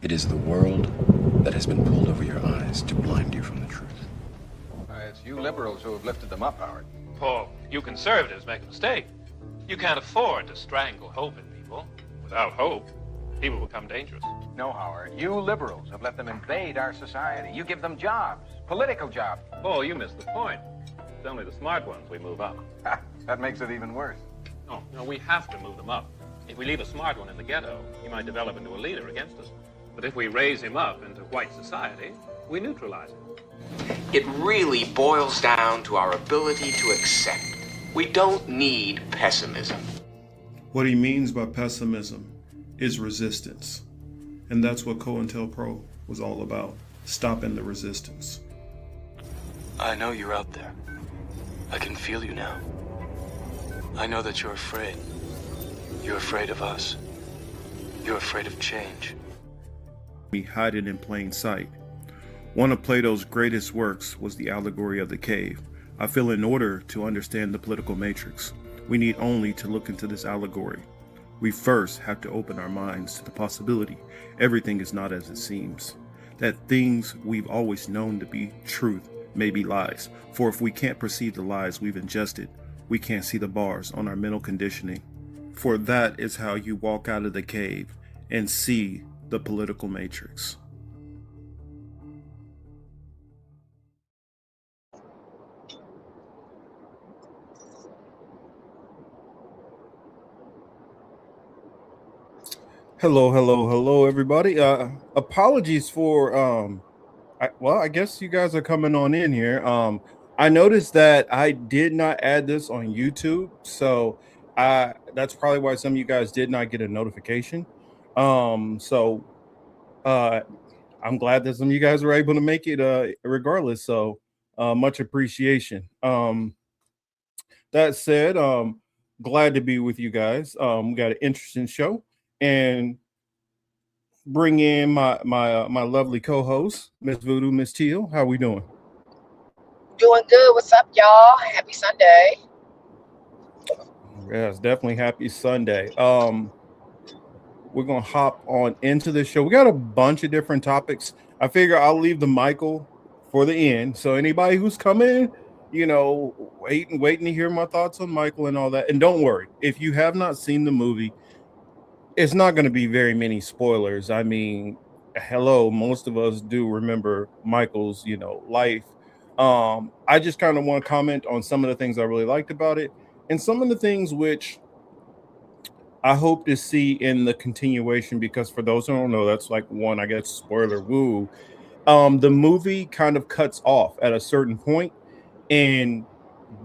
It is the world that has been pulled over your eyes to blind you from the truth. It's you liberals who have lifted them up, Howard. Paul, you conservatives make a mistake. You can't afford to strangle hope in people. Without hope, people become dangerous. No, Howard. You liberals have let them invade our society. You give them jobs, political jobs. Paul, you missed the point. It's only the smart ones we move up. That makes it even worse. No, we have to move them up. If we leave a smart one in the ghetto, he might develop into a leader against us. But if we raise him up into white society, we neutralize him. It really boils down to our ability to accept. We don't need pessimism. What he means by pessimism is resistance. And that's what COINTELPRO was all about, stopping the resistance. I know you're out there. I can feel you now. I know that you're afraid. You're afraid of us. You're afraid of change. We hide it in plain sight. One of Plato's greatest works was the allegory of the cave. I feel in order to understand the political matrix, we need only to look into this allegory. We first have to open our minds to the possibility everything is not as it seems, that things we've always known to be truth may be lies. For if we can't perceive the lies we've ingested, we can't see the bars on our mental conditioning. For that is how you walk out of the cave and see the political matrix. Hello, everybody. Apologies for I guess you guys are coming on in here. I noticed that I did not add this on YouTube, so that's probably why some of you guys did not get a notification. So I'm glad that some of you guys were able to make it regardless. So much appreciation. That said, glad to be with you guys. We got an interesting show. And bring in my lovely co-host, Miss Voodoo, Miss Teal. How we doing? Doing good. What's up, y'all? Happy Sunday. Yes, definitely happy Sunday. We're gonna hop on into the show. We got a bunch of different topics. I figure I'll leave the Micheal for the end. So anybody who's coming, waiting to hear my thoughts on Micheal and all that. And don't worry, if you have not seen the movie, it's not going to be very many spoilers. I mean, hello, most of us do remember Michael's, life. I just kind of want to comment on some of the things I really liked about it and some of the things which I hope to see in the continuation, because for those who don't know, that's like one, I guess, spoiler woo. The movie kind of cuts off at a certain point, and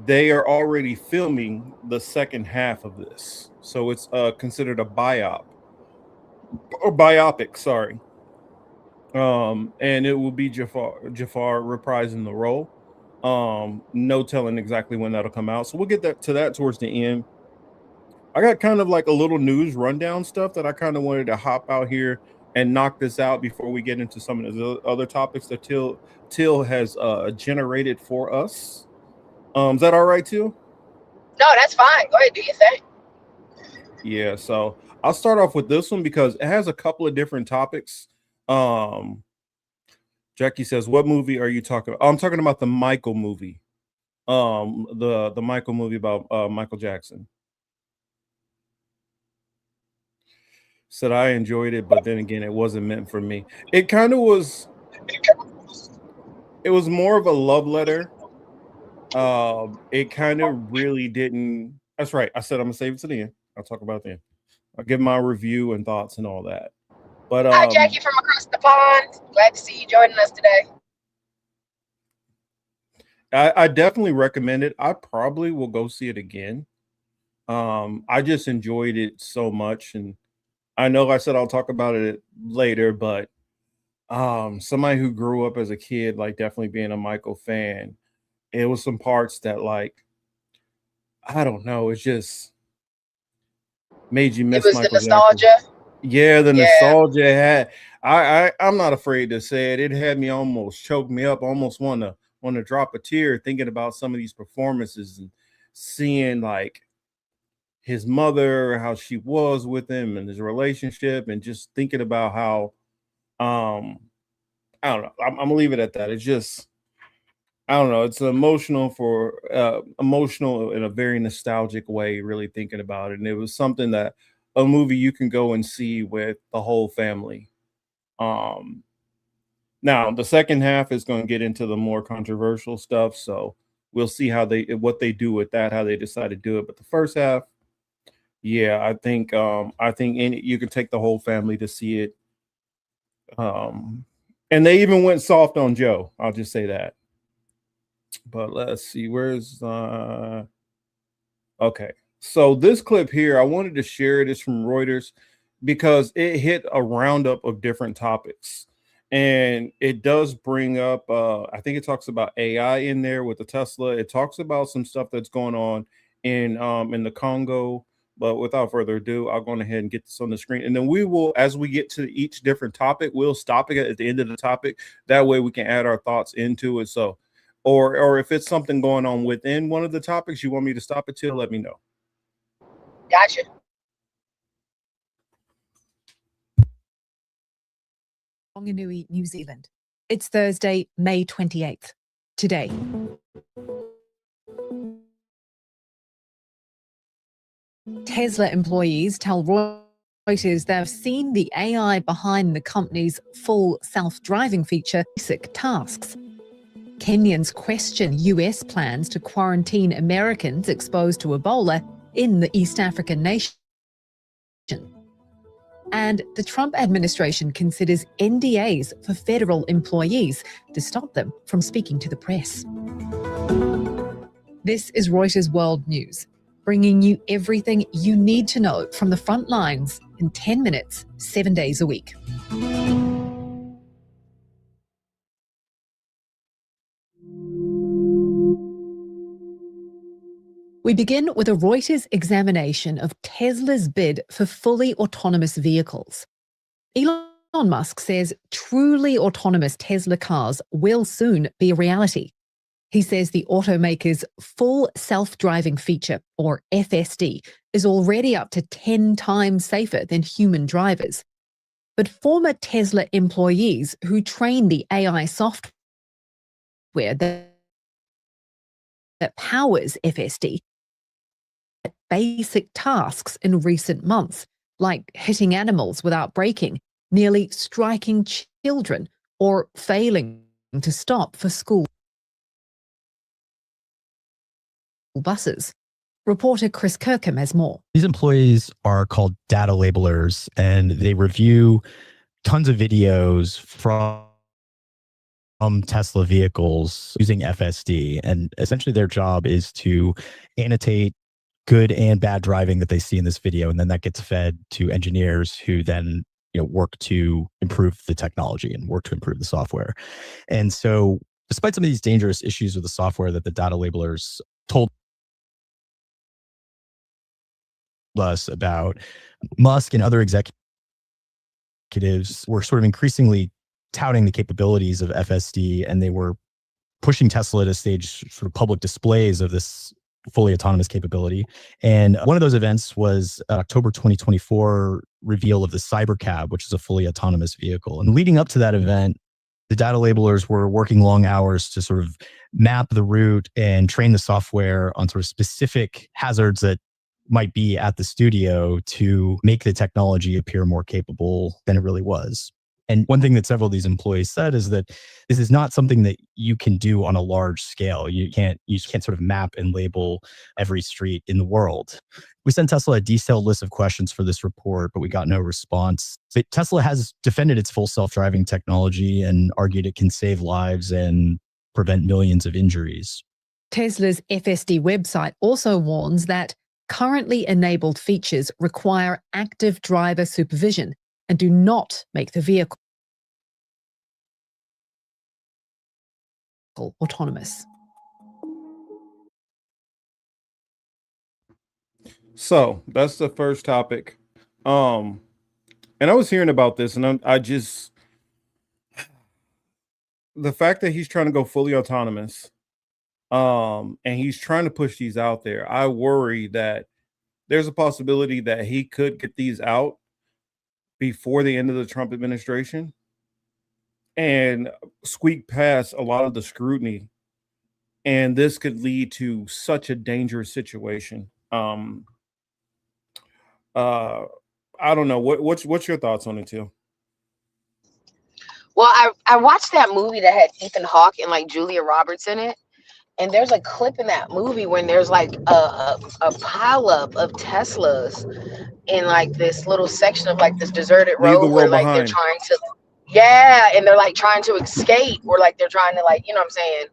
they are already filming the second half of this. So it's considered a biopic, sorry. And it will be Jafar reprising the role. No telling exactly when that'll come out. So we'll get to that towards the end. I got kind of like a little news rundown stuff that I kind of wanted to hop out here and knock this out before we get into some of the other topics that Till has generated for us. Is that all right, Till? No, that's fine. Go ahead, do your thing. Yeah, so I'll start off with this one because it has a couple of different topics. Jackie says, "What movie are you talking about?" I'm talking about the Micheal movie. The Micheal movie about Michael Jackson. Said I enjoyed it, but then again, it wasn't meant for me. It kind of was. It was more of a love letter. It kind of really didn't. That's right. I said I'm gonna save it to the end. I'll talk about it then. I'll give my review and thoughts and all that. But Hi, Jackie from across the pond. Glad to see you joining us today. I definitely recommend it. I probably will go see it again. I just enjoyed it so much, and I know I said I'll talk about it later, but somebody who grew up as a kid, like definitely being a Micheal fan, it was some parts that, like, I don't know, it just made you miss It was Michael the nostalgia. Jackson. Yeah, the nostalgia had. I'm not afraid to say it. It had me almost choked me up, almost want to drop a tear thinking about some of these performances and seeing like his mother, how she was with him and his relationship, and just thinking about how I don't know. I'm gonna leave it at that. It's just, I don't know. It's emotional in a very nostalgic way, really thinking about it. And it was something that a movie you can go and see with the whole family. Um, Now the second half is going to get into the more controversial stuff, so we'll see what they do with that, how they decide to do it. But the first half, yeah, I think you can take the whole family to see it. And they even went soft on Joe. I'll just say that. But let's see, where's okay. So this clip here, I wanted to share it. It's from Reuters because it hit a roundup of different topics. And it does bring up I think it talks about AI in there with the Tesla. It talks about some stuff that's going on in the Congo. But without further ado, I'll go ahead and get this on the screen. And then we will, as we get to each different topic, we'll stop it at the end of the topic. That way we can add our thoughts into it. So or if it's something going on within one of the topics you want me to stop it till, let me know. Gotcha. Whanganui, New Zealand. It's Thursday, May 28th. Today. Tesla employees tell Reuters they've seen the AI behind the company's full self-driving feature, basic tasks. Kenyans question US plans to quarantine Americans exposed to Ebola in the East African nation. And the Trump administration considers NDAs for federal employees to stop them from speaking to the press. This is Reuters World News, bringing you everything you need to know from the front lines in 10 minutes, 7 days a week. We begin with a Reuters examination of Tesla's bid for fully autonomous vehicles. Elon Musk says truly autonomous Tesla cars will soon be a reality. He says the automaker's full self-driving feature, or FSD, is already up to 10 times safer than human drivers. But former Tesla employees who train the AI software that powers FSD basic tasks in recent months, like hitting animals without braking, nearly striking children, or failing to stop for school buses. Reporter Chris Kirkham has more. These employees are called data labelers, and they review tons of videos from Tesla vehicles using FSD. And essentially their job is to annotate good and bad driving that they see in this video, and then that gets fed to engineers who then work to improve the technology and work to improve the software. And so despite some of these dangerous issues with the software that the data labelers told us about, Musk and other executives were sort of increasingly touting the capabilities of FSD, and they were pushing Tesla to stage sort of public displays of this fully autonomous capability. And one of those events was October 2024 reveal of the Cybercab, which is a fully autonomous vehicle. And leading up to that event, the data labelers were working long hours to sort of map the route and train the software on sort of specific hazards that might be at the studio to make the technology appear more capable than it really was. And one thing that several of these employees said is that this is not something that you can do on a large scale. You can't sort of map and label every street in the world. We sent Tesla a detailed list of questions for this report, but we got no response. But Tesla has defended its full self-driving technology and argued it can save lives and prevent millions of injuries. Tesla's FSD website also warns that currently enabled features require active driver supervision and do not make the vehicle autonomous. So that's the first topic. And I was hearing about this, and I just, the fact that he's trying to go fully autonomous, and he's trying to push these out there, I worry that there's a possibility that he could get these out before the end of the Trump administration. and squeak past a lot of the scrutiny, and this could lead to such a dangerous situation. Uh, I don't know what's your thoughts on it too. Well, I watched that movie that had Ethan Hawke and like Julia Roberts in it. And there's a clip in that movie when there's like a pileup of Teslas in like this little section of like this deserted Leave the road where world like they're behind. trying to, yeah, and they're like trying to escape, or like they're trying to, like, you know what I'm saying,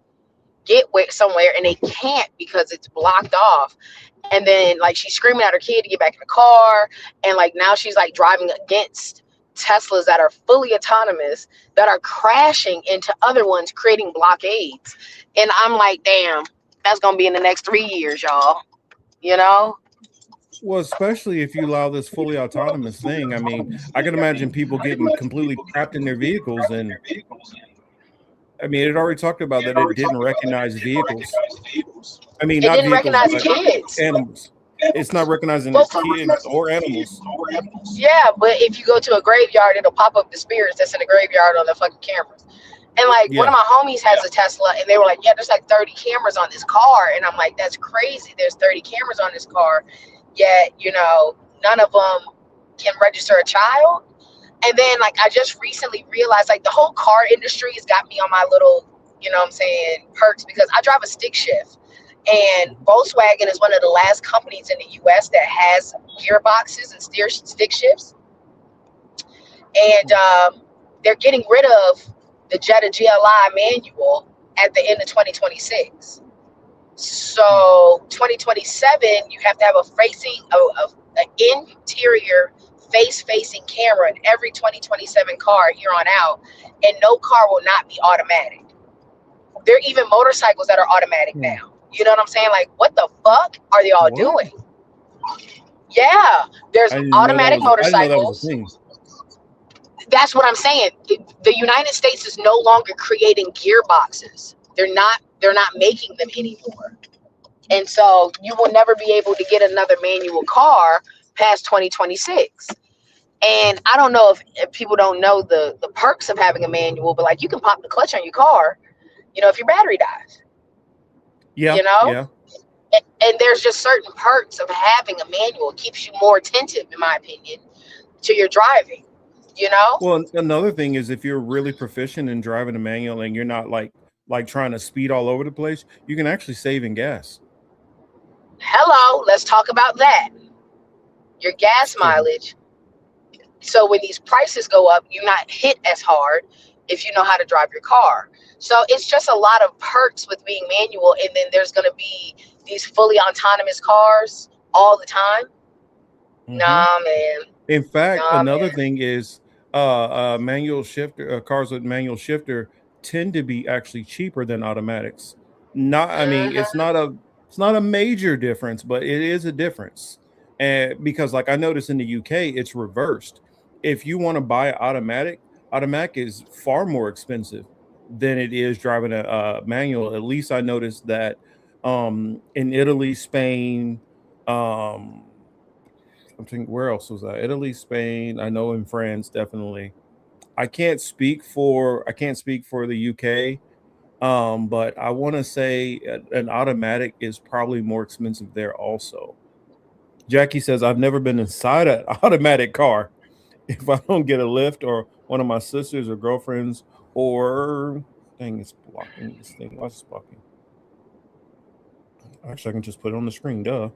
get somewhere, and they can't because it's blocked off. And then like she's screaming at her kid to get back in the car, and like now she's like driving against Teslas that are fully autonomous that are crashing into other ones, creating blockades. And I'm like, damn, that's gonna be in the next 3 years, y'all. You know? Well, especially if you allow this fully autonomous thing. I mean, I can imagine people getting completely trapped in their vehicles, and I mean, it already talked about that it didn't recognize vehicles. I mean, It not didn't vehicles, recognize but kids. animals. It's not recognizing Well, kids or animals. yeah, but if you go to a graveyard, it'll pop up the spirits that's in the graveyard on the fucking cameras. And like one Yeah. of my homies has a Tesla, and they were like, yeah, there's like 30 cameras on this car. And I'm like, that's crazy. There's 30 cameras on this car, yet, you know, none of them can register a child. And then like I just recently realized like the whole car industry has got me on my little, you know what I'm saying, perks, because I drive a stick shift. And Volkswagen is one of the last companies in the US that has gearboxes and stick shifts. And they're getting rid of the Jetta GLI manual at the end of 2026. So 2027, you have to have an interior face-facing camera in every 2027 car here on out, and no car will not be automatic. There are even motorcycles that are automatic now. You know what I'm saying? Like, what the fuck are they all doing? Yeah, there's automatic motorcycles. I didn't know that was a thing. That's what I'm saying. The United States is no longer creating gearboxes. They're not making them anymore. And so you will never be able to get another manual car past 2026. And I don't know if people don't know the perks of having a manual, but like you can pop the clutch on your car, you know, if your battery dies. Yeah. You know? Yeah. And there's just certain perks of having a manual. It keeps you more attentive, in my opinion, to your driving. You know? Well, another thing is if you're really proficient in driving a manual and you're not like trying to speed all over the place, you can actually save in gas. Hello, let's talk about that. Your gas mileage. So when these prices go up, you're not hit as hard if you know how to drive your car. So it's just a lot of perks with being manual, and then there's going to be these fully autonomous cars all the time. Mm-hmm. Nah, man. In fact, another thing is manual shifter cars with manual shifter tend to be actually cheaper than automatics. I mean, it's not a major difference, but it is a difference. And because like I noticed in the UK, it's reversed. If you want to buy automatic is far more expensive than it is driving a manual. At least I noticed that in Italy, Spain, I'm thinking where else was that? Italy, Spain. I know in France, definitely. I can't speak for the UK, but I want to say an automatic is probably more expensive there also. Jackie says I've never been inside an automatic car. If I don't get a lift or one of my sisters or girlfriends or dang, it's blocking this thing. Why is it blocking? Actually, I can just put it on the screen. Duh.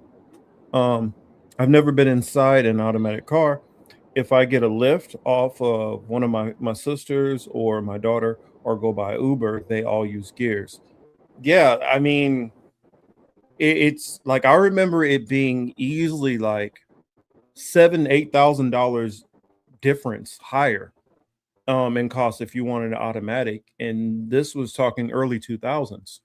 I've never been inside an automatic car. If I get a lift off of one of my sisters or my daughter or go by Uber, they all use gears. Yeah, I mean, it's like I remember it being easily like $7,000-8,000 difference higher in cost if you wanted an automatic, and this was talking early 2000s.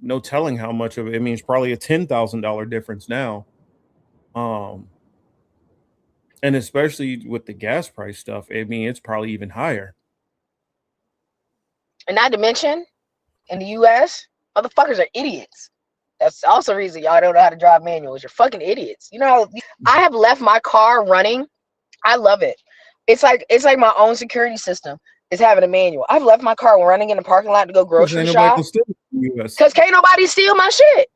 No telling how much of it. I mean, it's probably a $10,000 difference now. And especially with the gas price stuff, I mean, it's probably even higher. And not to mention, in the US, motherfuckers are idiots. That's also the reason y'all don't know how to drive manuals. You're fucking idiots. You know, I have left my car running. I love it. It's like my own security system. is having a manual. I've left my car running in the parking lot to go grocery Ain't nobody shop gonna steal it from the US. because can't nobody steal my shit.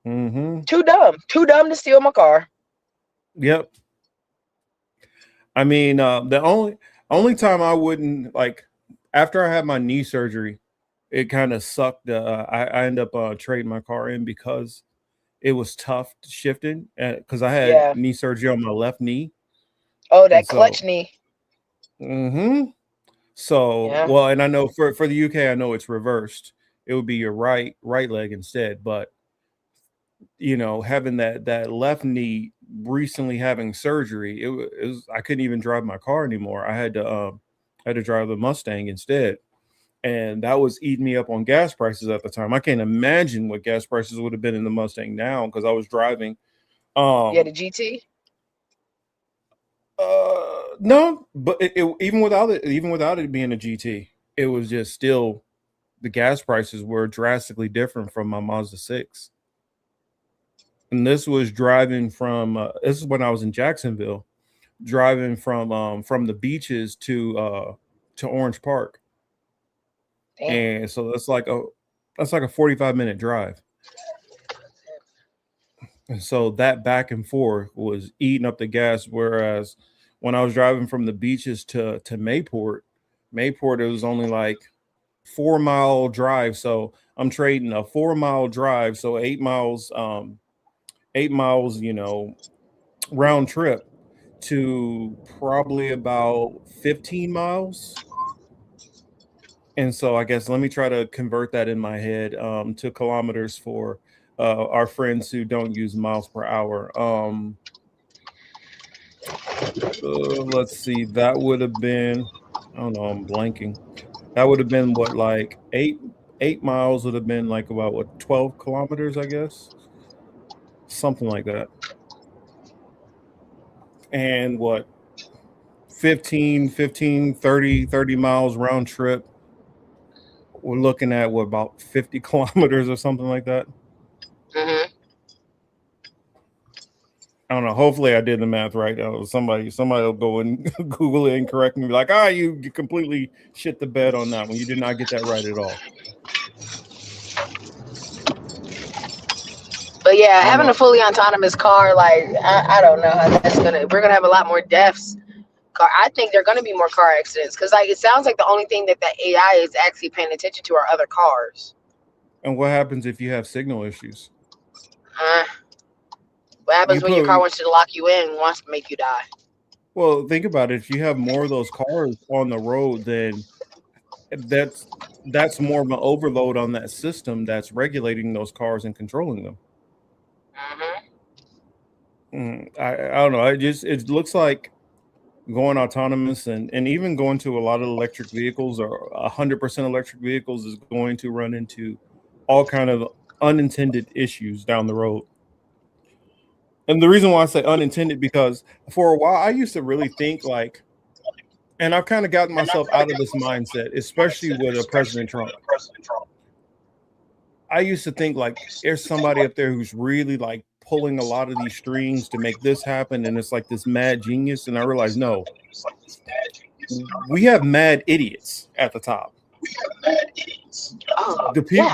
Mm-hmm. Too dumb to steal my car. Yep. I mean, the only time I wouldn't like after I had my knee surgery, it kind of sucked. I ended up trading my car in because it was tough shifting because I had Yeah. knee surgery on my left knee. Oh, that And so, clutch knee. mm-hmm. So, Yeah. well, and I know for the UK, I know it's reversed. It would be your right leg instead. But you know, having that left knee recently having surgery, it was I couldn't even drive my car anymore. I had to drive the Mustang instead, and that was eating me up on gas prices at the time. I can't imagine what gas prices would have been in the Mustang now because I was driving. Yeah, the GT. No, but even without it being a GT, it was just still the gas prices were drastically different from my Mazda 6. And this was driving from this is when I was in Jacksonville, driving from the beaches to Orange Park. Damn. And so that's like a 45-minute drive. And so that back and forth was eating up the gas. Whereas when I was driving from the beaches to Mayport, it was only like 4-mile drive. So I'm trading a 4-mile drive, so 8 miles, you know, round trip to probably about 15 miles. And so I guess let me try to convert that in my head to kilometers for our friends who don't use miles per hour. Let's see, that would have been, I don't know, I'm blanking. That would have been what, like 8 miles would have been like about what, 12 kilometers, I guess, something like that. And what, 30 miles round trip. We're looking at what, about 50 kilometers or something like that. Mm-hmm. I don't know. Hopefully, I did the math right. Somebody will go and Google it and correct me. Like, you completely shit the bed on that one. You did not get that right at all. But yeah, having a fully autonomous car, like I don't know how that's we're gonna have a lot more deaths. I think there are gonna be more car accidents because like it sounds like the only thing that AI is actually paying attention to are other cars. And what happens if you have signal issues? What happens when your car wants to lock you in and wants to make you die? Well, think about it. If you have more of those cars on the road, then that's more of an overload on that system that's regulating those cars and controlling them. I don't know. It looks like going autonomous and even going to a lot of electric vehicles or 100% electric vehicles is going to run into all kind of unintended issues down the road. And the reason why I say unintended, because for a while I used to really think like, and I've kind of gotten myself out of this mindset, especially with President Trump. I used to think like there's somebody up there who's really like pulling a lot of these strings to make this happen, and it's like this mad genius. And I realized, no, we have mad idiots at the top. The people,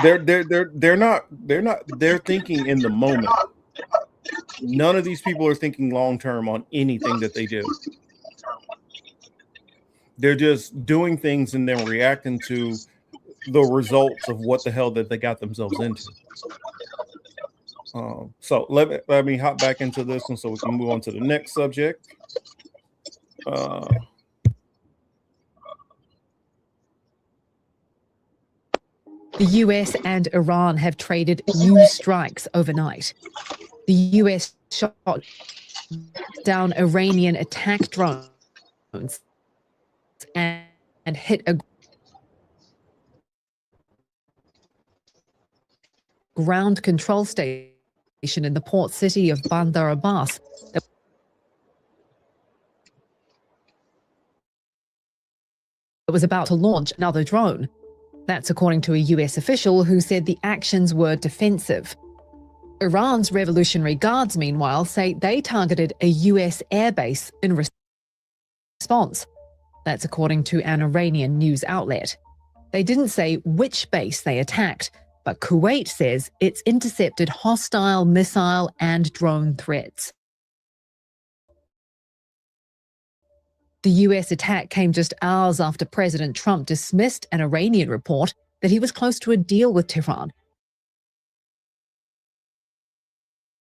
they're thinking in the moment. None of these people are thinking long term on anything that they do. They're just doing things and then reacting to the results of what the hell that they got themselves into. So let me hop back into this one so we can move on to the next subject. The US and Iran have traded new strikes overnight. The US shot down Iranian attack drones and hit a ground control station in the port city of Bandar Abbas that was about to launch another drone. That's according to a US official who said the actions were defensive. Iran's Revolutionary Guards, meanwhile, say they targeted a US airbase in response. That's according to an Iranian news outlet. They didn't say which base they attacked, but Kuwait says it's intercepted hostile missile and drone threats. The US attack came just hours after President Trump dismissed an Iranian report that he was close to a deal with Tehran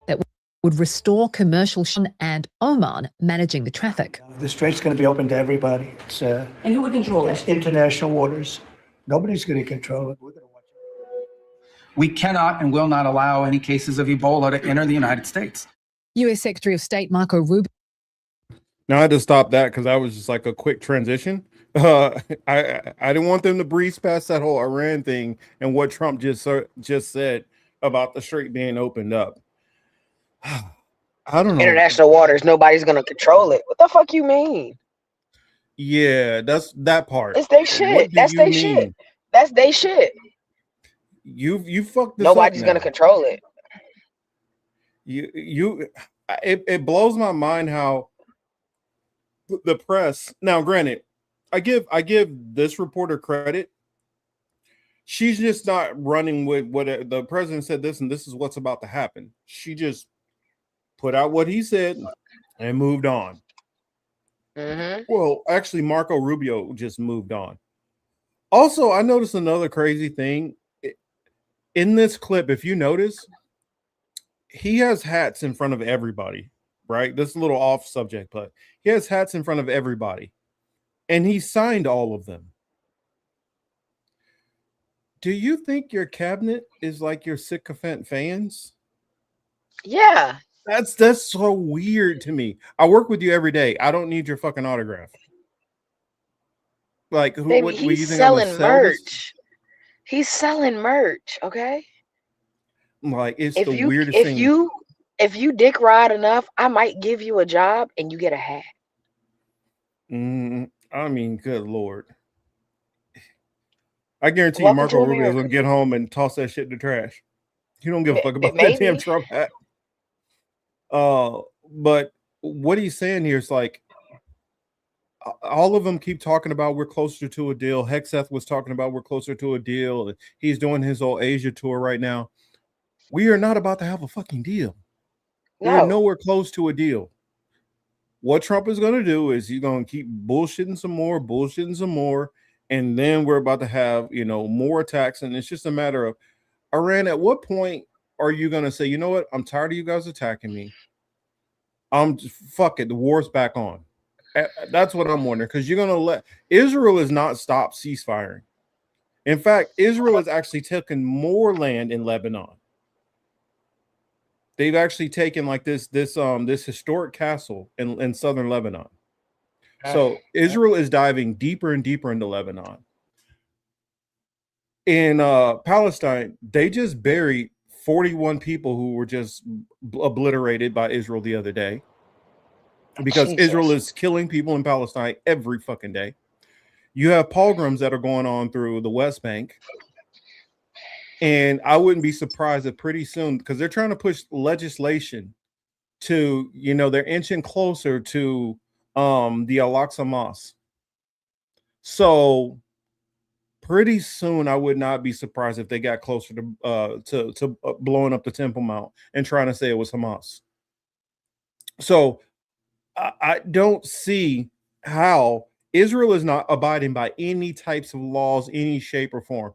that would restore commercial and Oman managing the traffic. The strait's going to be open to everybody. It's and who would control it? International waters. Nobody's going to control it. We're going to watch it. We cannot and will not allow any cases of Ebola to enter the United States. US Secretary of State Marco Rubio. Now I had to stop that because that was just like a quick transition. I didn't want them to breeze past that whole Iran thing and what Trump just said about the strait being opened up. I don't know. International waters, nobody's gonna control it. What the fuck you mean? Yeah, that's that part. It's their shit. That's their shit. That's their shit. You fucked this Nobody's up gonna now. control it. It blows my mind how the press. Now, granted, I give this reporter credit. She's just not running with what the president said this and this is what's about to happen. She just put out what he said and moved on. Mm-hmm. Well, actually, Marco Rubio just moved on. Also, I noticed another crazy thing in this clip. If you notice, he has hats in front of everybody, right? This is a little off subject, but he has hats in front of everybody, and he signed all of them. Do you think your cabinet is like your sycophant fans? Yeah. That's so weird to me. I work with you every day. I don't need your fucking autograph. Like, who? Baby, what he's you think selling I'm gonna sell this? merch. He's selling merch, okay? Like, it's If the you weirdest if thing. you dick ride enough, I might give you a job and you get a hat. I mean, good Lord. I guarantee you Welcome Marco to Rubio's America. gonna get home and toss that shit in the trash. He don't give a fuck about that Maybe. damn Trump hat. But what he's saying here is like all of them keep talking about we're closer to a deal. Hexeth was talking about we're closer to a deal. He's doing his whole Asia tour right now. We are not about to have a fucking deal. We're nowhere close to a deal. What Trump is going to do is he's going to keep bullshitting some more, and then we're about to have, more attacks. And it's just a matter of, Iran, at what point are you going to say, you know what? I'm tired of you guys attacking me. Fuck it. The war's back on. That's what I'm wondering, because you're going to let Israel is not stop ceasefiring. In fact, Israel has actually taken more land in Lebanon. They've actually taken like this historic castle in southern Lebanon. So Israel is diving deeper and deeper into Lebanon. In Palestine, they just buried 41 people who were just obliterated by Israel the other day, because Israel is killing people in Palestine every fucking day. You have pogroms that are going on through the West Bank. And I wouldn't be surprised if pretty soon, because they're trying to push legislation to, they're inching closer to the Al-Aqsa Mosque. So pretty soon, I would not be surprised if they got closer to blowing up the Temple Mount and trying to say it was Hamas. So I don't see how Israel is not abiding by any types of laws, any shape or form.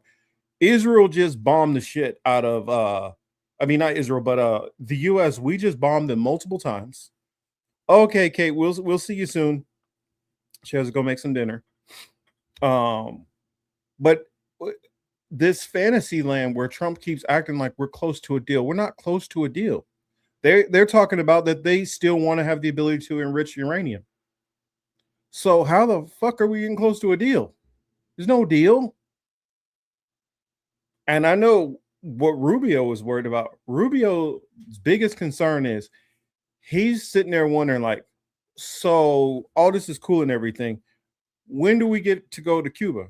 Israel just bombed the shit out of not Israel, but the US. We just bombed them multiple times. Okay, Kate, we'll see you soon. She has to go make some dinner. But this fantasy land where Trump keeps acting like we're close to a deal. We're not close to a deal. They're talking about that they still want to have the ability to enrich uranium. So how the fuck are we getting close to a deal? There's no deal. And I know what Rubio was worried about. Rubio's biggest concern is he's sitting there wondering, like, so all this is cool and everything. When do we get to go to Cuba?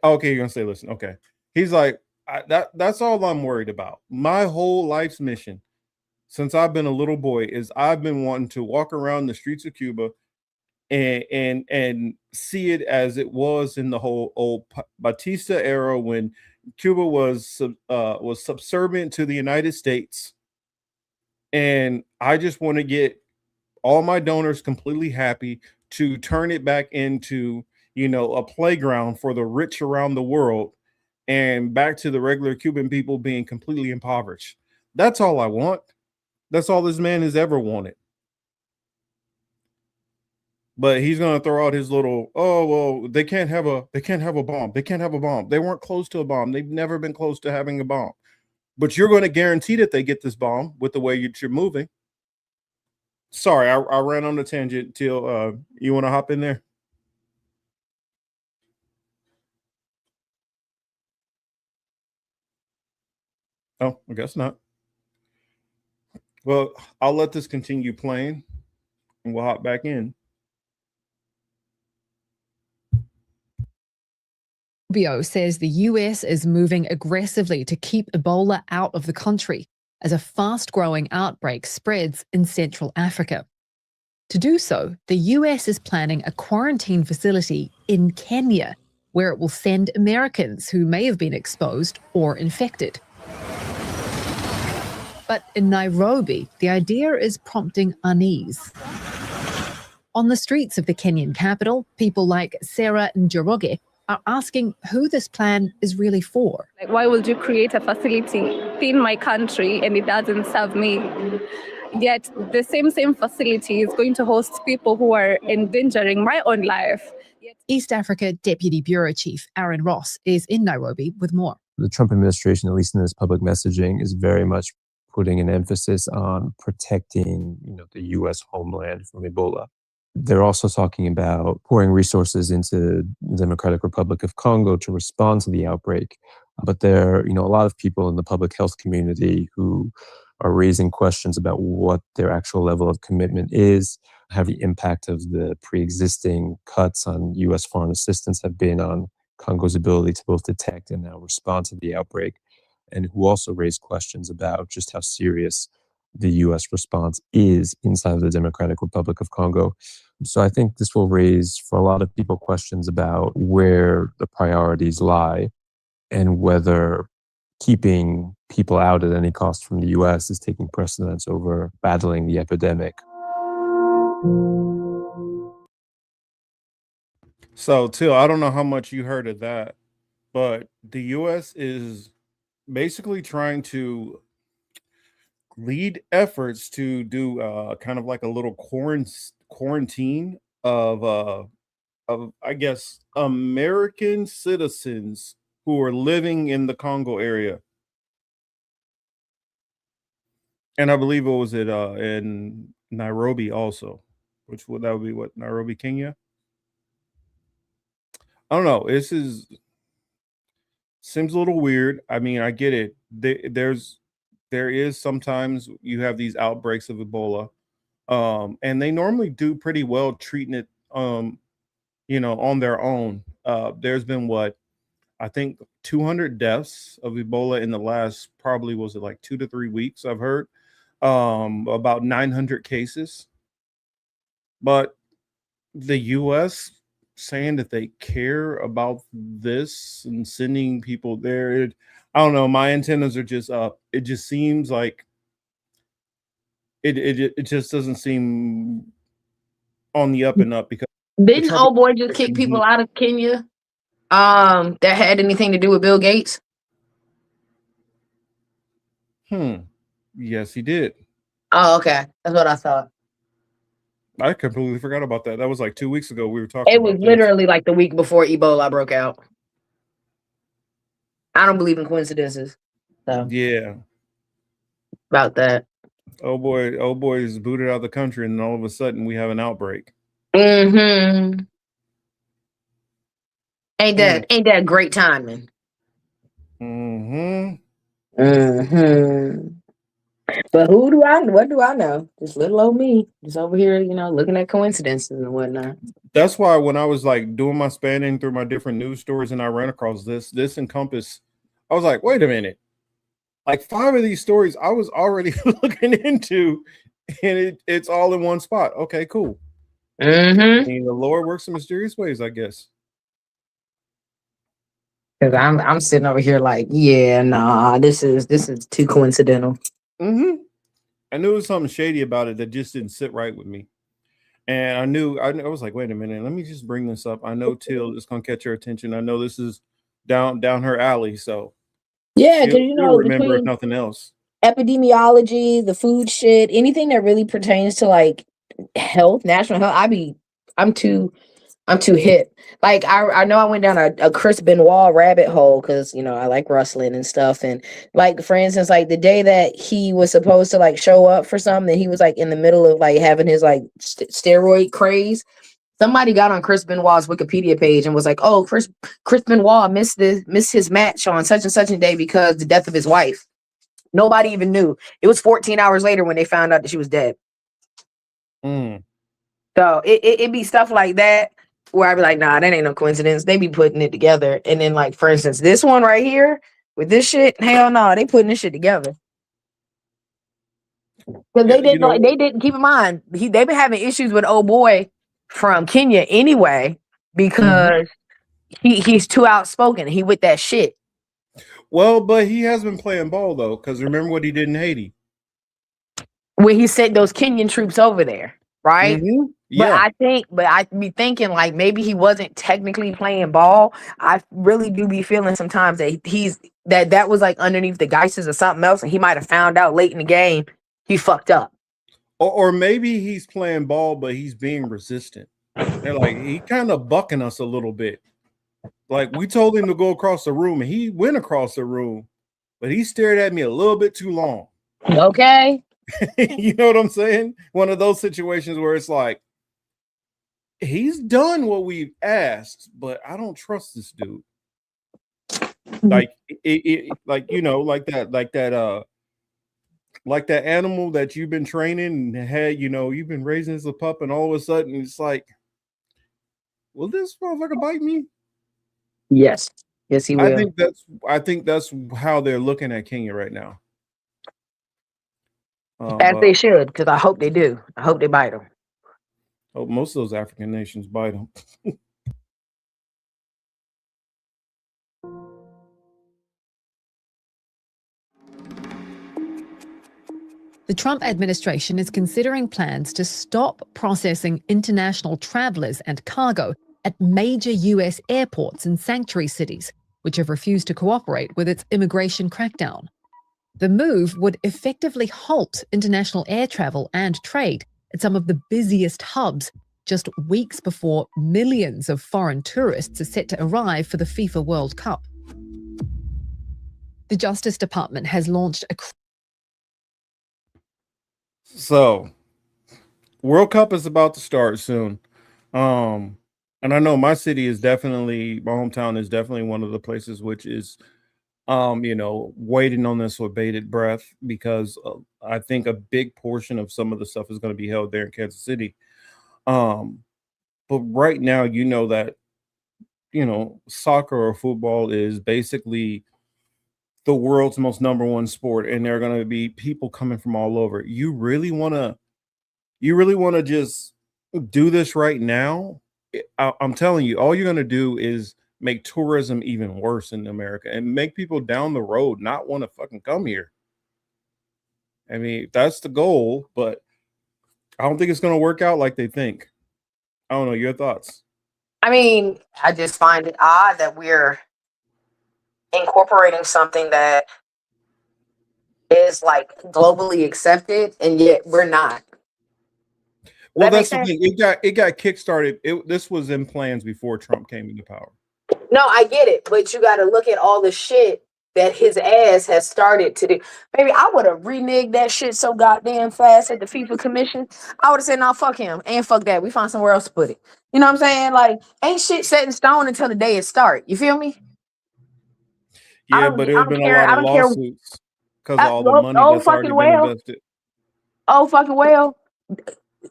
Okay, you're going to say, listen, okay. He's like, that's all I'm worried about. My whole life's mission since I've been a little boy is I've been wanting to walk around the streets of Cuba and see it as it was in the whole old Batista era when Cuba was subservient to the United States. And I just want to get all my donors completely happy to turn it back into, a playground for the rich around the world and back to the regular Cuban people being completely impoverished. That's all I want. That's all this man has ever wanted. But he's gonna throw out his little, oh well, they can't have a bomb. They can't have a bomb. They weren't close to a bomb. They've never been close to having a bomb. But you're going to guarantee that they get this bomb with the way you're moving. Sorry, I ran on the tangent. Till you want to hop in there? Oh, I guess not. Well, I'll let this continue playing and we'll hop back in. Rubio says the US is moving aggressively to keep Ebola out of the country as a fast-growing outbreak spreads in Central Africa. To do so, the US is planning a quarantine facility in Kenya, where it will send Americans who may have been exposed or infected. But in Nairobi, the idea is prompting unease. On the streets of the Kenyan capital, people like Sarah Njoroge are asking who this plan is really for. Like, why would you create a facility in my country and it doesn't serve me? Yet the same facility is going to host people who are endangering my own life. East Africa Deputy Bureau Chief Aaron Ross is in Nairobi with more. The Trump administration, at least in its public messaging, is very much putting an emphasis on protecting, the U.S. homeland from Ebola. They're also talking about pouring resources into the Democratic Republic of Congo to respond to the outbreak. But there are, a lot of people in the public health community who are raising questions about what their actual level of commitment is, how the impact of the pre-existing cuts on U.S. foreign assistance have been on Congo's ability to both detect and now respond to the outbreak, and who also raise questions about just how serious the U.S. response is inside of the Democratic Republic of Congo. So I think this will raise for a lot of people questions about where the priorities lie and whether keeping people out at any cost from the U.S. is taking precedence over battling the epidemic. So, Till, I don't know how much you heard of that, but the U.S. is basically trying to lead efforts to do kind of like a little quarantine of I guess American citizens who are living in the Congo area. And I believe it was in Nairobi also, that would be what, Nairobi, Kenya? I don't know. Seems a little weird. I mean, I get it. There is sometimes you have these outbreaks of Ebola, and they normally do pretty well treating it, on their own. There's been I think 200 deaths of Ebola in the last, probably, was it like 2 to 3 weeks? I've heard about 900 cases, but the U.S. saying that they care about this and sending people there, I don't know. My antennas are just up. It just seems like it just doesn't seem on the up and up, because Didn't old boy just kick people out of Kenya that had anything to do with Bill Gates? Yes, he did. Oh, okay. That's what I thought. I completely forgot about that. That was like 2 weeks ago we were talking It was about this. literally like the week before Ebola broke out. I don't believe in coincidences. So Yeah. about that. Oh boy is booted out of the country, and all of a sudden we have an outbreak. Mm-hmm. Ain't that great timing? Mm-hmm. Mm-hmm. But what do I know? Just little old me, just over here, looking at coincidences and whatnot. That's why when I was like doing my spanning through my different news stories and I ran across this encompass, I was like, wait a minute. Like 5 of these stories I was already looking into, and it's all in one spot. Okay, cool. Mm-hmm. I mean, the Lord works in mysterious ways, I guess. Because I'm sitting over here like, yeah, nah, this is too coincidental. Mm-hmm. I knew there was something shady about it that just didn't sit right with me. And I was like, wait a minute, let me just bring this up. I know Till is gonna catch her attention. I know this is down her alley, so Yeah, because she'll remember if between nothing else. epidemiology, the food shit, anything that really pertains to like health, national health, I'm too hip. Like I know I went down a Chris Benoit rabbit hole because I like wrestling and stuff. And like for instance, like the day that he was supposed to like show up for something, he was like in the middle of like having his like steroid craze. Somebody got on Chris Benoit's Wikipedia page and was like, "Oh, Chris Benoit missed his match on such and such a day because the death of his wife." Nobody even knew. It was 14 hours later when they found out that she was dead. Mm. So it be stuff like that where I'd be like, nah, that ain't no coincidence. They be putting it together. And then like, for instance, this one right here with this shit, hell no, they putting this shit together. Because they didn't keep in mind, they've been having issues with old boy from Kenya anyway, because he's too outspoken. He with that shit. Well, but he has been playing ball though, because remember what he did in Haiti? When he sent those Kenyan troops over there, right? Mm-hmm. Yeah. But I be thinking like maybe he wasn't technically playing ball. I really do be feeling sometimes that that was like underneath the guises or something else, and he might have found out late in the game he fucked up. Or maybe he's playing ball, but he's being resistant. They're like, he kind of bucking us a little bit. Like we told him to go across the room, and he went across the room, but he stared at me a little bit too long. Okay. You know what I'm saying? One of those situations where it's like, he's done what we've asked, but I don't trust this dude. Like like that animal that you've been training and had, you've been raising as a pup, and all of a sudden it's like, will this motherfucker bite me? Yes, he will. I think that's how they're looking at Kenya right now. As they should, because I hope they do. I hope they bite him. Oh, most of those African nations bite them. The Trump administration is considering plans to stop processing international travelers and cargo at major U.S. airports and sanctuary cities, which have refused to cooperate with its immigration crackdown. The move would effectively halt international air travel and trade at some of the busiest hubs just weeks before millions of foreign tourists are set to arrive for the FIFA World Cup. The Justice Department has launched a... So, World Cup is about to start soon. And I know my city is definitely, my hometown is definitely one of the places which is waiting on this with bated breath, because I think a big portion of some of the stuff is going to be held there in Kansas City. But right now, that soccer or football is basically the world's most number one sport, and there are going to be people coming from all over. You really want to just do this right now? I'm telling you, all you're going to do is make tourism even worse in America and make people down the road not want to fucking come here. I mean, that's the goal, but I don't think it's going to work out like they think. I don't know. Your thoughts? I mean, I just find it odd that we're incorporating something that is like globally accepted, and yet we're not. Well, that's the thing. It got kickstarted. This was in plans before Trump came into power. No, I get it, but you got to look at all the shit that his ass has started to do. Maybe I would have reneged that shit so goddamn fast at the FIFA Commission. I would have said, "No, fuck him and fuck that. We find somewhere else to put it." You know what I'm saying? Like, ain't shit set in stone until the day it start. You feel me? Yeah, but there's been a lot of lawsuits because of all the money that's already been invested. Oh, fucking well.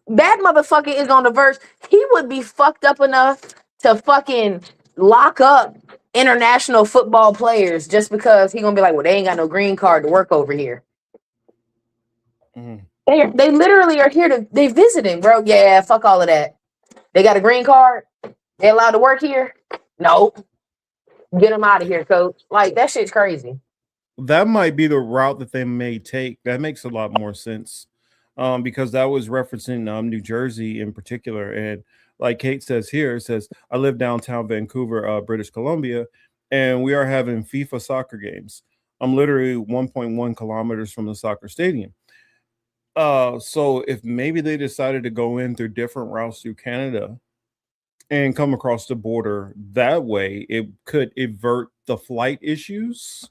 That motherfucker is on the verge. He would be fucked up enough to fucking lock up international football players just because he gonna be like, well, they ain't got no green card to work over here. Mm-hmm. They literally are here they visiting, bro. Yeah, fuck all of that. They got a green card? They allowed to work here? No. Get them out of here, coach. Like, that shit's crazy. That might be the route that they may take. That makes a lot more sense. Because that was referencing New Jersey in particular. And like Kate says here, it says, I live downtown Vancouver, British Columbia, and we are having FIFA soccer games. I'm literally 1.1 kilometers from the soccer stadium. So if maybe they decided to go in through different routes through Canada and come across the border that way, it could avert the flight issues.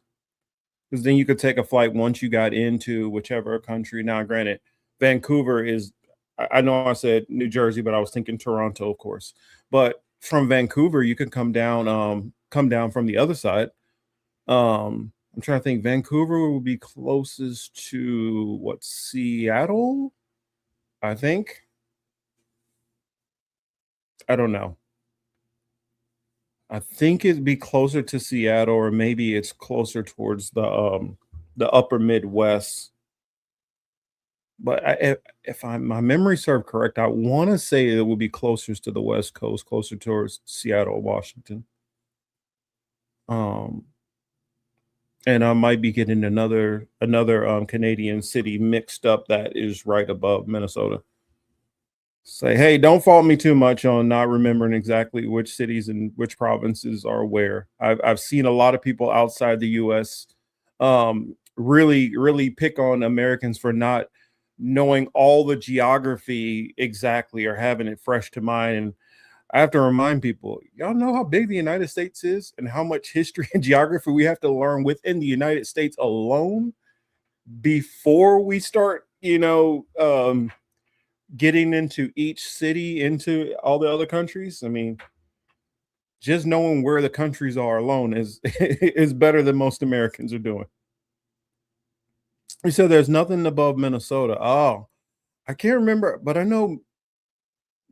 Because then you could take a flight once you got into whichever country. Now, granted, Vancouver is, I know I said New Jersey, but I was thinking Toronto, of course. But from Vancouver, you can come down from the other side. I'm trying to think. Vancouver would be closest to what, Seattle? I think. I don't know. I think it'd be closer to Seattle, or maybe it's closer towards the upper Midwest. But if my memory serves correct, I want to say it would be closest to the West Coast, closer towards Seattle, Washington. And I might be getting another Canadian city mixed up that is right above Minnesota. Say, hey, don't fault me too much on not remembering exactly which cities and which provinces are where. I've seen a lot of people outside the U.S. Really pick on Americans for not knowing all the geography exactly or having it fresh to mind. And I have to remind people, y'all know how big the United States is and how much history and geography we have to learn within the United States alone before we start, getting into each city, into all the other countries. I mean, just knowing where the countries are alone is is better than most Americans are doing. He said there's nothing above Minnesota. Oh, I can't remember, but I know,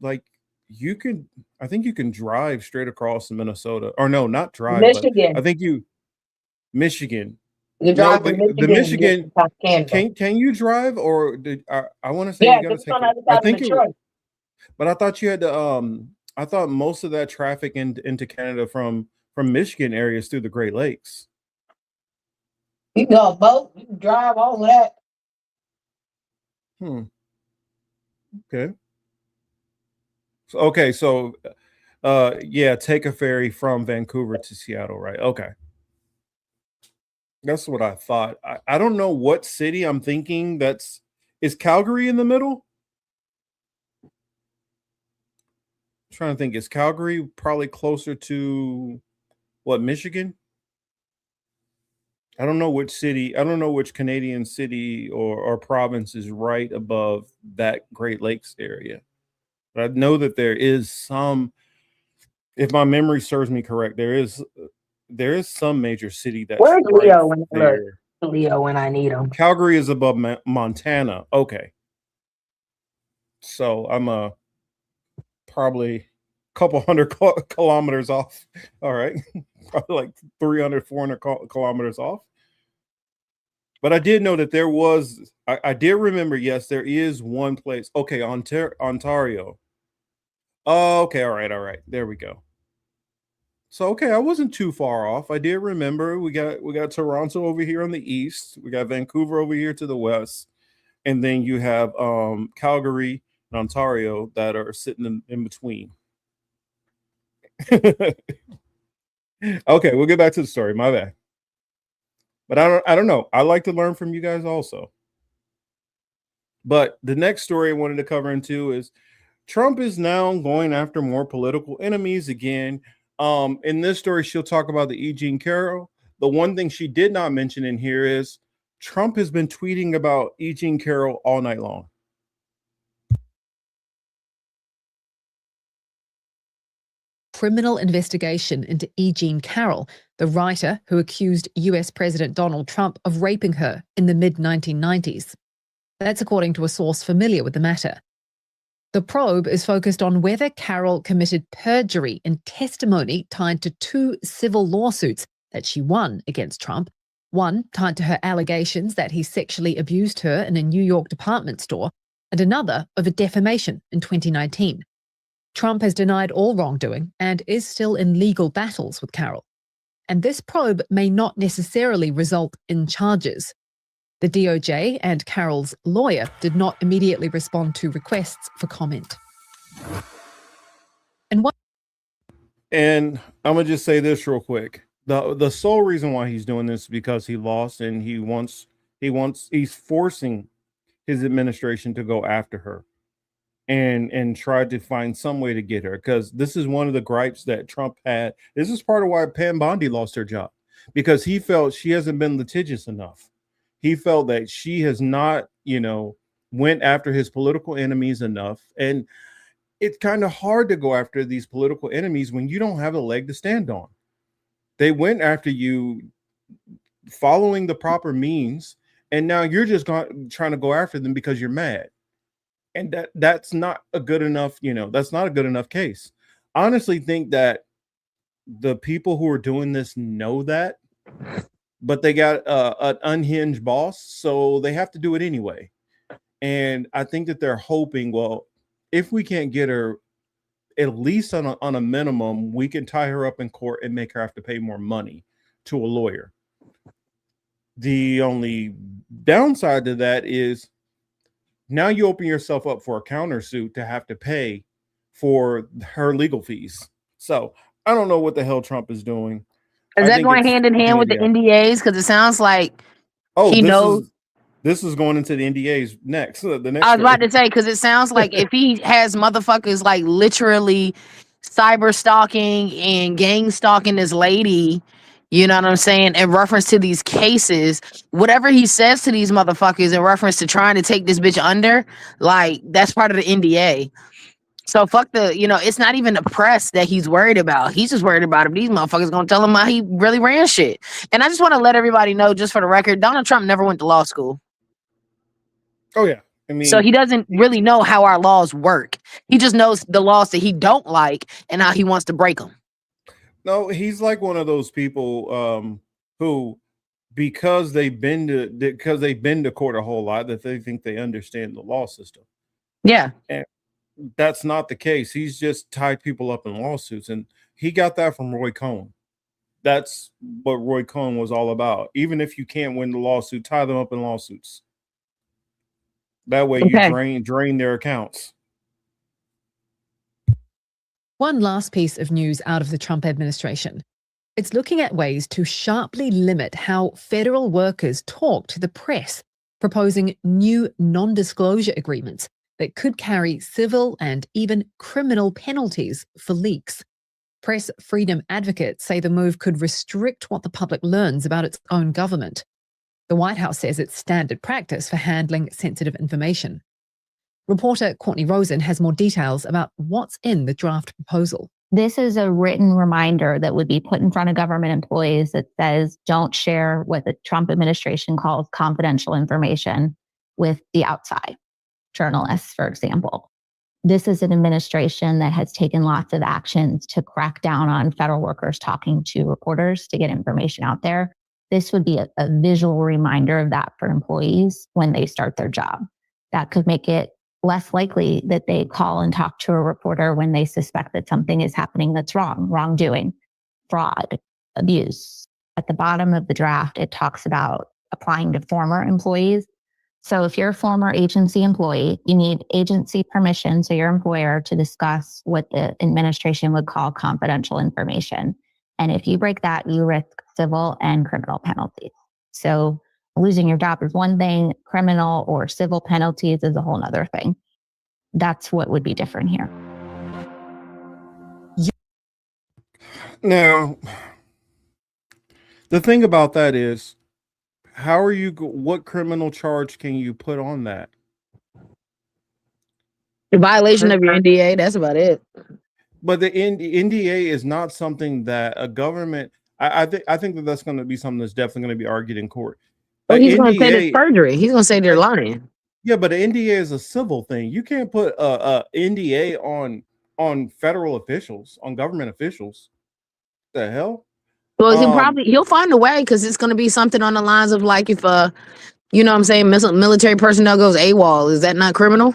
like, I think you can drive straight across to Minnesota. Or no, not drive, Michigan. but I think Michigan. You drive from Michigan. The Michigan. Can you drive, or I want to say you got to take on the other I side of think Detroit. but I thought you had to I thought most of that traffic into Canada from Michigan areas through the Great Lakes. You can go boat, you can drive all of that. Okay. So yeah, take a ferry from Vancouver to Seattle, right? Okay. That's what I thought. I don't know what city I'm thinking. Is Calgary in the middle? I'm trying to think. Is Calgary probably closer to what, Michigan? I don't know which city. I don't know which Canadian city or province is right above that Great Lakes area. But I know that there is some, if my memory serves me correct, there is some major city that's Where's Leo when I look? there. Leo when I need him. Calgary is above Montana. Okay. So I'm probably a couple hundred kilometers off. All right. Probably like 300, 400 kilometers off. But I did know that there was, I did remember, yes, there is one place. Okay, Ontario. Oh, okay, all right. There we go. So okay, I wasn't too far off. I did remember we got Toronto over here on the east, we got Vancouver over here to the west, and then you have Calgary and Ontario that are sitting in between. Okay, we'll get back to the story. My bad. But I don't know. I like to learn from you guys also. But the next story I wanted to cover into is Trump is now going after more political enemies again. In this story, she'll talk about the E. Jean Carroll. The one thing she did not mention in here is Trump has been tweeting about E. Jean Carroll all night long. Criminal investigation into E. Jean Carroll, the writer who accused US President Donald Trump of raping her in the mid-1990s. That's according to a source familiar with the matter. The probe is focused on whether Carroll committed perjury in testimony tied to two civil lawsuits that she won against Trump, one tied to her allegations that he sexually abused her in a New York department store, and another over defamation in 2019. Trump has denied all wrongdoing and is still in legal battles with Carroll. And this probe may not necessarily result in charges. The DOJ and Carroll's lawyer did not immediately respond to requests for comment. And I'm gonna just say this real quick. The sole reason why he's doing this is because he lost, and he's forcing his administration to go after her and try to find some way to get her, because this is one of the gripes that Trump had. This is part of why Pam Bondi lost her job, because he felt she hasn't been litigious enough. He felt that she has not, went after his political enemies enough. And it's kind of hard to go after these political enemies when you don't have a leg to stand on. They went after you following the proper means, and now you're just trying to go after them because you're mad. And that's not a good enough, that's not a good enough case. I honestly think that the people who are doing this know that, but they got an unhinged boss, so they have to do it anyway. And I think that they're hoping, well, if we can't get her at least on a minimum, we can tie her up in court and make her have to pay more money to a lawyer. The only downside to that is now you open yourself up for a countersuit to have to pay for her legal fees. So I don't know what the hell Trump is doing. Is that going hand in hand with the NDAs? Because it sounds like he knows. This is going into the NDAs next. I was about to say, because it sounds like if he has motherfuckers like literally cyber stalking and gang stalking this lady, you know what I'm saying, in reference to these cases, whatever he says to these motherfuckers in reference to trying to take this bitch under, like, that's part of the NDA. So fuck it's not even the press that he's worried about. He's just worried about if these motherfuckers gonna tell him how he really ran shit. And I just want to let everybody know, just for the record, Donald Trump never went to law school. Oh yeah. I mean, so he doesn't really know how our laws work. He just knows the laws that he don't like and how he wants to break them. No, he's like one of those people who, because they've been to court a whole lot, that they think they understand the law system. Yeah. And that's not the case. He's just tied people up in lawsuits, and he got that from Roy Cohn. That's what Roy Cohn was all about. Even if you can't win the lawsuit, tie them up in lawsuits. That way you drain their accounts. One last piece of news out of the Trump administration. It's looking at ways to sharply limit how federal workers talk to the press, proposing new non-disclosure agreements that could carry civil and even criminal penalties for leaks. Press freedom advocates say the move could restrict what the public learns about its own government. The White House says it's standard practice for handling sensitive information. Reporter Courtney Rosen has more details about what's in the draft proposal. This is a written reminder that would be put in front of government employees that says, don't share what the Trump administration calls confidential information with the outside, journalists, for example. This is an administration that has taken lots of actions to crack down on federal workers talking to reporters to get information out there. This would be a visual reminder of that for employees when they start their job. That could make it less likely that they call and talk to a reporter when they suspect that something is happening that's wrongdoing, fraud, abuse. At the bottom of the draft, it talks about applying to former employees. So if you're a former agency employee, you need agency permission, so your employer, to discuss what the administration would call confidential information. And if you break that, you risk civil and criminal penalties. So losing your job is one thing, criminal or civil penalties is a whole other thing. That's what would be different here. Now, the thing about that is, what criminal charge can you put on that? The violation of your NDA, that's about it. But the NDA is not something that a government, I think that that's going to be something that's definitely going to be argued in court. Well, he's going to say it's perjury. He's going to say they're lying. Yeah, but the NDA is a civil thing. You can't put a NDA on federal officials, on government officials. What the hell? Well, he'll find a way, because it's going to be something on the lines of, like, if military personnel goes AWOL, is that not criminal?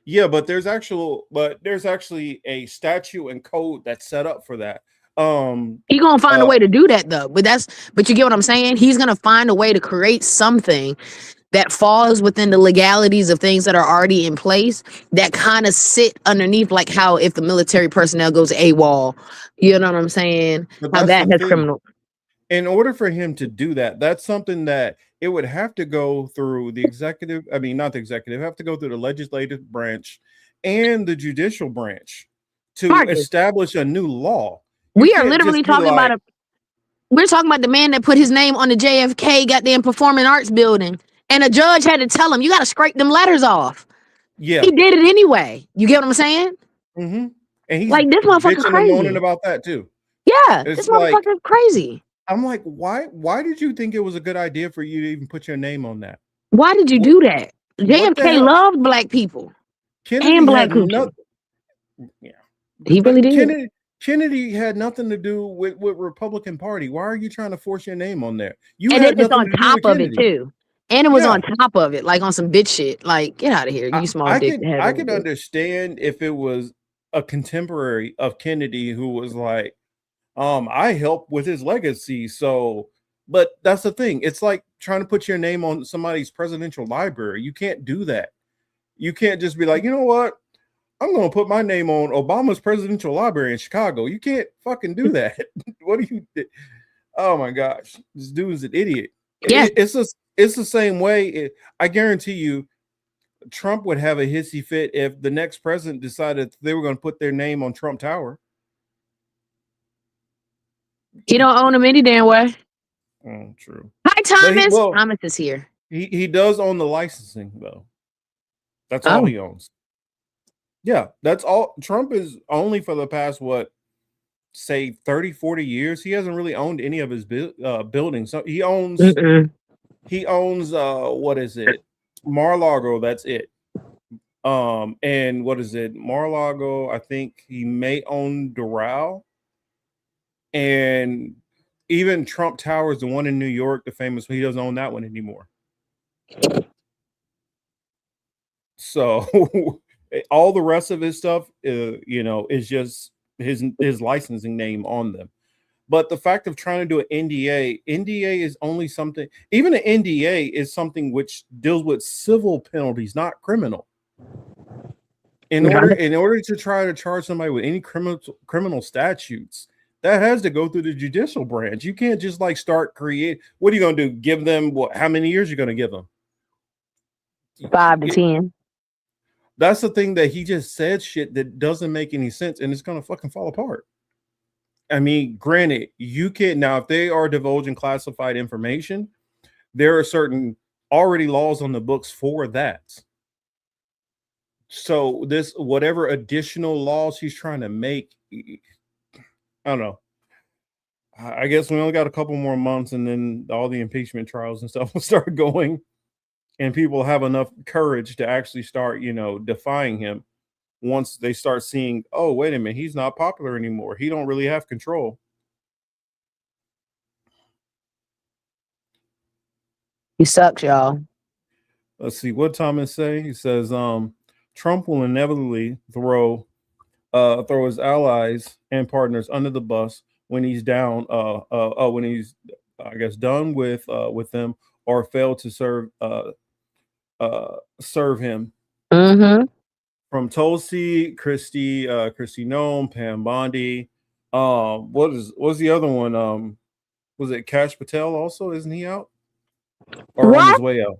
Yeah, but there's actually a statute and code that's set up for that. He gonna find a way to do that though. But you get what I'm saying? He's gonna find a way to create something that falls within the legalities of things that are already in place that kind of sit underneath, like how if the military personnel goes AWOL, you know what I'm saying? But How that's that the has thing. criminal. In order for him to do that, that's something that it would have to go through the executive. I mean, not the executive, have to go through the legislative branch and the judicial branch to Marcus, establish a new law. You we are can't literally just be talking like, we're talking about the man that put his name on the JFK goddamn performing arts building, and a judge had to tell him, you got to scrape them letters off. yeah, He did it anyway. You get what I'm saying? and he's Like, this motherfucker bitching and moaning crazy. about that too. Yeah, It's this like, motherfucker crazy. I'm like, why did you think it was a good idea for you to even put your name on that? Why did you do that? What the JFK hell? loved black people and Kennedy black had culture. nothing. Yeah, He really did. Kennedy had nothing to do with Republican Party. Why are you trying to force your name on there? You And had then it's nothing on to do top with of it Kennedy. too. And it was Yeah. on top of it, like on some bitch shit. Like, get out of here, you small dick. I could understand if it was a contemporary of Kennedy who was like, I helped with his legacy. So, but that's the thing. It's like trying to put your name on somebody's presidential library. You can't do that. You can't just be like, you know what? I'm going to put my name on Obama's presidential library in Chicago. You can't fucking do that. What do you? Oh my gosh, this dude is an idiot. Yeah. It's the same way. I guarantee you, Trump would have a hissy fit if the next president decided they were going to put their name on Trump Tower. He don't own them any damn way. Oh, true. Hi, Thomas. Thomas is here. He does own the licensing though. That's all he owns. Yeah, that's all. Trump is only for the past, say 30, 40 years. He hasn't really owned any of his buildings. So he owns, what is it? Mar-a-Lago, that's it. And what is it? Mar-a-Lago, I think he may own Doral. And even Trump Towers, the one in New York, the famous one, he doesn't own that one anymore. So all the rest of his stuff, is just his licensing name on them. But the fact of trying to do an NDA is only something. Even an NDA is something which deals with civil penalties, not criminal. In order to try to charge somebody with any criminal statutes, that has to go through the judicial branch. You can't just like start create. What are you going to do? Give them what? How many years are you going to give them? 5 to 10. That's the thing, that he just said shit that doesn't make any sense, and it's gonna fucking fall apart. I mean, granted, you can now, if they are divulging classified information, there are certain already laws on the books for that. So this, whatever additional laws he's trying to make, I don't know. I guess we only got a couple more months, and then all the impeachment trials and stuff will start going. And people have enough courage to actually start, defying him once they start seeing, oh, wait a minute, he's not popular anymore. He don't really have control. He sucks, y'all. Let's see what Thomas say. He says, Trump will inevitably throw his allies and partners under the bus when he's down, when he's, I guess, done with them, or fail to serve him. From Tulsi, Christy Nome, Pam Bondi. What's the other one? Was it Kash Patel also? Isn't he out? Or on his way out?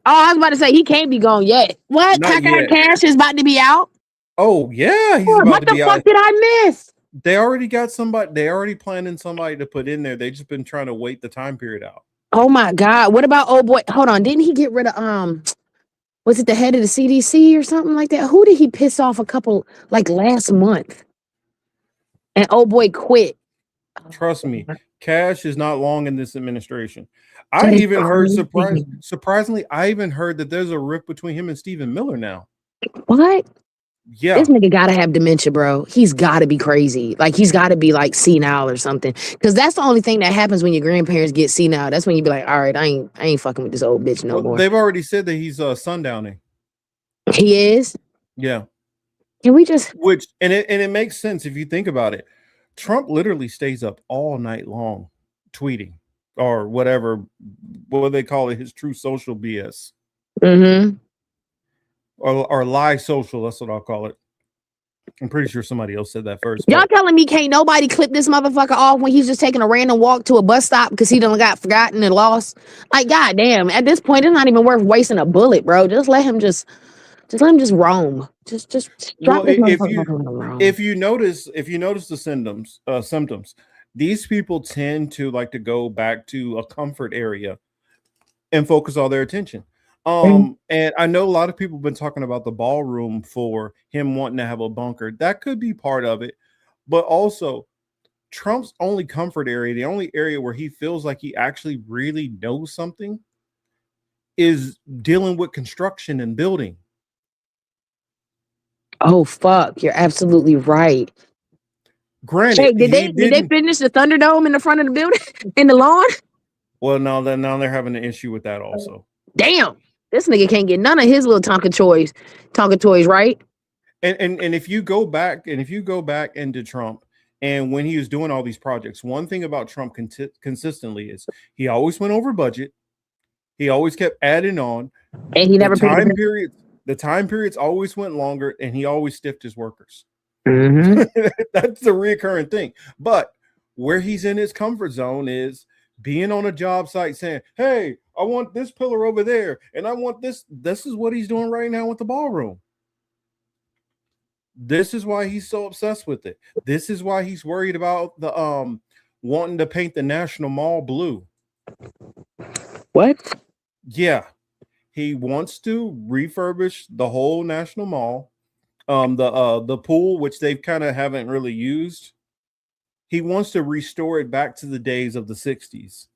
Oh, I was about to say he can't be gone yet. What? Cash is about to be out? Oh yeah, he's about to be out. What the fuck did I miss? They already got somebody. They already planning somebody to put in there. They just been trying to wait the time period out. Oh my God! What about old boy? Hold on, didn't he get rid of was it the head of the CDC or something like that? Who did he piss off last month? And old boy quit. Trust me, Cash is not long in this administration. I even heard, surprisingly, I even heard that there's a rift between him and Stephen Miller now. What? Yeah. This nigga gotta have dementia, bro. He's gotta be crazy. Like, he's gotta be like senile or something. Because that's the only thing that happens when your grandparents get senile. That's when you be like, all right, I ain't fucking with this old bitch no more. They've already said that he's sundowning. He is? Yeah. Can we just And it makes sense if you think about it. Trump literally stays up all night long tweeting or whatever, what they call it, his true social BS. Mm-hmm. Or live social, that's what I'll call it. I'm pretty sure somebody else said that first. Y'all telling me can't nobody clip this motherfucker off when he's just taking a random walk to a bus stop because he done got forgotten and lost? Like, goddamn, at this point, it's not even worth wasting a bullet, bro. Just let him just let him just roam. Just drop Well, this motherfucker on the road. if you notice the symptoms, these people tend to like to go back to a comfort area and focus all their attention. And I know a lot of people have been talking about the ballroom for him wanting to have a bunker. That could be part of it, but also Trump's only comfort area, the only area where he feels like he actually really knows something, is dealing with construction and building. Oh fuck, you're absolutely right. Granted, did they finish the Thunderdome in the front of the building in the lawn? Well, now they're having an issue with that also. Damn, this nigga can't get none of his little Tonka toys, right? And if you go back into Trump and when he was doing all these projects, one thing about Trump consistently is he always went over budget. He always kept adding on, and he never the time periods always went longer, and he always stiffed his workers. Mm-hmm. That's the recurring thing. But where he's in his comfort zone is being on a job site saying, hey, I want this pillar over there, and I want this. This is what he's doing right now with the ballroom. This is why he's so obsessed with it. This is why he's worried about the wanting to paint the National Mall blue. What? Yeah. He wants to refurbish the whole National Mall. The pool, which they've kind of haven't really used. He wants to restore it back to the days of the 60s.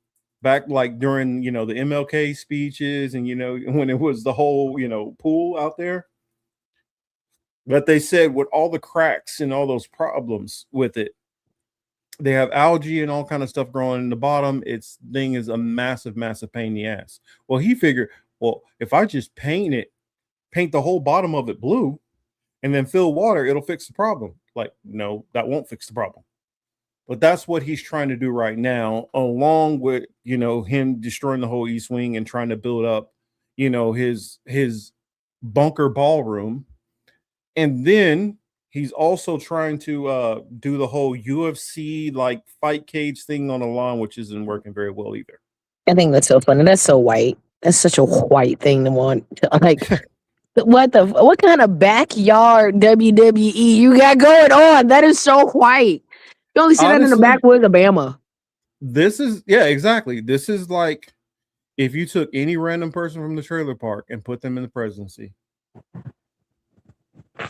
Back like during, the MLK speeches and, when it was the whole, pool out there. But they said with all the cracks and all those problems with it, they have algae and all kind of stuff growing in the bottom. Its thing is a massive, massive pain in the ass. Well, he figured, if I just paint the whole bottom of it blue and then fill water, it'll fix the problem. Like, no, that won't fix the problem. But that's what he's trying to do right now, along with, him destroying the whole East Wing and trying to build up, his bunker ballroom. And then he's also trying to do the whole UFC like fight cage thing on the lawn, which isn't working very well either. I think that's so funny. That's so white. That's such a white thing to want. Like, what kind of backyard WWE you got going on? That is so white. You only see that in the backwoods of Bama. This is, yeah, exactly. This is like if you took any random person from the trailer park and put them in the presidency.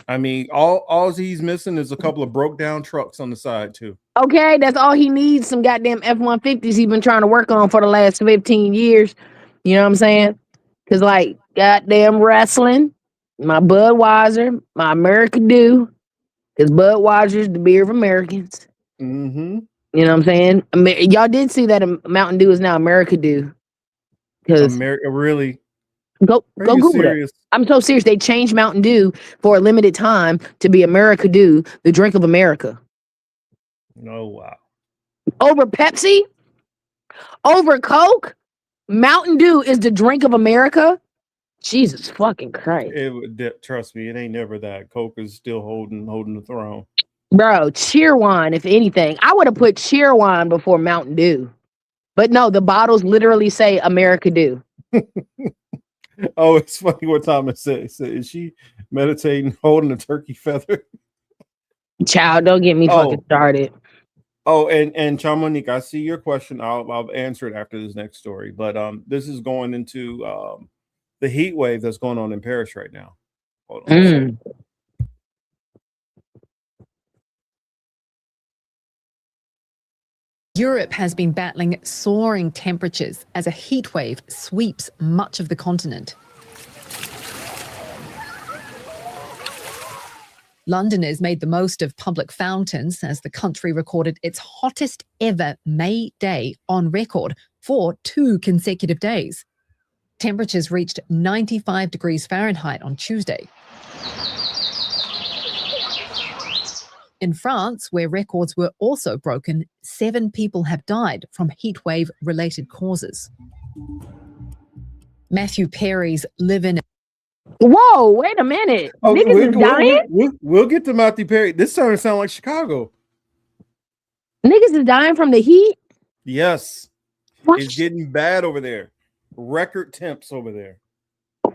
I mean, all he's missing is a couple of broke down trucks on the side too. Okay, that's all he needs. Some goddamn F-150s he's been trying to work on for the last 15 years. You know what I'm saying? Because like goddamn wrestling, my Budweiser, my America Dew, because Budweiser's the beer of Americans. Mm-hmm. You know what I'm saying? Y'all did see that Mountain Dew is now America Dew. America, really? Go Google serious? it. I'm so serious. They changed Mountain Dew for a limited time to be America Dew, the drink of America. Oh, wow. Over Pepsi? Over Coke? Mountain Dew is the drink of America? Jesus fucking Christ. Trust me, it ain't never that. Coke is still holding the throne. Bro, Cheerwine, if anything. I would have put Cheerwine before Mountain Dew. But no, the bottles literally say America Dew. Oh, it's funny what Thomas said. He said, is she meditating holding a turkey feather? Child, don't get me fucking started. Oh, and Chamonique, I see your question. I'll answer it after this next story. But this is going into the heat wave that's going on in Paris right now. Hold on. Europe has been battling soaring temperatures as a heat wave sweeps much of the continent. Londoners made the most of public fountains as the country recorded its hottest ever May day on record for 2 consecutive days. Temperatures reached 95 degrees Fahrenheit on Tuesday. In France, where records were also broken, 7 people have died from heatwave-related causes. Matthew Perry's live-in. Whoa, wait a minute. Oh, Niggas is dying? We'll get to Matthew Perry. This starting to sound like Chicago. Niggas is dying from the heat? Yes. What? It's getting bad over there. Record temps over there.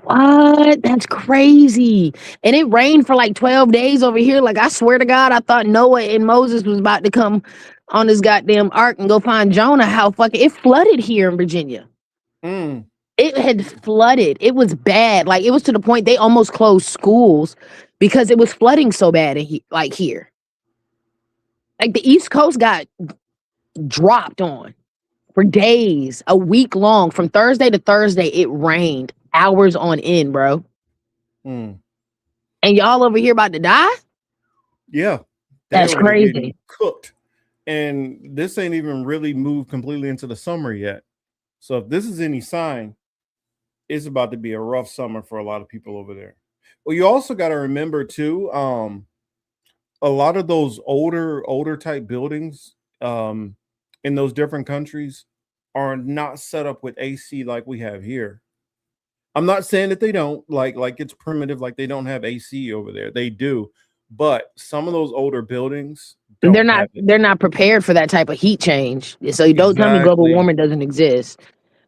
What? That's crazy. And it rained for like 12 days over here. Like, I swear to God, I thought Noah and Moses was about to come on this goddamn ark and go find Jonah. How fucking it flooded here in Virginia. It had flooded. It was bad. Like, it was to the point they almost closed schools because it was flooding so bad like here. Like, the East Coast got dropped on for days, a week long. From Thursday to Thursday, it rained hours on end, bro. And y'all over here about to die? Yeah. That's crazy. Cooked. And this ain't even really moved completely into the summer yet. So if this is any sign, it's about to be a rough summer for a lot of people over there. Well, you also got to remember too, a lot of those older type buildings in those different countries are not set up with AC like we have here. I'm not saying that they don't, like it's primitive, like they don't have AC over there. They do, but some of those older buildings they're not prepared for that type of heat change. So you don't tell me global warming doesn't exist.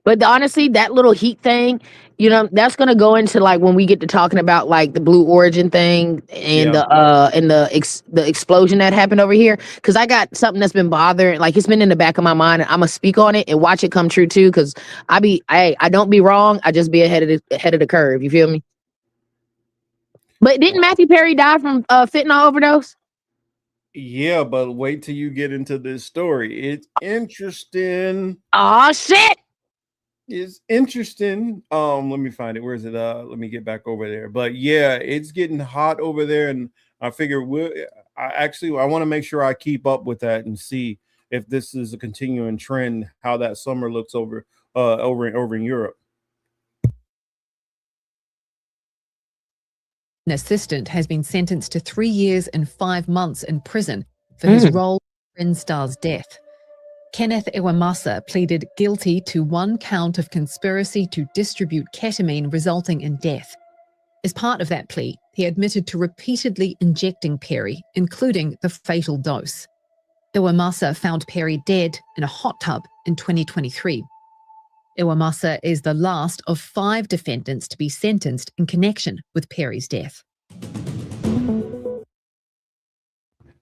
But honestly, that little heat thing, you know, that's gonna go into like when we get to talking about like the Blue Origin thing and the explosion that happened over here. Because I got something that's been bothering, like it's been in the back of my mind, and I'm gonna speak on it and watch it come true too. Because I don't be wrong, I just be ahead of the curve. You feel me? But didn't Matthew Perry die from fentanyl overdose? Yeah, but wait till you get into this story. It's interesting. Oh shit. It's interesting. Let me find it. Where is it? Let me get back over there. But yeah, it's getting hot over there, and I figure I want to make sure I keep up with that and see if this is a continuing trend, how that summer looks over in Europe. An assistant has been sentenced to 3 years and 5 months in prison for his role in Star's death. Kenneth Iwamasa pleaded guilty to 1 count of conspiracy to distribute ketamine resulting in death. As part of that plea, he admitted to repeatedly injecting Perry, including the fatal dose. Iwamasa found Perry dead in a hot tub in 2023. Iwamasa is the last of 5 defendants to be sentenced in connection with Perry's death.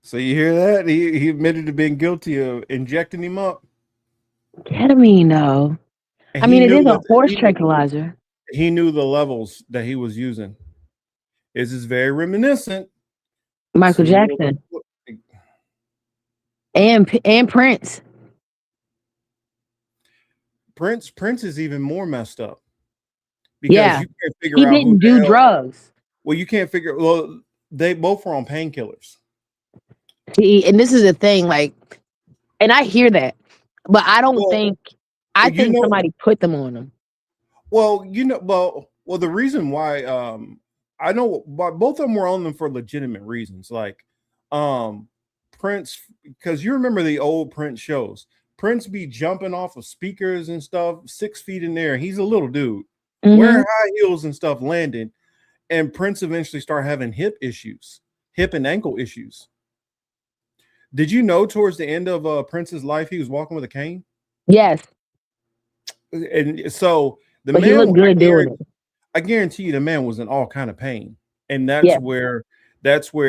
So you hear that? He admitted to being guilty of injecting him up. Ketamine, though. I mean, it is a horse tranquilizer. He knew the levels that he was using. This is very reminiscent. Michael Jackson. And Prince. Prince is even more messed up. Because you can't figure out he didn't do drugs. Well, you can't figure. Well, they both were on painkillers. See, and this is the thing, like, and I hear that, but I don't think somebody put them on them. Well, well, the reason why I know both of them were on them for legitimate reasons, like Prince, because you remember the old Prince shows. Prince be jumping off of speakers and stuff, 6 feet in there. He's a little dude, wearing high heels and stuff, landing, and Prince eventually started having hip and ankle issues. Did you know towards the end of Prince's life, he was walking with a cane? Yes. And so the man, he looked good doing it. I guarantee you the man was in all kind of pain. And that's where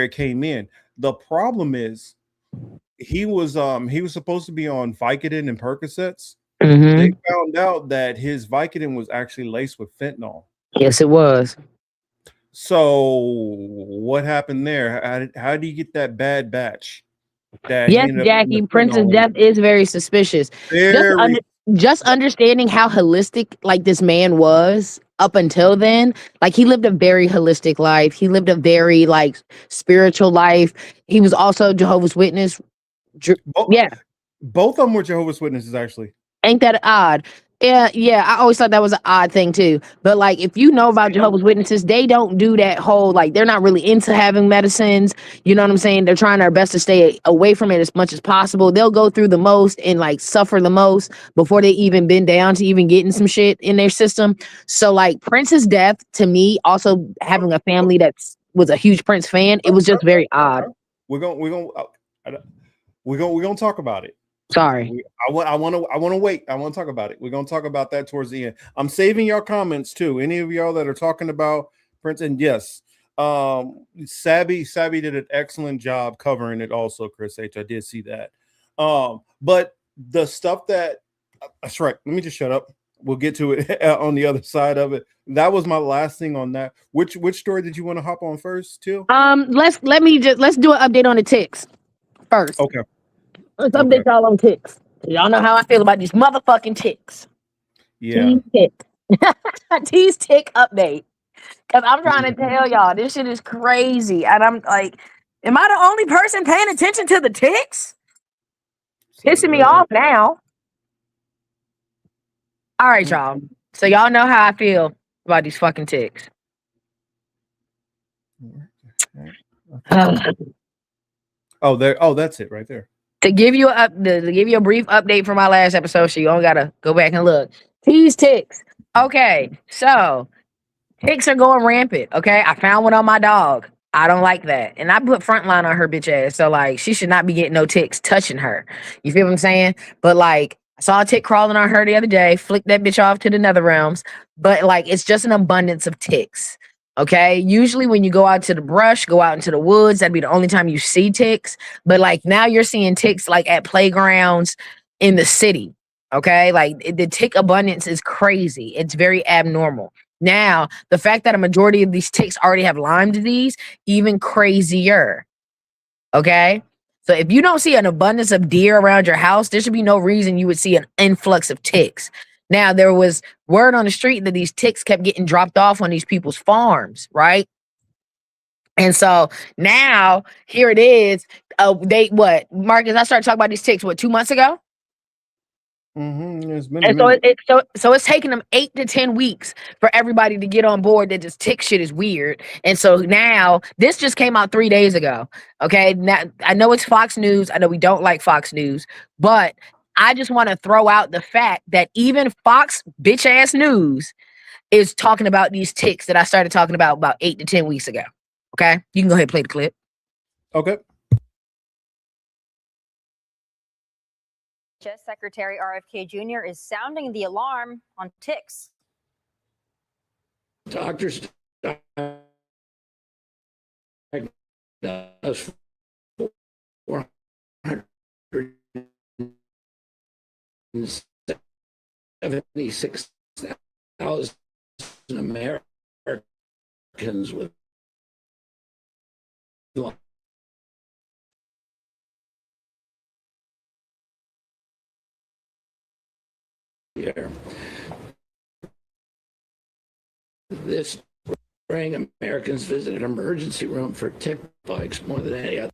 it came in. The problem is he was supposed to be on Vicodin and Percocets. They found out that his Vicodin was actually laced with fentanyl. Yes, it was. So what happened there? How do you get that bad batch? Yes, Jackie, Prince's death is very suspicious. Just understanding how holistic like this man was up until then, like he lived a very holistic life. He lived a very like spiritual life. He was also Jehovah's Witness. Both of them were Jehovah's Witnesses, actually. Ain't that odd? Yeah, I always thought that was an odd thing too. But like, if you know about Jehovah's Witnesses, they don't do that whole like they're not really into having medicines. You know what I'm saying? They're trying their best to stay away from it as much as possible. They'll go through the most and like suffer the most before they even bend down to even getting some shit in their system. So like Prince's death to me, also having a family that's was a huge Prince fan, it was just very odd. We're gonna talk about it. Sorry. I want to wait. I want to talk about it. We're gonna talk about that towards the end. I'm saving your comments too. Any of y'all that are talking about Prince, and yes, Sabby did an excellent job covering it. Also, Chris H. I did see that. But the stuff that's right. Let me just shut up. We'll get to it on the other side of it. That was my last thing on that. Which story did you want to hop on first, Till? Let's do an update on the ticks first. Okay. Let's update y'all on ticks. Y'all know how I feel about these motherfucking ticks. Yeah. Tease tick update. Cause I'm trying to tell y'all this shit is crazy. And I'm like, am I the only person paying attention to the ticks? Pissing me off now. All right, y'all. So y'all know how I feel about these fucking ticks. That's it right there. To give you a brief update from my last episode, so you don't gotta go back and look. These ticks. Okay, so ticks are going rampant. Okay, I found one on my dog. I don't like that, and I put frontline on her bitch ass. So like, she should not be getting no ticks touching her. You feel what I'm saying? But like, I saw a tick crawling on her the other day. Flicked that bitch off to the nether realms. But like, it's just an abundance of ticks. Okay. Usually when you go out to the brush, go out into the woods, that'd be the only time you see ticks. But like now you're seeing ticks like at playgrounds in the city. Okay. Like the tick abundance is crazy. It's very abnormal. Now, the fact that a majority of these ticks already have Lyme disease, even crazier. Okay. So if you don't see an abundance of deer around your house, there should be no reason you would see an influx of ticks. Now, there was word on the street that these ticks kept getting dropped off on these people's farms, right? And so now here it is. Marcus, I started talking about these ticks, 2 months ago? It's been And so it's taking them 8 to 10 weeks for everybody to get on board that this tick shit is weird. And so now this just came out 3 days ago. Okay. Now I know it's Fox News. I know we don't like Fox News, but I just want to throw out the fact that even Fox bitch ass news is talking about these ticks that I started talking about 8 to 10 weeks ago. Okay. You can go ahead and play the clip. Okay. Secretary RFK Jr. is sounding the alarm on ticks. Doctors diagnosed 476,000 Americans with here. This spring, Americans visited an emergency room for tick bites more than any other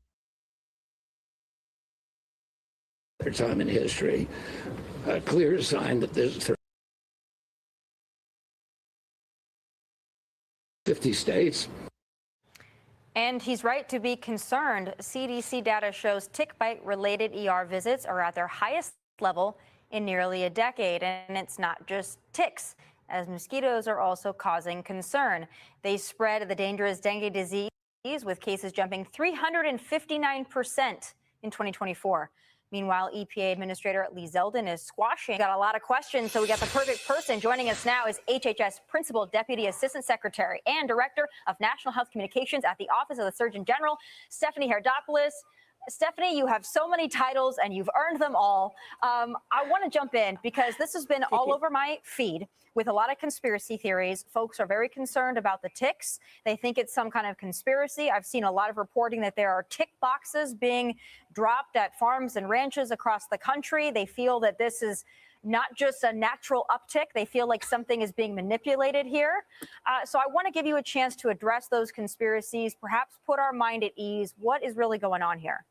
time in history. A clear sign that there's 50 states. And he's right to be concerned. CDC data shows tick bite-related ER visits are at their highest level in nearly a decade. And it's not just ticks, as mosquitoes are also causing concern. They spread the dangerous dengue disease, with cases jumping 359% in 2024. Meanwhile, EPA Administrator Lee Zeldin is squashing. Got a lot of questions, so we got the perfect person. Joining us now is HHS Principal Deputy Assistant Secretary and Director of National Health Communications at the Office of the Surgeon General, Stephanie Herdopoulos. Stephanie, you have so many titles and you've earned them all. I want to jump in because this has been all over my feed with a lot of conspiracy theories. Folks are very concerned about the ticks. They think it's some kind of conspiracy. I've seen a lot of reporting that there are tick boxes being dropped at farms and ranches across the country. They feel that this is not just a natural uptick. They feel like something is being manipulated here. So I want to give you a chance to address those conspiracies, perhaps put our mind at ease. What is really going on here?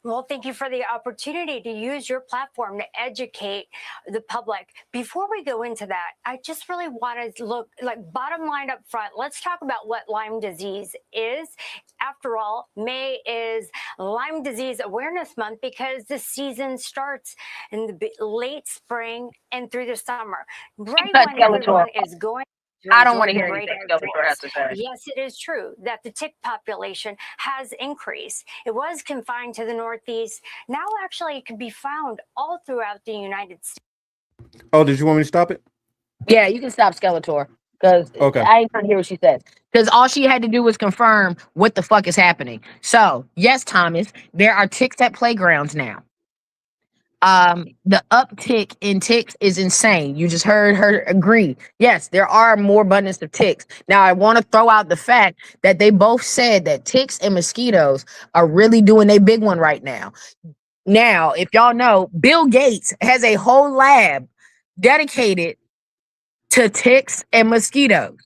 Well, thank you for the opportunity to use your platform to educate the public. Before we go into that, I just really want to look like bottom line up front. Let's talk about what Lyme disease is. After all, May is Lyme Disease Awareness Month because the season starts in the late spring and through the summer, right when everyone is going. I don't want to hear anything Skeletor has to say. Yes, it is true that the tick population has increased. It was confined to the Northeast. Now, actually, it can be found all throughout the United States. Oh, did you want me to stop it? Yeah, you can stop Skeletor because Okay. I ain't trying to hear what she says. Because all she had to do was confirm what the fuck is happening. So, yes, Thomas, there are ticks at playgrounds now. The uptick in ticks is insane. You just heard her agree. Yes, there are more abundance of ticks. Now, I want to throw out the fact that they both said that ticks and mosquitoes are really doing a big one right now. Now, if y'all know, Bill Gates has a whole lab dedicated to ticks and mosquitoes.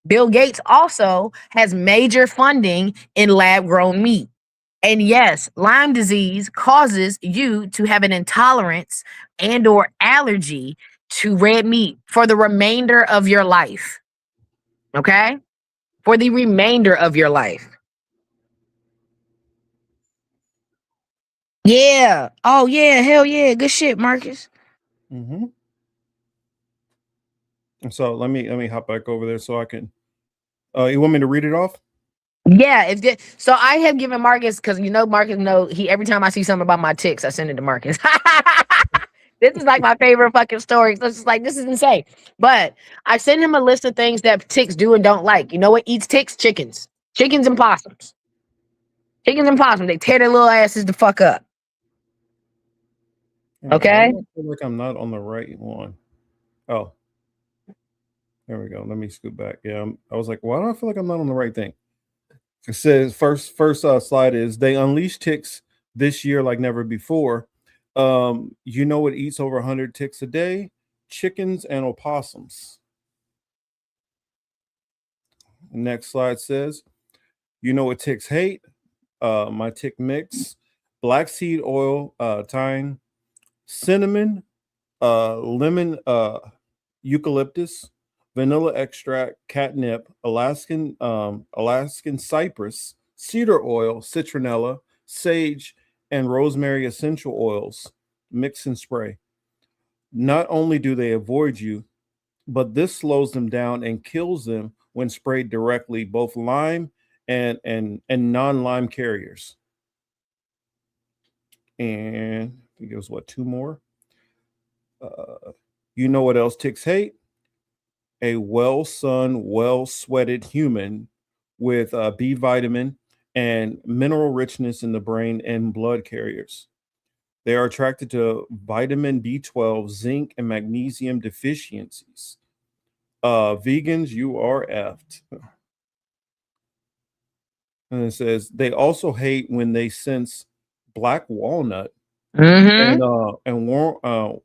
Bill Gates also has major funding in lab-grown meat. And yes, Lyme disease causes you to have an intolerance and or allergy to red meat for the remainder of your life. Okay? For the remainder of your life. Yeah. Oh yeah, hell yeah. Good shit, Marcus. Mm-hmm. So let me hop back over there so I can. You want me to read it off? Yeah, so I have given Marcus, because Marcus he every time I see something about my ticks, I send it to Marcus. This is like my favorite fucking story. So it's just like, this is insane. But I send him a list of things that ticks do and don't like. You know what eats ticks? Chickens. Chickens and possums. Chickens and possums. They tear their little asses the fuck up. Okay? I feel like I'm not on the right one. Oh. There we go. Let me scoot back. Yeah, I was like, why do I feel like I'm not on the right thing? It says first slide is they unleash ticks this year like never before. You know what eats over 100 ticks a day? Chickens and opossums. Next slide says, you know what ticks hate? My tick mix, black seed oil, thyme, cinnamon, lemon, eucalyptus, vanilla extract, catnip, Alaskan cypress, cedar oil, citronella, sage, and rosemary essential oils. Mix and spray. Not only do they avoid you, but this slows them down and kills them when sprayed directly, both Lyme and non-Lyme carriers. And I think it was two more. You know what else ticks hate? A well-sunned, well-sweated human with B vitamin and mineral richness in the brain and blood carriers. They are attracted to vitamin B12, zinc, and magnesium deficiencies. Vegans, you are effed. And it says they also hate when they sense black walnut and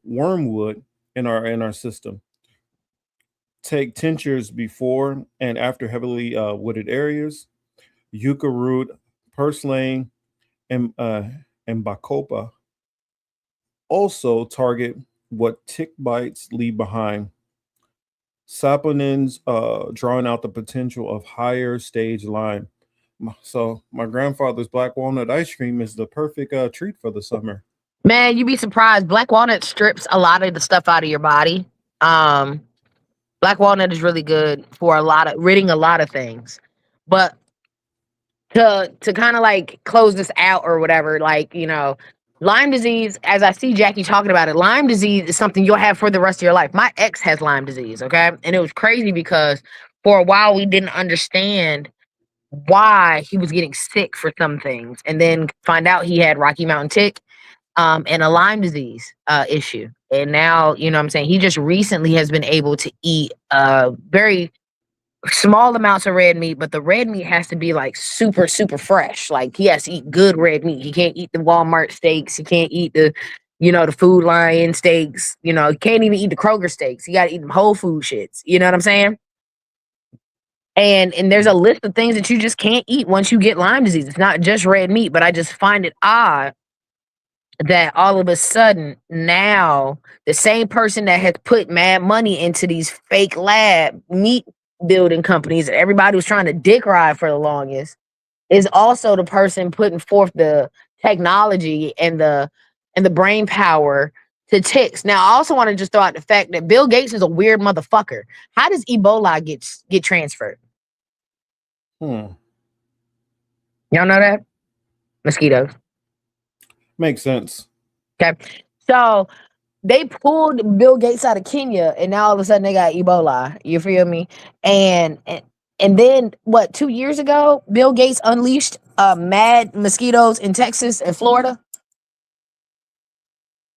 wormwood in our system. Take tinctures before and after heavily wooded areas. Yucca root, purslane, and bacopa also target what tick bites leave behind. Saponins drawing out the potential of higher stage Lyme. So my grandfather's black walnut ice cream is the perfect treat for the summer. Man, you'd be surprised. Black walnut strips a lot of the stuff out of your body. Black walnut is really good for ridding a lot of things. But to kind of like close this out or whatever, Lyme disease, as I see Jackie talking about it, Lyme disease is something you'll have for the rest of your life. My ex has Lyme disease, okay? And it was crazy because for a while we didn't understand why he was getting sick for some things, and then find out he had Rocky Mountain tick and a Lyme disease issue. And now, you know what I'm saying, he just recently has been able to eat very small amounts of red meat, but the red meat has to be like super, super fresh. Like he has to eat good red meat. He can't eat the Walmart steaks. He can't eat the Food Lion steaks. He can't even eat the Kroger steaks. He got to eat them Whole Food shits. You know what I'm saying? And there's a list of things that you just can't eat once you get Lyme disease. It's not just red meat, but I just find it odd that all of a sudden now the same person that has put mad money into these fake lab meat building companies that everybody was trying to dick ride for the longest is also the person putting forth the technology and the brain power to ticks. Now, I also want to just throw out the fact that Bill Gates is a weird motherfucker. How does Ebola get transferred? Hmm. Y'all know that? Mosquitoes. Makes sense. Okay. So they pulled Bill Gates out of Kenya and now all of a sudden they got Ebola. You feel me? And then what, 2 years ago, Bill Gates unleashed mad mosquitoes in Texas and Florida,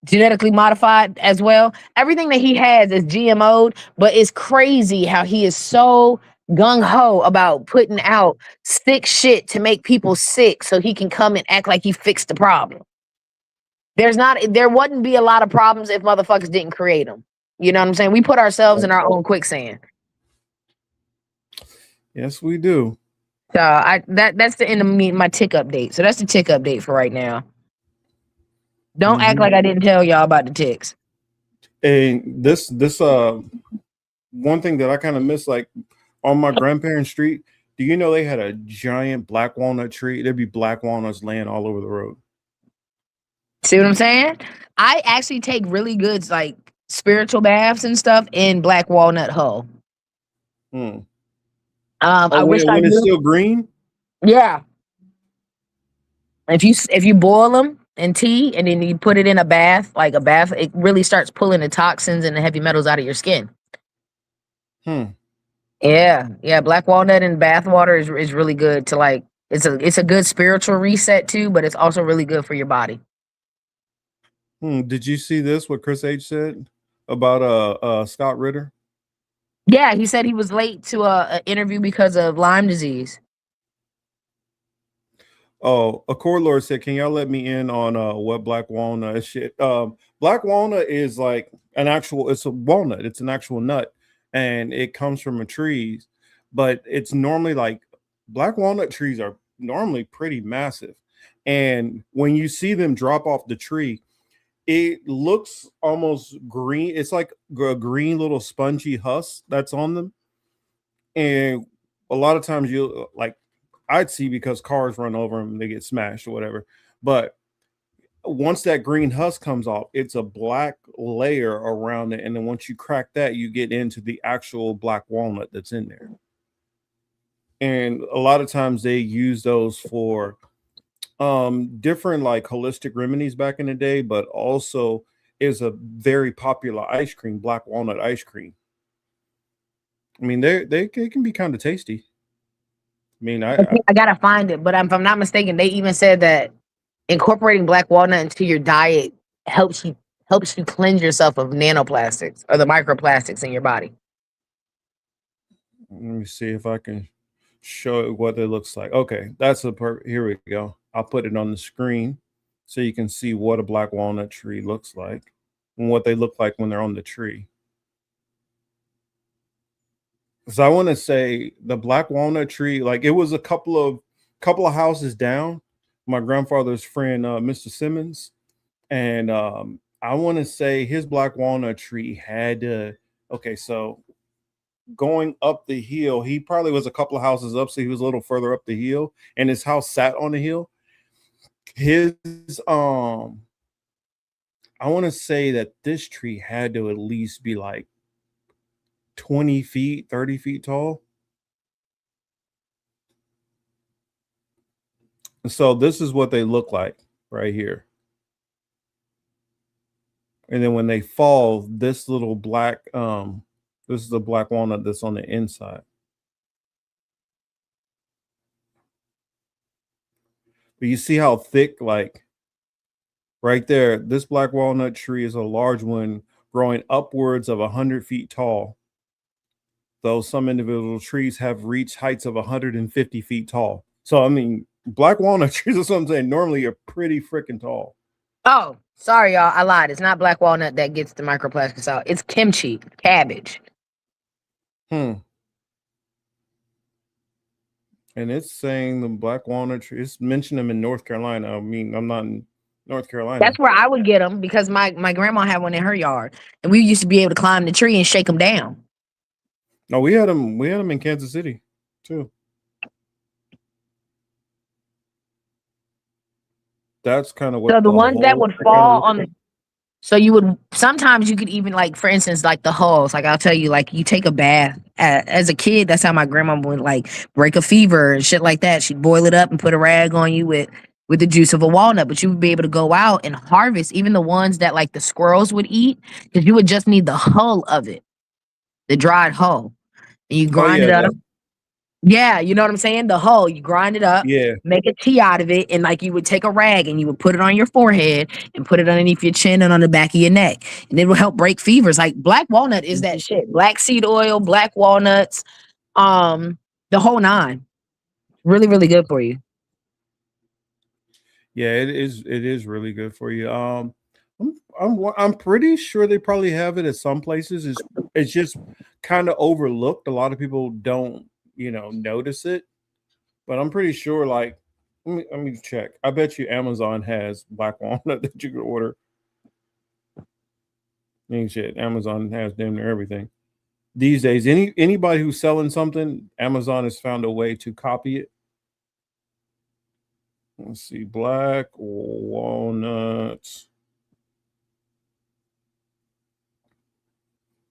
genetically modified as well. Everything that he has is GMO'd, but it's crazy how he is so gung-ho about putting out sick shit to make people sick so he can come and act like he fixed the problem. There wouldn't be a lot of problems if motherfuckers didn't create them. You know what I'm saying? We put ourselves in our own quicksand. Yes, we do. So that's the end of my tick update. So that's the tick update for right now. Don't act like I didn't tell y'all about the ticks. And this one thing that I kind of miss, like on my grandparents' street, do you know they had a giant black walnut tree? There'd be black walnuts laying all over the road. See what I'm saying? I actually take really good like spiritual baths and stuff in black walnut hull. Hmm. I wish I when knew. it's still green? Yeah. If you boil them in tea and then you put it in a bath, like a bath, it really starts pulling the toxins and the heavy metals out of your skin. Hmm. Yeah. Black walnut and bath water is really good to like. It's a good spiritual reset too, but it's also really good for your body. Did you see this? What Chris H said about Scott Ritter? Yeah, he said he was late to a interview because of Lyme disease. Oh, a core lord said, "Can y'all let me in on what black walnut is shit?" Black walnut is like an actual. It's a walnut. It's an actual nut, and it comes from a tree. But it's normally like black walnut trees are normally pretty massive, and when you see them drop off the tree, it looks almost green. It's like a green little spongy husk that's on them, and a lot of times you like I'd see because cars run over them, they get smashed or whatever. But once that green husk comes off, it's a black layer around it, and then once you crack that, you get into the actual black walnut that's in there. And a lot of times they use those for different like holistic remedies back in the day, but also is a very popular ice cream, black walnut ice cream. I mean, they can be kind of tasty. I mean, I gotta find it, but if I'm not mistaken, they even said that incorporating black walnut into your diet helps you cleanse yourself of nanoplastics or the microplastics in your body. let me see if I can show it what it looks like. Okay, that's here we go. I'll put it on the screen so you can see what a black walnut tree looks like and what they look like when they're on the tree. So I want to say the black walnut tree, like it was a couple of houses down. My grandfather's friend, Mr. Simmons, and I want to say his black walnut tree had to. Okay, so going up the hill, he probably was a couple of houses up, so he was a little further up the hill, and his house sat on the hill. His I want to say that this tree had to at least be like 20 feet, 30 feet tall. So this is what they look like right here. And then when they fall, this little black, this is the black walnut that's on the inside. But you see how thick, like right there, this black walnut tree is a large one growing upwards of 100 feet tall. Though some individual trees have reached heights of 150 feet tall. So, I mean, black walnut trees, that's what I'm saying, normally are pretty freaking tall. Oh, sorry, y'all. I lied. It's not black walnut that gets the microplastics out. It's kimchi, cabbage. And it's saying the black walnut tree, it's mentioned them in North Carolina. I mean, I'm not North Carolina. That's where I would get them because my grandma had one in her yard, and we used to be able to climb the tree and shake them down. No, we had them. We had them in Kansas City too. That's kind of what So the the ones that whole would fall on, so you would sometimes you could even like, for instance, like the hulls. Like I'll tell you, like you take a bath as a kid. That's how my grandma would like break a fever and shit like that. She'd boil it up and put a rag on you with the juice of a walnut. But you would be able to go out and harvest even the ones that like the squirrels would eat, because you would just need the hull of it, the dried hull, and you grind it up. Yeah, you know what I'm saying? The hull, you grind it up, Yeah. make a tea out of it, and like you would take a rag and you would put it on your forehead and put it underneath your chin and on the back of your neck. And it will help break fevers. Like black walnut is that shit. Black seed oil, black walnuts, the whole nine. Really, really good for you. Yeah, it is. It is really good for you. I'm pretty sure they probably have it at some places. It's just kind of overlooked. A lot of people don't, notice it. But I'm pretty sure, like, let me check. I bet you Amazon has black walnut that you can order. Shit, Amazon has damn near everything these days. Anybody who's selling something, Amazon has found a way to copy it. Let's see, black walnuts.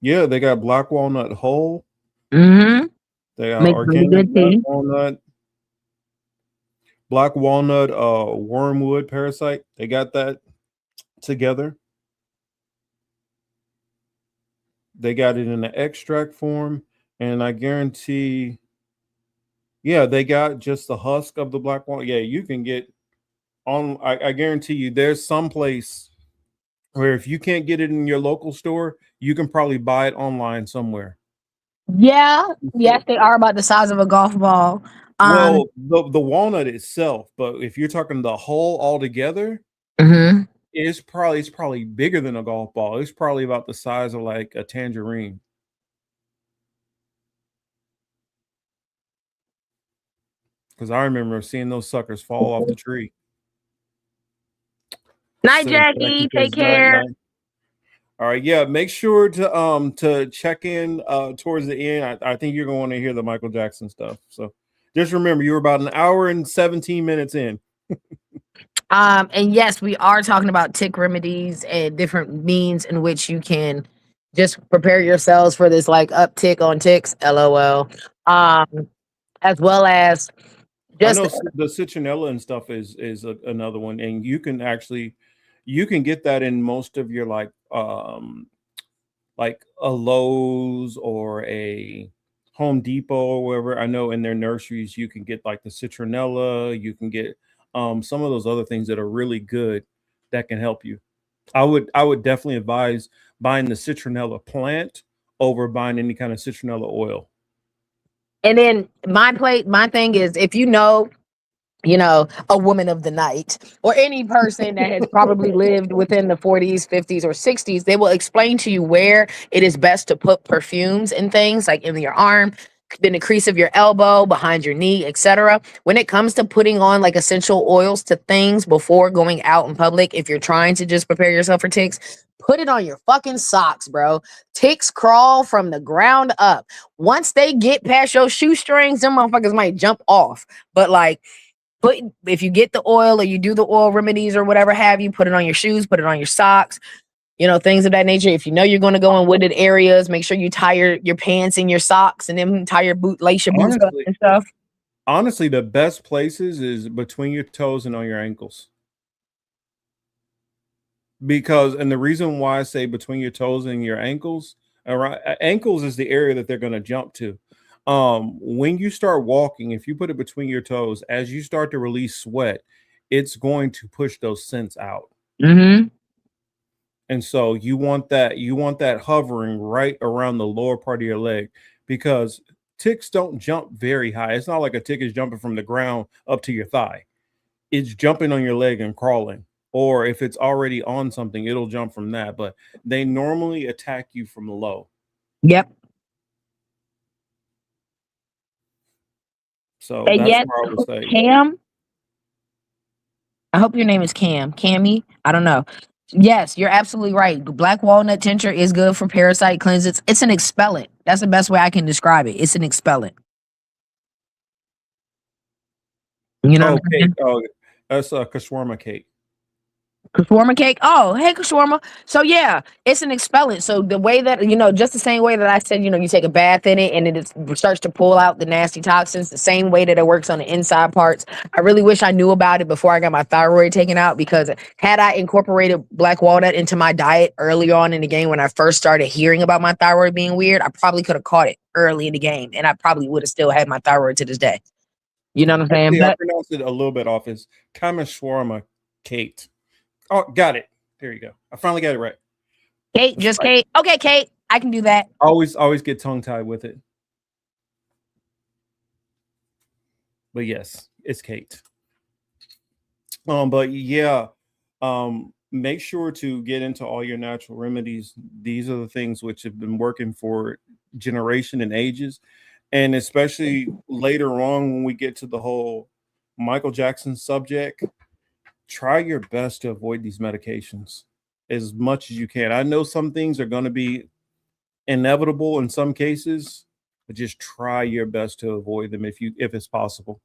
Yeah, they got black walnut whole. Mm-hmm. They got Make really organic good black tea. walnut, wormwood parasite. They got that together. They got it in the extract form, and I guarantee, yeah, they got just the husk of the black walnut. Yeah, you can get on. I guarantee you, there's some place where if you can't get it in your local store, you can probably buy it online somewhere. Yeah, yes, they are about the size of a golf ball. Well, the walnut itself, but if you're talking the whole altogether, Mhm. it's probably bigger than a golf ball. It's probably about the size of like a tangerine. Because I remember seeing those suckers fall off the tree. Night, So Jackie. Take night, care. night. All right, yeah. Make sure to check in towards the end. I think you're going to hear the Michael Jackson stuff. So just remember, you were about an hour and 17 minutes in. And yes, we are talking about tick remedies and different means in which you can just prepare yourselves for this like uptick on ticks, LOL. As well as I just know the citronella and stuff is another one, and you can get that in most of your like a Lowe's or a Home Depot or wherever. I know in their nurseries you can get like the citronella. You can get some of those other things that are really good that can help you. I would definitely advise buying the citronella plant over buying any kind of citronella oil. and then my thing is, if a woman of the night or any person that has probably lived within the 40s, 50s, or 60s, they will explain to you where it is best to put perfumes and things like in your arm, in the crease of your elbow, behind your knee, etc. When it comes to putting on like essential oils to things before going out in public, if you're trying to just prepare yourself for ticks, put it on your fucking socks, bro. Ticks crawl from the ground up. Once they get past your shoestrings, them motherfuckers might jump off. But like, if you get the oil or you do the oil remedies or whatever have you, put it on your shoes, put it on your socks, things of that nature. If you know you're going to go in wooded areas, make sure you tie your pants and your socks, and then tie your lace your boots up and stuff. Honestly, the best places is between your toes and on your ankles. And the reason why I say between your toes and your ankles, around ankles is the area that they're going to jump to. When you start walking, if you put it between your toes, as you start to release sweat, it's going to push those scents out. Mm-hmm. And so you want that hovering right around the lower part of your leg, because ticks don't jump very high. It's not like a tick is jumping from the ground up to your thigh. It's jumping on your leg and crawling. Or if it's already on something, it'll jump from that. But they normally attack you from low. Yep. So And that's yes, where I would say. Cam, I hope your name is Cammy. I don't know. Yes, you're absolutely right. Black walnut tincture is good for parasite cleanses. It's an expellent. That's the best way I can describe it. It's an expellent. You know what I'm cake. saying? Oh, that's a shawarma cake. Shawarma cake. Oh, hey, shawarma. So yeah, it's an expellent. So the way that just the same way that I said, you take a bath in it and it starts to pull out the nasty toxins. The same way that it works on the inside parts. I really wish I knew about it before I got my thyroid taken out, because had I incorporated black walnut into my diet early on in the game when I first started hearing about my thyroid being weird, I probably could have caught it early in the game, and I probably would have still had my thyroid to this day. You know what I'm saying? Actually, I But pronounced it a little bit off. It's kama shawarma cake. Oh, got it. There you go. I finally got it right. Kate, just Kate. Okay, Kate, I can do that. Always get tongue tied with it. But yes, it's Kate. But yeah, make sure to get into all your natural remedies. These are the things which have been working for generation and ages, and especially later on when we get to the whole Michael Jackson subject. Try your best to avoid these medications as much as you can. I know some things are going to be inevitable in some cases, but just try your best to avoid them if it's possible.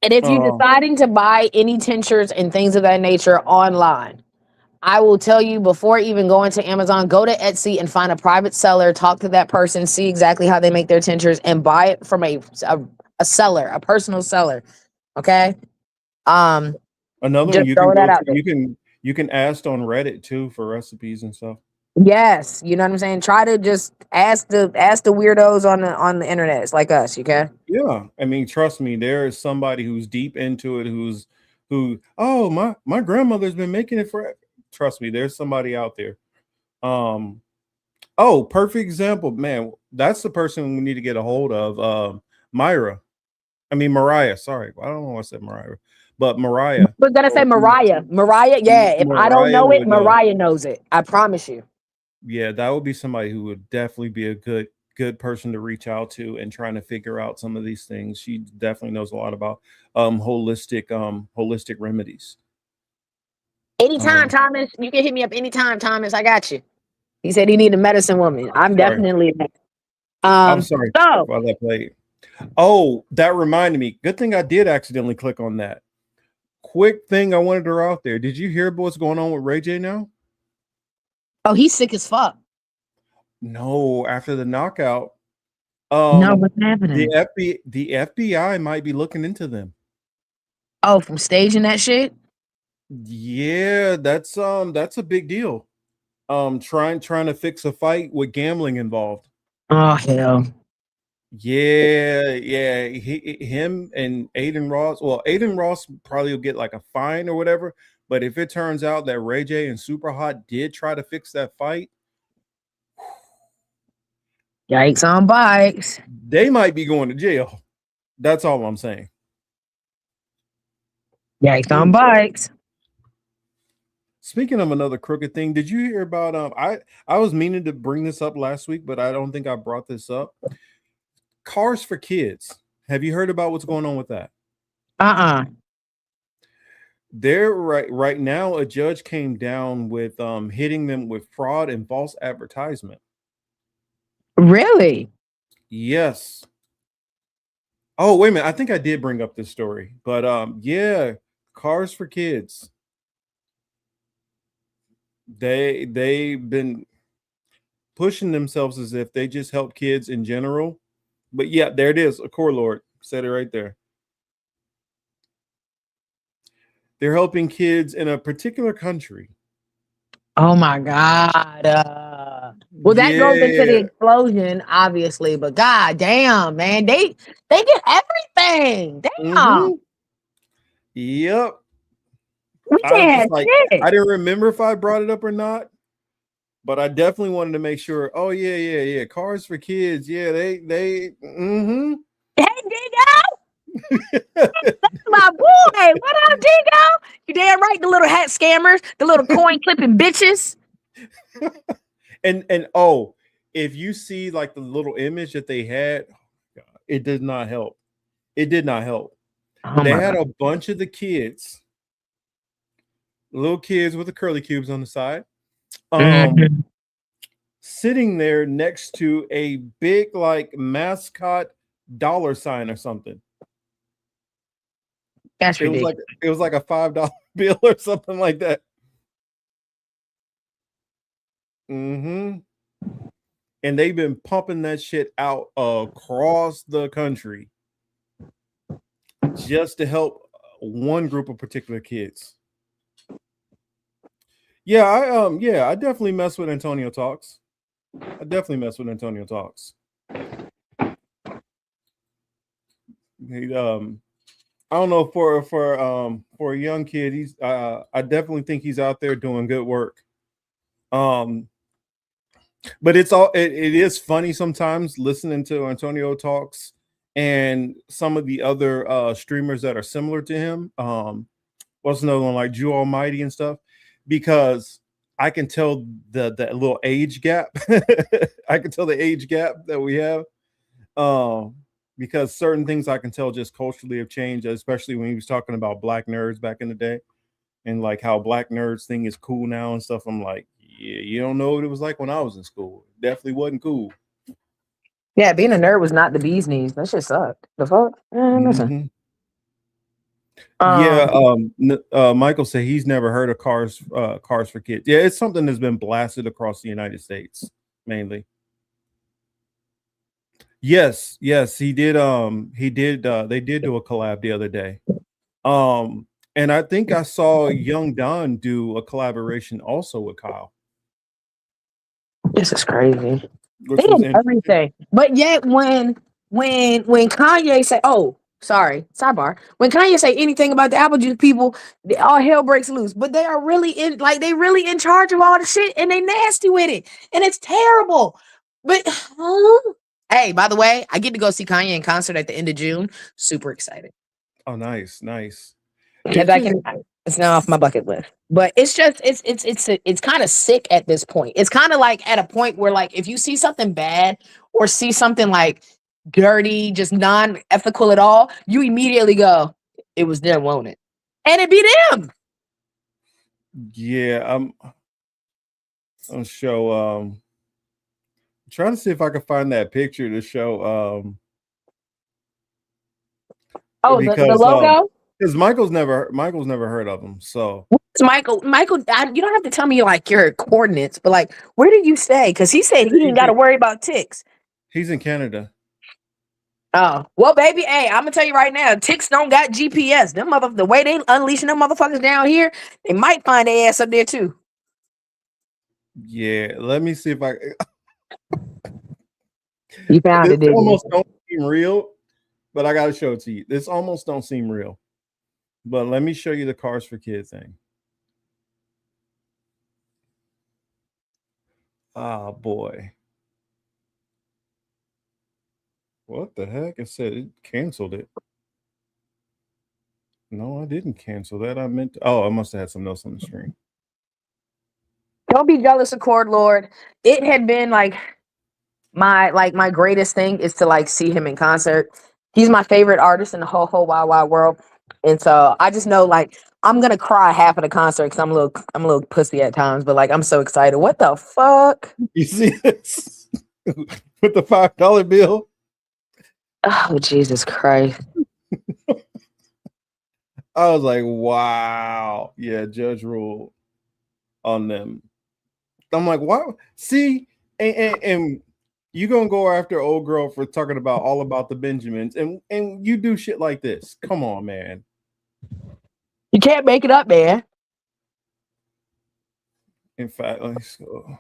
And if you're deciding to buy any tinctures and things of that nature online, I will tell you, before even going to Amazon, go to Etsy and find a private seller, talk to that person, see exactly how they make their tinctures, and buy it from a seller, a personal seller. Okay. Another one Just you can throw go that to, out there. you can ask on Reddit too for recipes and stuff. Yes, you know what I'm saying. Try to just ask the weirdos on the internet. It's like us, okay? Yeah, I mean, trust me, there is somebody who's deep into it, oh, my grandmother's been making it for. Trust me, there's somebody out there. Oh, perfect example, man. That's the person we need to get a hold of. Mariah. Sorry, I don't know why I said Mariah, but Mariah. We're gonna say Mariah. Mariah, yeah. If I don't Mariah know it, would. Mariah knows it. I promise you. Yeah, that would be somebody who would definitely be a good person to reach out to and trying to figure out some of these things. She definitely knows a lot about holistic remedies. Anytime, Thomas. You can hit me up anytime, Thomas. I got you. He said he needed a medicine woman. I'm Sorry. definitely I'm sorry so while that played. Oh, that reminded me. Good thing I did accidentally click on that. Quick thing I wanted to throw out there. Did you hear what's going on with Ray J now? Oh, he's sick as fuck. No, after the knockout. No, what's happening? The FBI might be looking into them. Oh, from staging that shit? Yeah, that's a big deal. Trying to fix a fight with gambling involved. Oh hell. Yeah. Him and Aiden Ross. Well, Aiden Ross probably will get like a fine or whatever. But if it turns out that Ray J and Superhot did try to fix that fight, yikes on bikes. they might be going to jail. That's all I'm saying. Yikes on bikes. Speaking of another crooked thing, did you hear about I was meaning to bring this up last week, but I don't think I brought this up. Cars for kids. Have you heard about what's going on with that? They're right now, a judge came down with hitting them with fraud and false advertisement. Really? Yes. Oh, wait a minute. I think I did bring up this story, but yeah, cars for kids. They've been pushing themselves as if they just help kids in general. But yeah, there it is. A core lord said it right there. They're helping kids in a particular country. Oh my God. Well, that goes into the explosion, obviously, but god damn, man, they get everything. Damn. Yep. We can't have shit. I didn't remember if I brought it up or not, but I definitely wanted to make sure. Oh yeah. Cars for kids. Yeah, they Hey, Digo. That's my boy. What up, Digo? You damn right, the little hat scammers, the little coin clipping bitches. and oh, if you see like the little image that they had, it did not help. It did not help. They had a bunch of the kids little kids with the curly cubes on the side, Mhm. sitting there next to a big like mascot dollar sign or something. That's It was ridiculous. like a $5 bill or something like that. And they've been pumping that shit out across the country just to help one group of particular kids. Yeah, I definitely mess with Antonio Talks. I definitely mess with Antonio Talks. He I don't know, for a young kid, he's I definitely think he's out there doing good work. But it is funny sometimes listening to Antonio Talks and some of the other streamers that are similar to him. What's another one like Jew Almighty and stuff, because I can tell the little age gap. I can tell the age gap that we have. Because certain things I can tell just culturally have changed, especially when he was talking about black nerds back in the day and like how black nerds thing is cool now and stuff. I'm like, yeah, you don't know what it was like when I was in school. It definitely wasn't cool. Yeah, being a nerd was not the bee's knees. That shit sucked. The fuck? Listen. Yeah, Michael said he's never heard of Cars for Kids. Yeah, it's something that's been blasted across the United States mainly. Yes, he did. They did do a collab the other day. And I think I saw Young Don do a collaboration also with Kyle. This is crazy. Which They was did everything. But yet when Kanye say, oh, sorry, sidebar. When Kanye say anything about the apple juice people, all hell breaks loose. But they are really they really in charge of all the shit and they nasty with it. And it's terrible. But hey, by the way, I get to go see Kanye in concert at the end of June. Super excited. Oh, nice. It's now off my bucket list. But it's just it's kind of sick at this point. It's kind of like at a point where like if you see something bad or see something like dirty, just non-ethical at all, you immediately go, it was them, won't it? And it be them. Yeah, I'll show I'm trying to see if I can find that picture to show the logo. Because Michael's never heard of them. So What's Michael, you don't have to tell me like your coordinates, but like where do you stay? Because he said he didn't got to worry about ticks. He's in Canada. Oh, well, baby, hey, I'm gonna tell you right now, ticks don't got GPS. Them the way they unleashing them motherfuckers down here, they might find their ass up there too. Yeah, let me see if I You found it, this didn't you? almost don't seem real, but I gotta show it to you. This almost don't seem real. But let me show you the Cars for Kids thing. Oh boy. What the heck? It said it canceled it. No, I didn't cancel that. I meant I must have had something else on the screen. Don't be jealous of Cord Lord. It had been like my greatest thing is to like see him in concert. He's my favorite artist in the whole wide world. And so I just know like I'm gonna cry half of the concert because I'm a little pussy at times, but like I'm so excited. What the fuck? You see this with the $5 bill? Oh, Jesus Christ. I was like, wow. Yeah, Judge ruled on them. I'm like, why? See, and you gonna go after old girl for talking about all about the Benjamins, and you do shit like this. Come on, man. You can't make it up, man. In fact, let's go.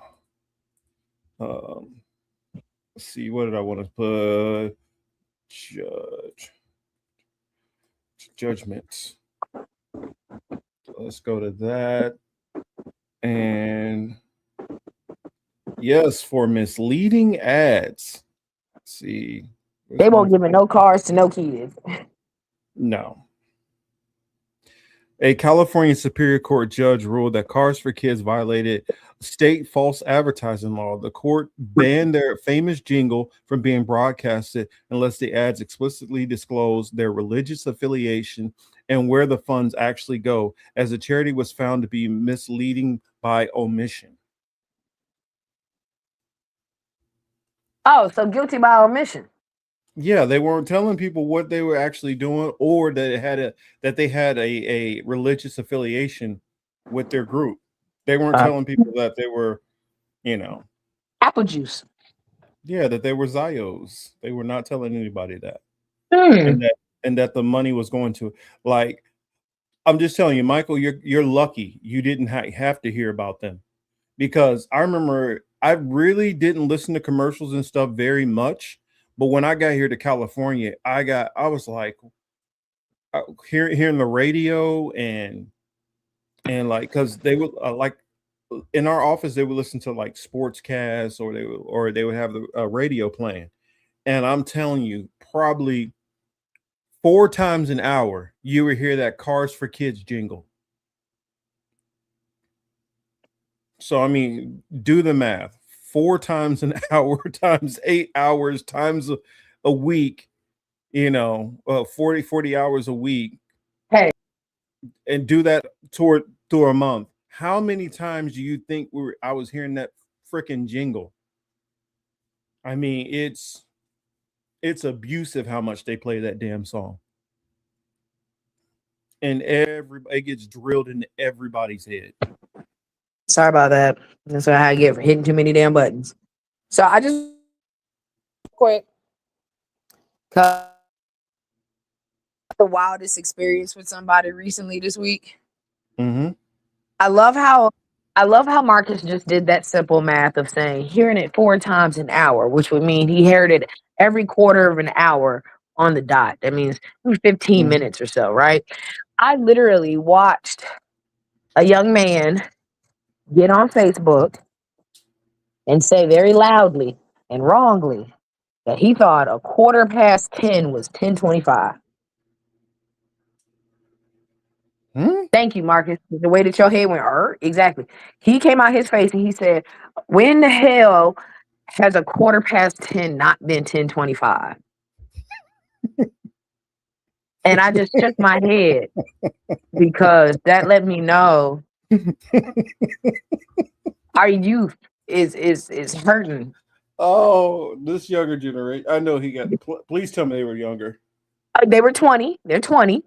Let's see, what did I want to put? Judgments. Let's go to that. And yes, for misleading ads. Let's see. They won't give me no cars to no kids. No. A California Superior Court judge ruled that Cars for Kids violated state false advertising law. The court banned their famous jingle from being broadcasted unless the ads explicitly disclose their religious affiliation and where the funds actually go, as the charity was found to be misleading by omission. Oh, so guilty by omission. Yeah, they weren't telling people what they were actually doing, or that they had a religious affiliation with their group. They weren't telling people that they were, you know, apple juice. Yeah, that they were Zios. They were not telling anybody that. Hmm. And that the money was going to, like, I'm just telling you, Michael, you're lucky you didn't have to hear about them, because I remember I really didn't listen to commercials and stuff very much, but when I got here to California, I was like hearing the radio and like, because they would like in our office they would listen to like sportscasts, or they would have the radio playing, and I'm telling you, probably 4 times an hour you would hear that Cars for Kids jingle. So I mean, do the math. 4 times an hour times 8 hours times a week, 40 hours a week. Hey. And do that through a month. How many times do you think I was hearing that freaking jingle? I mean, it's abusive how much they play that damn song. And it gets drilled into everybody's head. Sorry about that. That's what I get for hitting too many damn buttons. So I just quick. The wildest experience with somebody recently this week. Mm-hmm. I love how Marcus just did that simple math of saying hearing it 4 times an hour, which would mean he heard it every quarter of an hour on the dot. That means 15 minutes or so, right? I literally watched a young man get on Facebook and say very loudly and wrongly that he thought a 10:15 was 10:25. Thank you, Marcus. The way that your head went, exactly. He came out his face and he said, when the hell has a 10:15 not been 10:25? And I just shook my head because that let me know our youth is hurting. Oh, this younger generation. I know he got. Please tell me they were younger. They were 20. They're 20.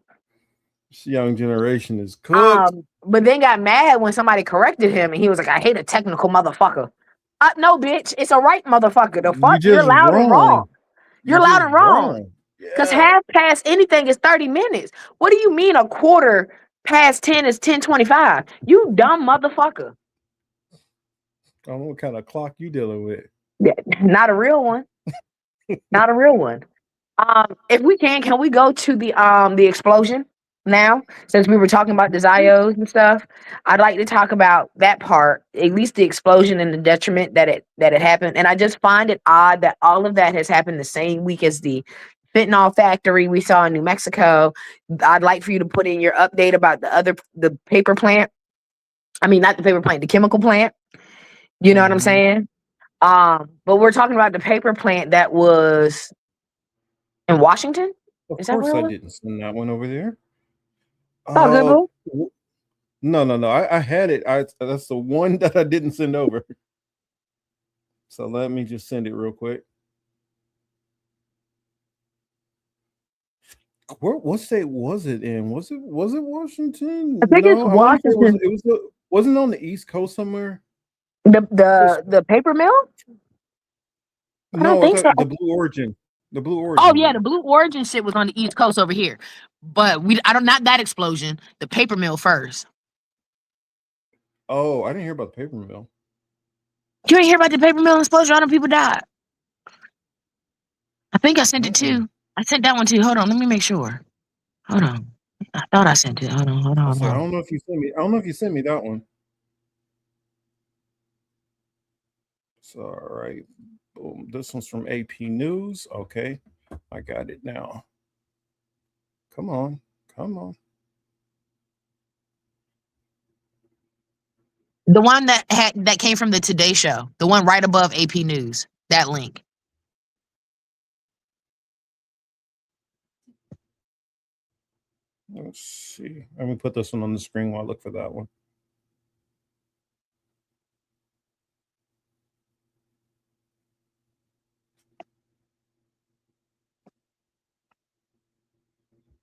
This young generation is cooked. But then got mad when somebody corrected him, and he was like, "I hate a technical motherfucker." No, bitch, it's a right motherfucker. The fuck, you're loud and wrong. You're loud and wrong. Because half past anything is 30 minutes. What do you mean a 10:15 is 10:25? You dumb motherfucker. I don't know what kind of clock you dealing with. Yeah, not a real one. Not a real one. If we can we go to the explosion now? Since we were talking about the Zios and stuff, I'd like to talk about that part, at least the explosion and the detriment that it happened. And I just find it odd that all of that has happened the same week as the fentanyl factory we saw in New Mexico. I'd like for you to put in your update about the paper plant. I mean, not the paper plant, the chemical plant. You know what I'm saying? But we're talking about the paper plant that was in Washington. Of course, I didn't send that one over there. Oh, good, boo. No. I had it. That's the one that I didn't send over. So let me just send it real quick. What state was it in? Was it Washington? I think it's Washington. Wasn't it on the East Coast somewhere? The paper mill? I don't think so. The Blue Origin. The Blue Origin. Oh yeah, the Blue Origin shit was on the East Coast over here. But not that explosion. The paper mill first. Oh, I didn't hear about the paper mill. You ain't hear about the paper mill explosion? All the people died. I think I sent it too. I sent that one too. Hold on, let me make sure. Hold on. I thought I sent it. Hold on. I don't know if you sent me. I don't know if you sent me that one. So, all right. Boom. This one's from AP News. Okay. I got it now. Come on. The one that came from the Today Show. The one right above AP News. That link. Let's see. Let me put this one on the screen while I look for that one.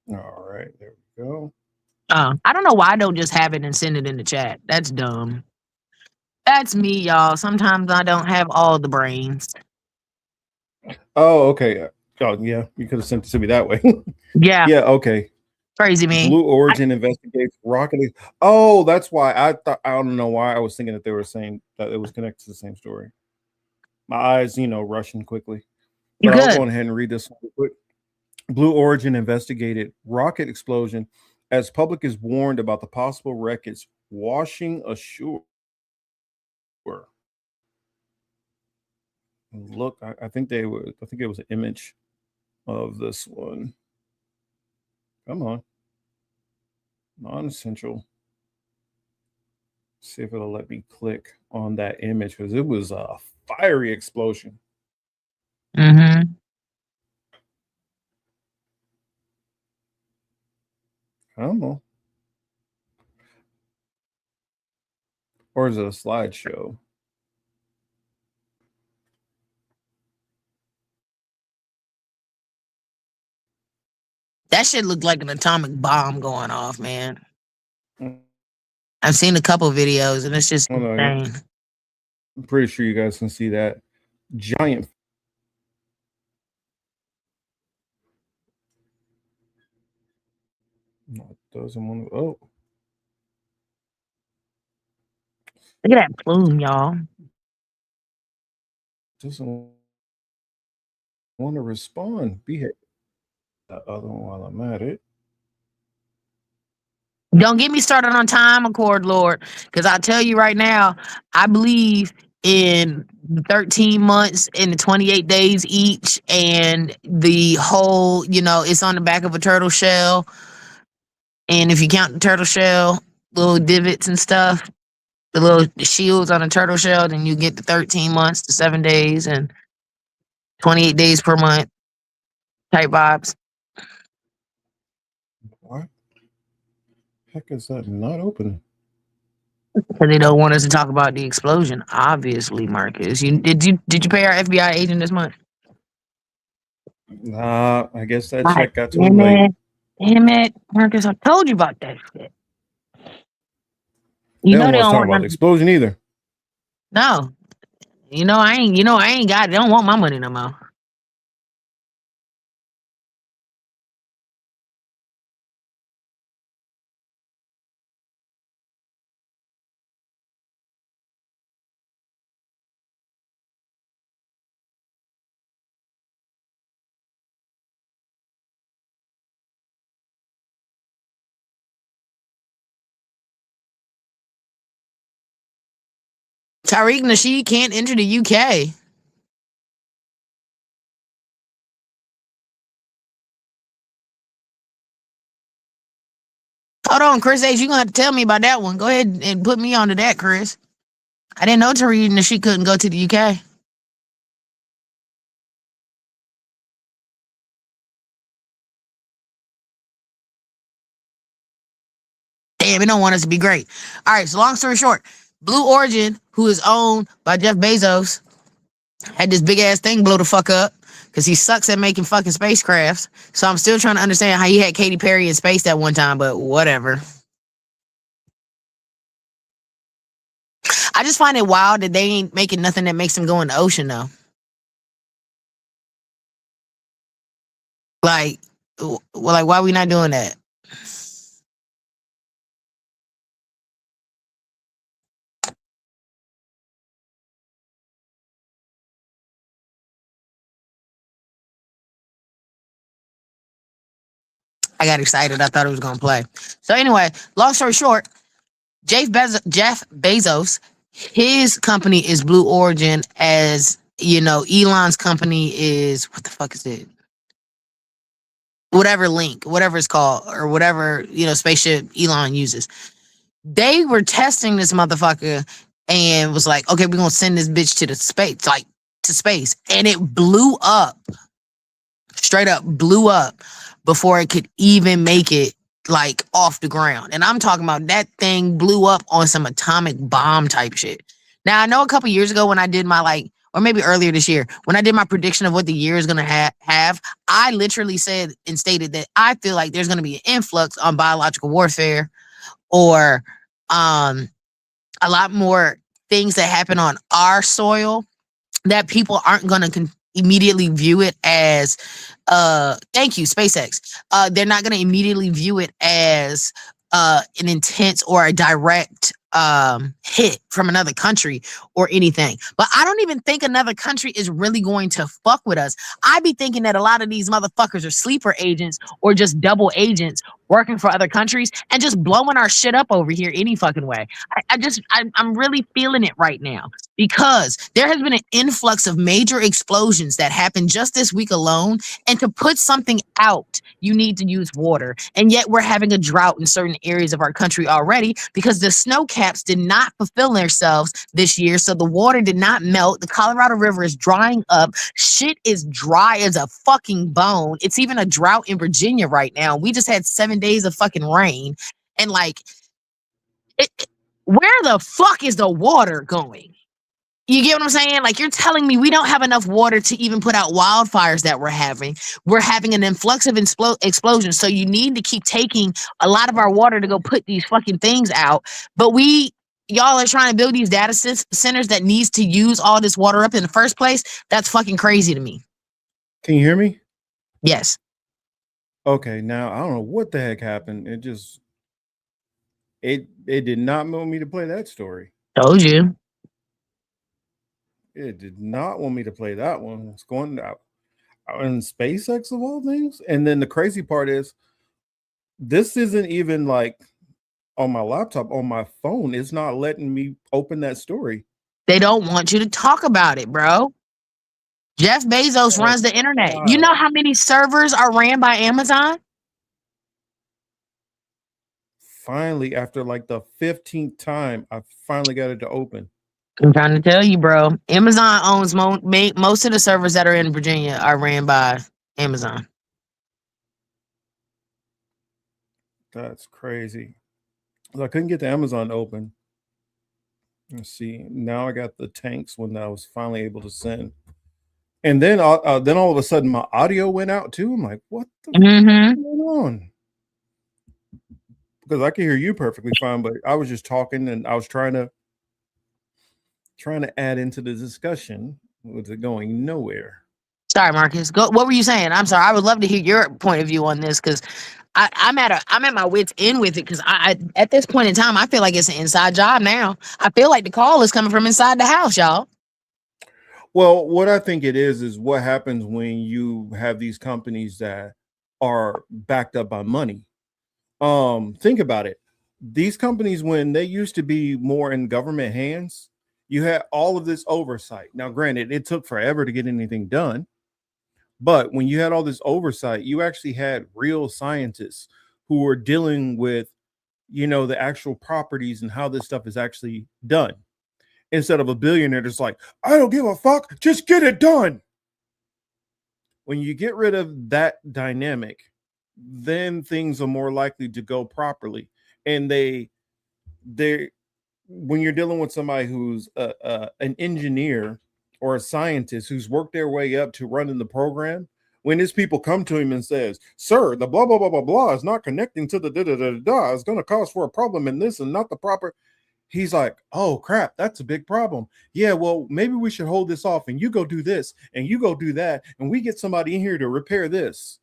All right, there we go. I don't know why I don't just have it and send it in the chat. That's dumb. That's me, y'all. Sometimes I don't have all the brains. Oh, okay. Oh, yeah. You could have sent it to me that way. Yeah. Yeah. Okay. Crazy me. Blue Origin investigates rocket. Oh, that's why I thought. I don't know why I was thinking that they were saying that it was connected to the same story. My eyes, rushing quickly. You But I'll good? go ahead and read this one quick. Blue Origin investigated rocket explosion as public is warned about the possible wreckage washing ashore. Look, I think they were. I think it was an image of this one. Come on, non-essential. See if it'll let me click on that image because it was a fiery explosion. Mm-hmm. Come on. Or is it a slideshow? That shit looked like an atomic bomb going off, man. I've seen a couple videos and it's just insane. I'm pretty sure you guys can see that giant. No, it doesn't want to. Oh, look at that plume, y'all. Doesn't want to respond. Behave. That other one while I'm at it. Don't get me started on time accord, Lord, because I'll tell you right now, I believe in 13 months and the 28 days each, and the whole, it's on the back of a turtle shell. And if you count the turtle shell, little divots and stuff, the little shields on a turtle shell, then you get the 13 months, the 7 days, and 28 days per month type vibes. What? Heck is that not opening? Because they don't want us to talk about the explosion, obviously, Marcus. Did you pay our FBI agent this month? Nah, I guess that God check got too damn late. it. Damn it, Marcus, I told you about that shit. They You know don't they want to don't talk want about the explosion either. No. I ain't got it. They don't want my money no more. Tariq Nasheed can't enter the UK. Hold on, Chris H. You're going to have to tell me about that one. Go ahead and put me onto that, Chris. I didn't know Tariq Nasheed couldn't go to the UK. Damn, it don't want us to be great. All right, so long story short, Blue Origin, who is owned by Jeff Bezos, had this big ass thing blow the fuck up because he sucks at making fucking spacecrafts. So I'm still trying to understand how he had Katy Perry in space that one time, but whatever. I just find it wild that they ain't making nothing that makes them go in the ocean though. Like, why are we not doing that? I got excited. I thought it was gonna play. So anyway, long story short, Jeff Bezos, his company is Blue Origin, as Elon's company is, what the fuck is it? Whatever Link, whatever it's called, or whatever, spaceship Elon uses. They were testing this motherfucker and was like, okay, we're gonna send this bitch to the space, to space. And it blew up. Straight up blew up before it could even make it like off the ground. And I'm talking about that thing blew up on some atomic bomb type shit. Now, I know a couple years ago when I did my or maybe earlier this year, when I did my prediction of what the year is going to have, I literally said and stated that I feel like there's going to be an influx on biological warfare or a lot more things that happen on our soil that people aren't going to immediately view it as thank you SpaceX, they're not going to immediately view it as an intense or a direct hit from another country or anything. But I don't even think another country is really going to fuck with us. I be thinking that a lot of these motherfuckers are sleeper agents or just double agents working for other countries and just blowing our shit up over here any fucking way. I'm really feeling it right now because there has been an influx of major explosions that happened just this week alone. And to put something out, you need to use water. And yet we're having a drought in certain areas of our country already because the snow caps did not fulfill themselves this year. So the water did not melt. The Colorado River is drying up. Shit is dry as a fucking bone. It's even a drought in Virginia right now. We just had 7 days of fucking rain. And where the fuck is the water going? You get what I'm saying? Like, you're telling me we don't have enough water to even put out wildfires that we're having. We're having an influx of explosions. So you need to keep taking a lot of our water to go put these fucking things out. But y'all are trying to build these data centers that needs to use all this water up in the first place. That's fucking crazy to me. Can you hear me? Yes. Okay, now I don't know what the heck happened. It did not want me to play that story. Told you. It did not want me to play that one. It's going out in SpaceX of all things. And then the crazy part is this isn't even like on my laptop, on my phone. It's not letting me open that story. They don't want you to talk about it, bro. Jeff Bezos runs the internet. God. You know how many servers are ran by Amazon? Finally, after like the 15th time, I finally got it to open. I'm trying to tell you, bro. Amazon owns most of the servers that are in Virginia are ran by Amazon. That's crazy. I couldn't get the Amazon open. Let's see. Now I got the tanks when I was finally able to send. And then all of a sudden my audio went out too. I'm like, what the fuck is going on? Because I can hear you perfectly fine, but I was just talking and I was trying to add into the discussion. Was it going nowhere? Sorry, Marcus. What were you saying? I'm sorry. I would love to hear your point of view on this because I'm at my wit's end with it because I at this point in time I feel like it's an inside job now. I feel like the call is coming from inside the house, y'all. Well, what I think it is what happens when you have these companies that are backed up by money. Think about it. These companies, when they used to be more in government hands, you had all of this oversight. Now, granted, it took forever to get anything done. But when you had all this oversight, you actually had real scientists who were dealing with, the actual properties and how this stuff is actually done. Instead of a billionaire that's like, I don't give a fuck, just get it done. When you get rid of that dynamic, then things are more likely to go properly. And when you're dealing with somebody who's an engineer or a scientist who's worked their way up to running the program, when his people come to him and says, sir, the blah, blah, blah, blah, blah is not connecting to the da, da, da, da, it's going to cause for a problem in this and not the proper. He's like, oh, crap, that's a big problem. Yeah, well, maybe we should hold this off and you go do this and you go do that. And we get somebody in here to repair this.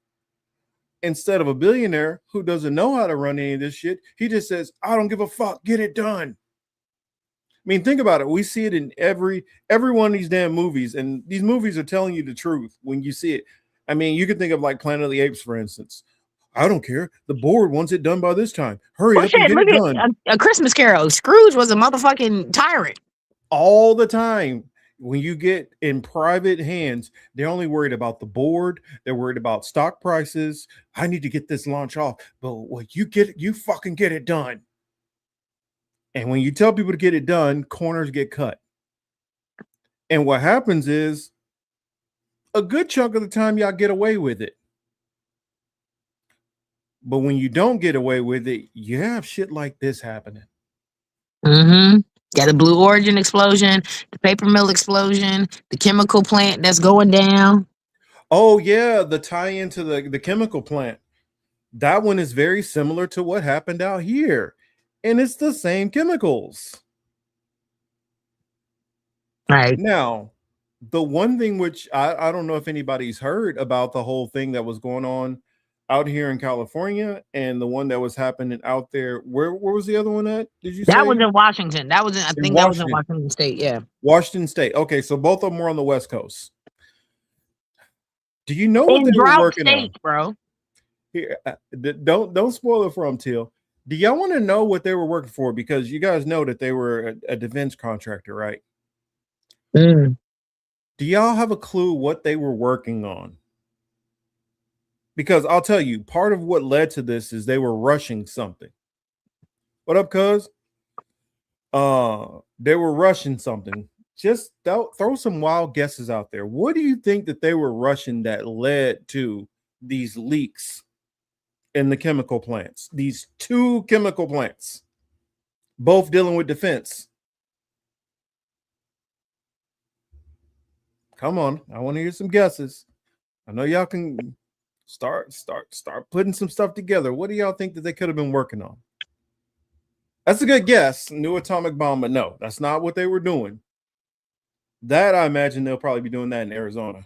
Instead of a billionaire who doesn't know how to run any of this shit, he just says, I don't give a fuck, get it done. I mean, think about it. We see it in every one of these damn movies, and these movies are telling you the truth when you see it. I mean, you can think of like Planet of the Apes, for instance. I don't care. The board wants it done by this time. Hurry up and get it done. A Christmas Carol. Scrooge was a motherfucking tyrant. All the time. When you get in private hands, they're only worried about the board. They're worried about stock prices. I need to get this launch off. But what you fucking get it done. And when you tell people to get it done, corners get cut. And what happens is a good chunk of the time y'all get away with it. But when you don't get away with it, you have shit like this happening. Mm-hmm. Got the Blue Origin explosion, the paper mill explosion, the chemical plant that's going down. Oh yeah, the tie-in to the chemical plant. That one is very similar to what happened out here, and it's the same chemicals. Right. Now, the one thing which I don't know if anybody's heard about the whole thing that was going on out here in California and the one that was happening out there. Where was the other one at? Did you That was say? in Washington. That was in, I In think that was in Washington. Washington State. Yeah. Washington State. Okay, so both of them were on the West Coast. Do you know what In they were drought working on? states, bro. Here, don't spoil it for them, Teal. Do y'all want to know what they were working for? Because you guys know that they were a defense contractor, right? Mm. Do y'all have a clue what they were working on? Because I'll tell you, part of what led to this is they were rushing something. What up, cuz? They were rushing something. Just throw some wild guesses out there. What do you think that they were rushing that led to these leaks in the chemical plants? These two chemical plants, both dealing with defense. Come on, I want to hear some guesses. I know y'all can start putting some stuff together. What do y'all think that they could have been working on? That's a good guess. New atomic bomb, but no, that's not what they were doing. That I imagine they'll probably be doing that in Arizona.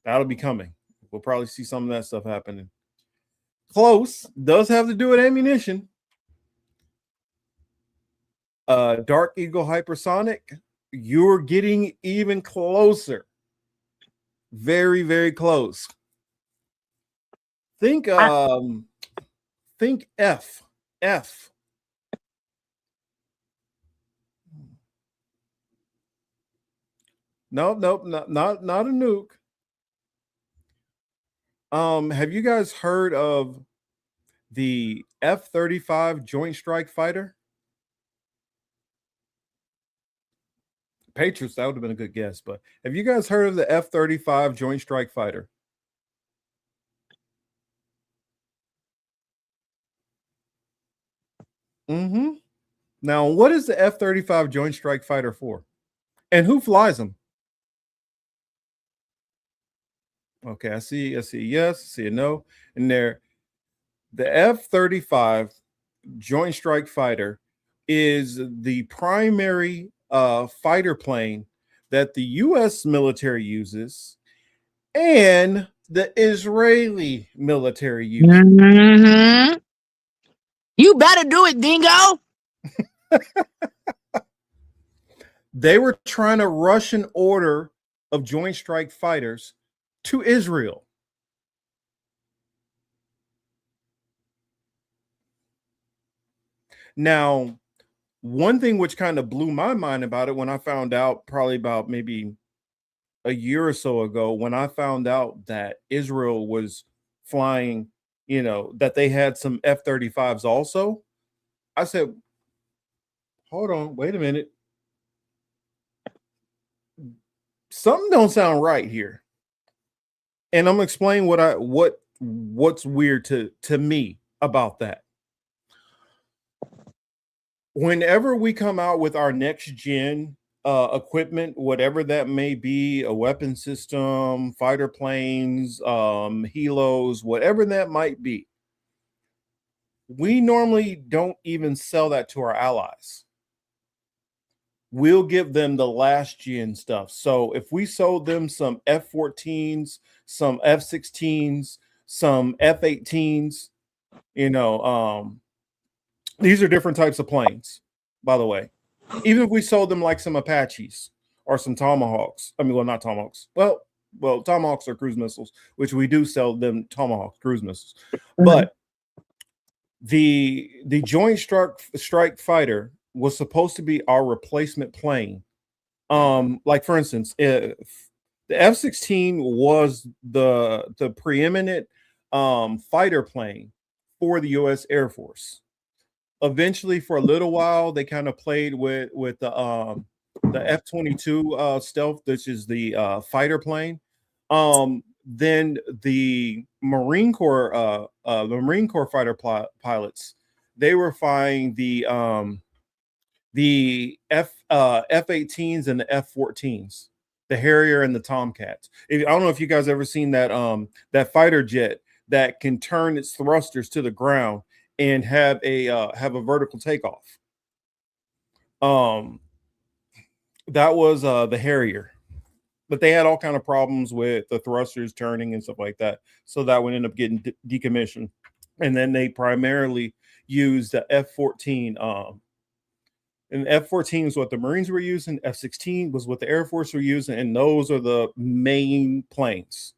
That'll be coming. We'll probably see some of that stuff happening. Close. Does have to do with ammunition. Dark Eagle hypersonic. You're getting even closer. Very, very close. Think F. F. Nope, not a nuke. Have you guys heard of the F-35 Joint Strike Fighter? Patriots, that would have been a good guess, but have you guys heard of the F-35 Joint Strike Fighter? Mm-hmm. Now, what is the F-35 Joint Strike Fighter for? And who flies them? Okay, I see a yes, I see a no. And there, the F-35 Joint Strike Fighter is the primary fighter plane that the U.S. military uses and the Israeli military uses. Mm-hmm. You better do it, Dingo. They were trying to rush an order of Joint Strike Fighters to Israel. Now, one thing which kind of blew my mind about it when I found out, probably about maybe a year or so ago, when I found out that Israel was flying, that they had some F-35s also, I said, hold on, wait a minute. Something don't sound right here. And I'm gonna explain what's weird to me about that. Whenever we come out with our next gen equipment, whatever that may be, a weapon system, fighter planes, helos, whatever that might be, we normally don't even sell that to our allies. We'll give them the last gen stuff. So if we sold them some F-14s, some F-16s, some F-18s, these are different types of planes, by the way. Even if we sold them like some Apaches or some Tomahawks. I mean, well, not Tomahawks. Well, Tomahawks are cruise missiles, which we do sell them Tomahawk cruise missiles. Mm-hmm. But the Joint Strike Fighter was supposed to be our replacement plane. Like for instance, if the F-16 was the preeminent fighter plane for the U.S. Air Force. Eventually, for a little while, they kind of played with the F-22 stealth, which is the fighter plane. then the Marine Corps fighter pilots, they were flying the F-18s and the F-14s, the Harrier and the Tomcats. I don't know if you guys ever seen that fighter jet that can turn its thrusters to the ground and have a vertical takeoff. That was the Harrier. But they had all kind of problems with the thrusters turning and stuff like that. So that would end up getting decommissioned. And then they primarily used the F-14. And F-14 is what the Marines were using. F-16 was what the Air Force were using. And those are the main planes.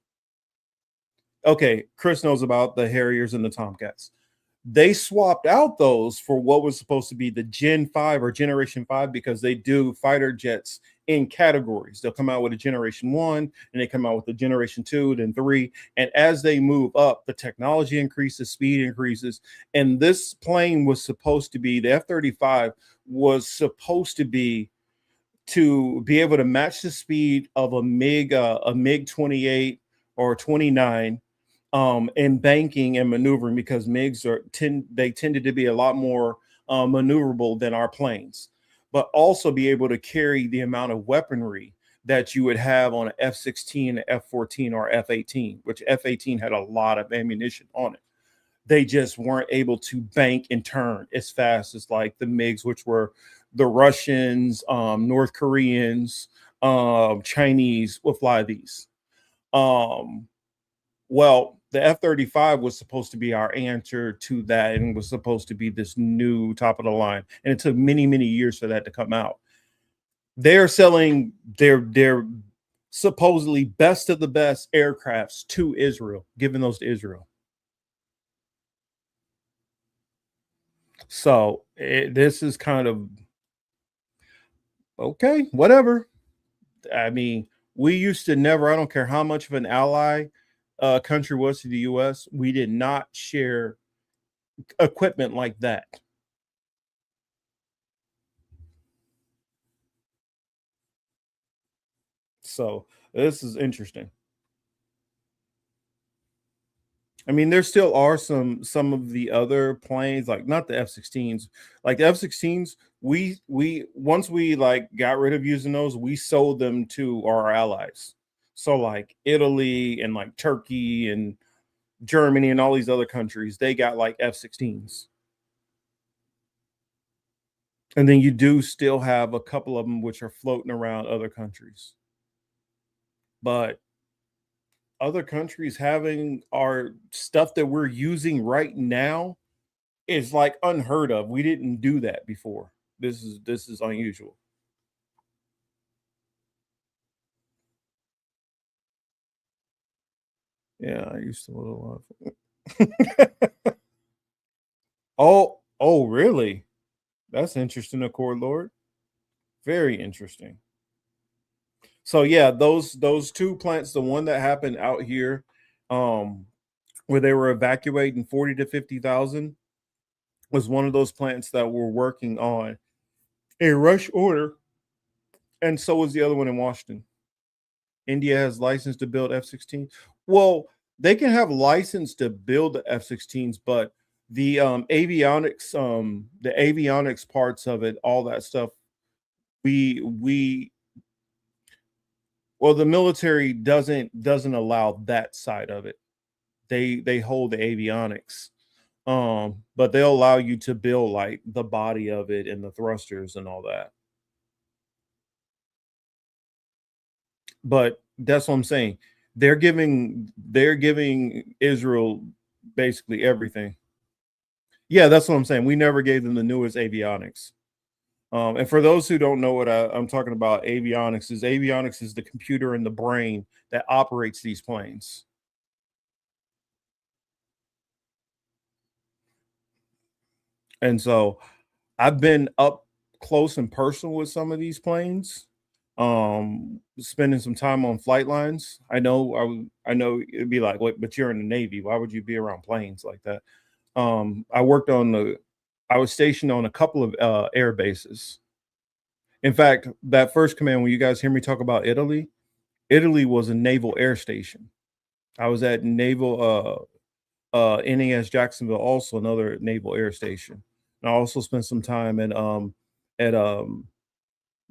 Okay, Chris knows about the Harriers and the Tomcats. They swapped out those for what was supposed to be the Gen 5 or Generation 5 because they do fighter jets in categories. They'll come out with a Generation 1 and they come out with a Generation 2, then 3. And as they move up, the technology increases, speed increases. And this plane was supposed to be, the F-35 was supposed to be able to match the speed of a MiG-28 or 29 in banking and maneuvering, because MiGs they tended to be a lot more maneuverable than our planes, but also be able to carry the amount of weaponry that you would have on an F-16, F-14, or F-18, which F-18 had a lot of ammunition on it. They just weren't able to bank and turn as fast as like the MiGs, which were the Russians, North Koreans, Chinese would fly these. Well, the F-35 was supposed to be our answer to that and was supposed to be this new top of the line. And it took many, many years for that to come out. They're selling their supposedly best of the best aircrafts to Israel, giving those to Israel. So this is kind of okay, whatever. I mean, we used to never, I don't care how much of an ally country was to the U.S., we did not share equipment like that. So this is interesting. I mean, there still are some of the other planes, like not the F-16s, like the F-16s. We once we like got rid of using those, we sold them to our allies. So like Italy and like Turkey and Germany and all these other countries, they got like F-16s. And then you do still have a couple of them which are floating around other countries. But other countries having our stuff that we're using right now is like unheard of. We didn't do that before. This is unusual. Yeah, I used to a lot. Oh, really? That's interesting, Accord Lord. Very interesting. So yeah, those two plants, the one that happened out here, where they were evacuating 40 to 50,000, was one of those plants that were working on a rush order, and so was the other one in Washington. India has license to build F-16. Well, they can have license to build the F-16s, but the avionics parts of it, all that stuff, we well, the military doesn't allow that side of it. They hold the avionics. But they'll allow you to build like the body of it and the thrusters and all that. But that's what I'm saying. They're giving Israel basically everything. Yeah, that's what I'm saying. We never gave them the newest avionics. And for those who don't know what I'm talking about, avionics is the computer in the brain that operates these planes. And so I've been up close and personal with some of these planes, spending some time on flight lines. I know it'd be like, wait, but you're in the Navy. Why would you be around planes like that? I was stationed on a couple of air bases. In fact, that first command, when you guys hear me talk about Italy was a naval air station. I was at Naval NAS Jacksonville, also another naval air station. And I also spent some time at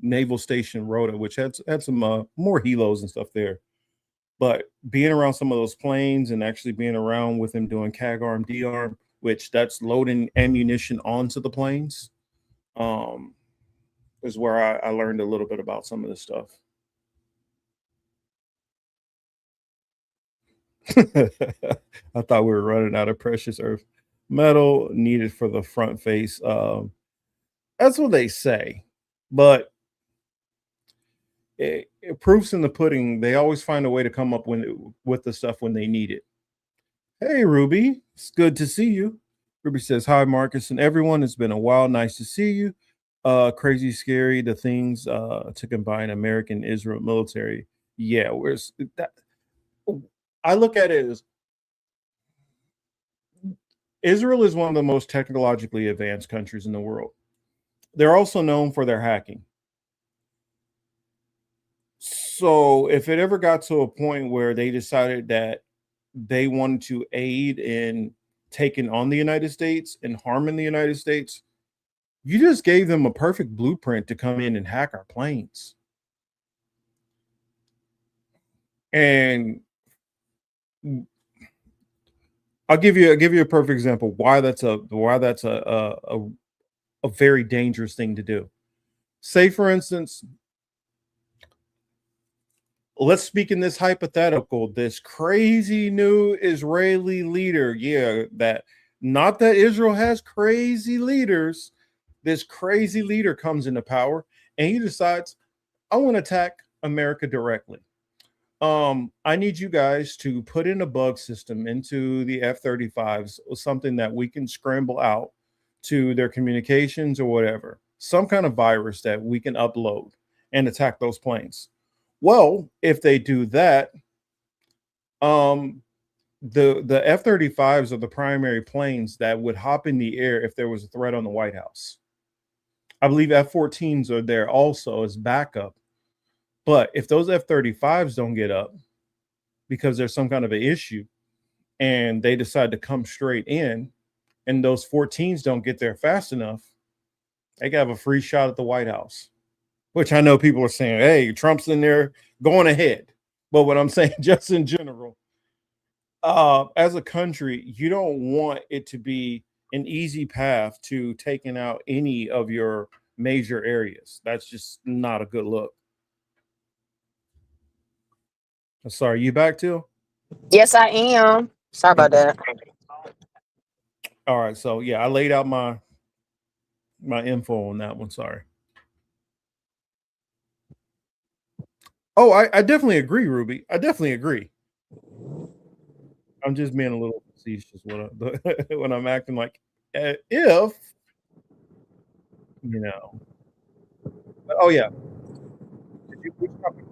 Naval Station Rota, which had some more helos and stuff there. But being around some of those planes and actually being around with him doing CAG arm, D arm, which that's loading ammunition onto the planes, is where I learned a little bit about some of this stuff. I thought we were running out of precious earth metal needed for the front face. That's what they say, but proofs in the pudding. They always find a way to come up with the stuff when they need it. Hey, Ruby, it's good to see you. Ruby says, "Hi, Marcus and everyone. It's been a while. Nice to see you. Crazy, scary. The things to combine American Israel military. Yeah, where's that? I look at it as Israel is one of the most technologically advanced countries in the world. They're also known for their hacking. So if it ever got to a point where they decided that they wanted to aid in taking on the United States and harming the United States, you just gave them a perfect blueprint to come in and hack our planes. And I'll give you a perfect example why that's a very dangerous thing to do. Say, for instance, let's speak in this hypothetical. This crazy new Israeli leader, not that Israel has crazy leaders. This crazy leader comes into power and he decides, I want to attack America directly. I need you guys to put in a bug system into the F-35s, something that we can scramble out to their communications or whatever, some kind of virus that we can upload and attack those planes. Well, if they do that, the F-35s are the primary planes that would hop in the air if there was a threat on the White House. I believe F-14s are there also as backup. But if those F-35s don't get up because there's some kind of an issue and they decide to come straight in and those 14s don't get there fast enough, they can have a free shot at the White House, which I know people are saying, hey, Trump's in there going ahead. But what I'm saying, just in general, as a country, you don't want it to be an easy path to taking out any of your major areas. That's just not a good look. Sorry, you back too? Yes, I am. Sorry about that. All right, so yeah, I laid out my info on that one. Sorry. Oh, I definitely agree, Ruby. I definitely agree. I'm just being a little facetious when I'm acting like if you know. Oh yeah. Which topic?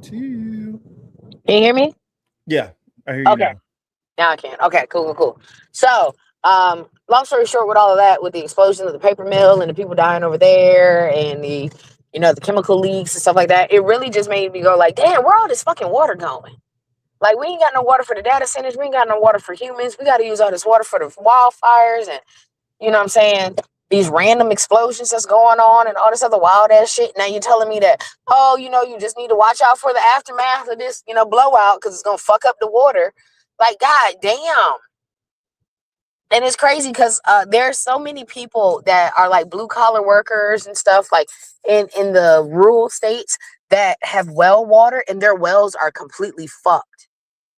To you. Can you hear me? Yeah, I hear you Okay. Now I can. Okay, cool. So, long story short, with all of that, with the explosion of the paper mill and the people dying over there and the chemical leaks and stuff like that, it really just made me go like, damn, where all this fucking water going? Like, we ain't got no water for the data centers. We ain't got no water for humans. We got to use all this water for the wildfires and, you know what I'm saying? These random explosions that's going on and all this other wild ass shit. Now you're telling me that, oh, you just need to watch out for the aftermath of this, blowout because it's going to fuck up the water. Like, god damn. And it's crazy because there's so many people that are like blue collar workers and stuff like in the rural states that have well water and their wells are completely fucked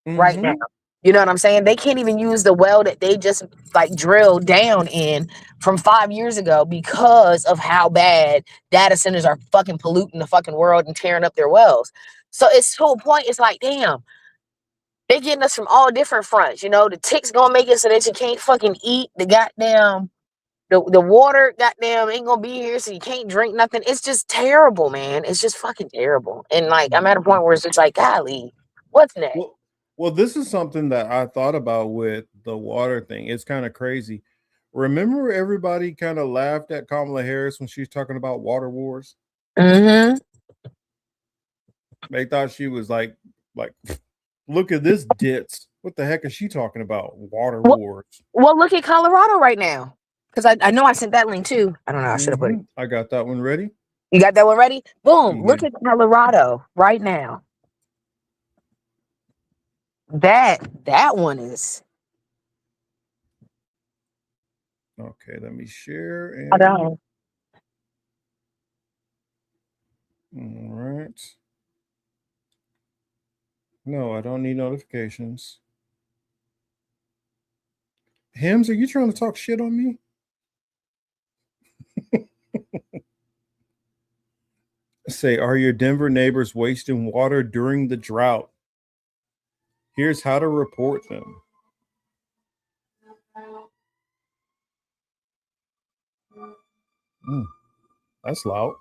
right now. You know what I'm saying? They can't even use the well that they just like drilled down in from 5 years ago because of how bad data centers are fucking polluting the fucking world and tearing up their wells. So it's to a point, it's like, damn, they getting us from all different fronts. The ticks gonna make it so that you can't fucking eat. The goddamn the water goddamn ain't gonna be here, so you can't drink nothing. It's just terrible, man. It's just fucking terrible. And like I'm at a point where it's just like, golly, what's next? Well, this is something that I thought about with the water thing. It's kind of crazy. Remember, everybody kind of laughed at Kamala Harris when she was talking about water wars. Mm-hmm. They thought she was like, look at this ditz. What the heck is she talking about? Water wars. Well, look at Colorado right now. Because I know I sent that link too. I don't know. I should have put it. I got that one ready. You got that one ready? Boom. Yeah. Look at Colorado right now. That one is. Okay, let me share. And... I don't. All right. No, I don't need notifications. Hims, are you trying to talk shit on me? Say, are your Denver neighbors wasting water during the drought? Here's how to report them. That's loud.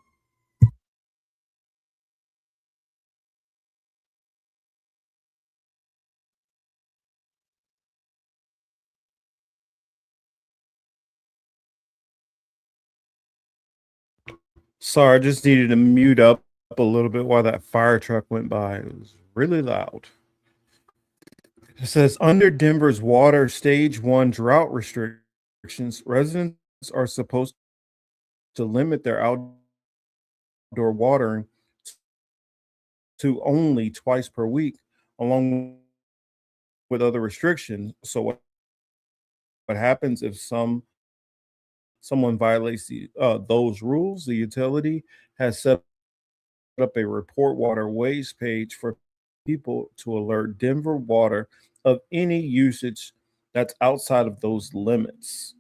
Sorry, I just needed to mute up a little bit while that fire truck went by. It was really loud. It says, under Denver's water stage 1 drought restrictions, residents are supposed to limit their outdoor watering to only twice per week, along with other restrictions. So what happens if someone violates those rules? The utility has set up a report water waste page for people to alert Denver Water of any usage that's outside of those limits.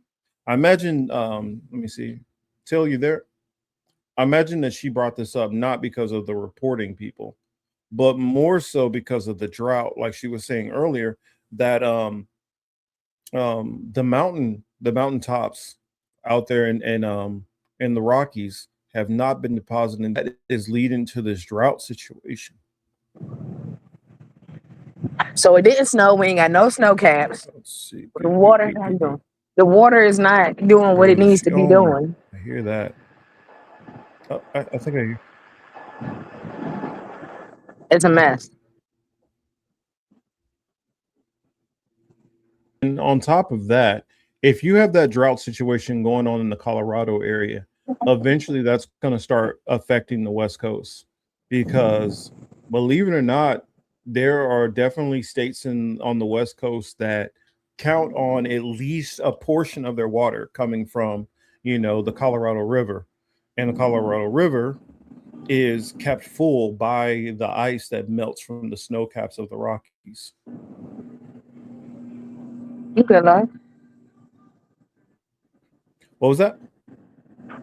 I imagine, let me see, Till, you there? I imagine that she brought this up not because of the reporting people, but more so because of the drought. Like she was saying earlier, that the mountaintops out there in the Rockies have not been depositing. That is leading to this drought situation. So it didn't snow. We ain't got no snow caps. Let's see. The water is not doing what it needs to be doing. I hear that. Oh, I think I hear. It's a mess. And on top of that, if you have that drought situation going on in the Colorado area, eventually that's going to start affecting the West Coast, because believe it or not, there are definitely states on the West Coast that count on at least a portion of their water coming from, the Colorado River. And the Colorado River is kept full by the ice that melts from the snow caps of the Rockies. You good, Lord? What was that?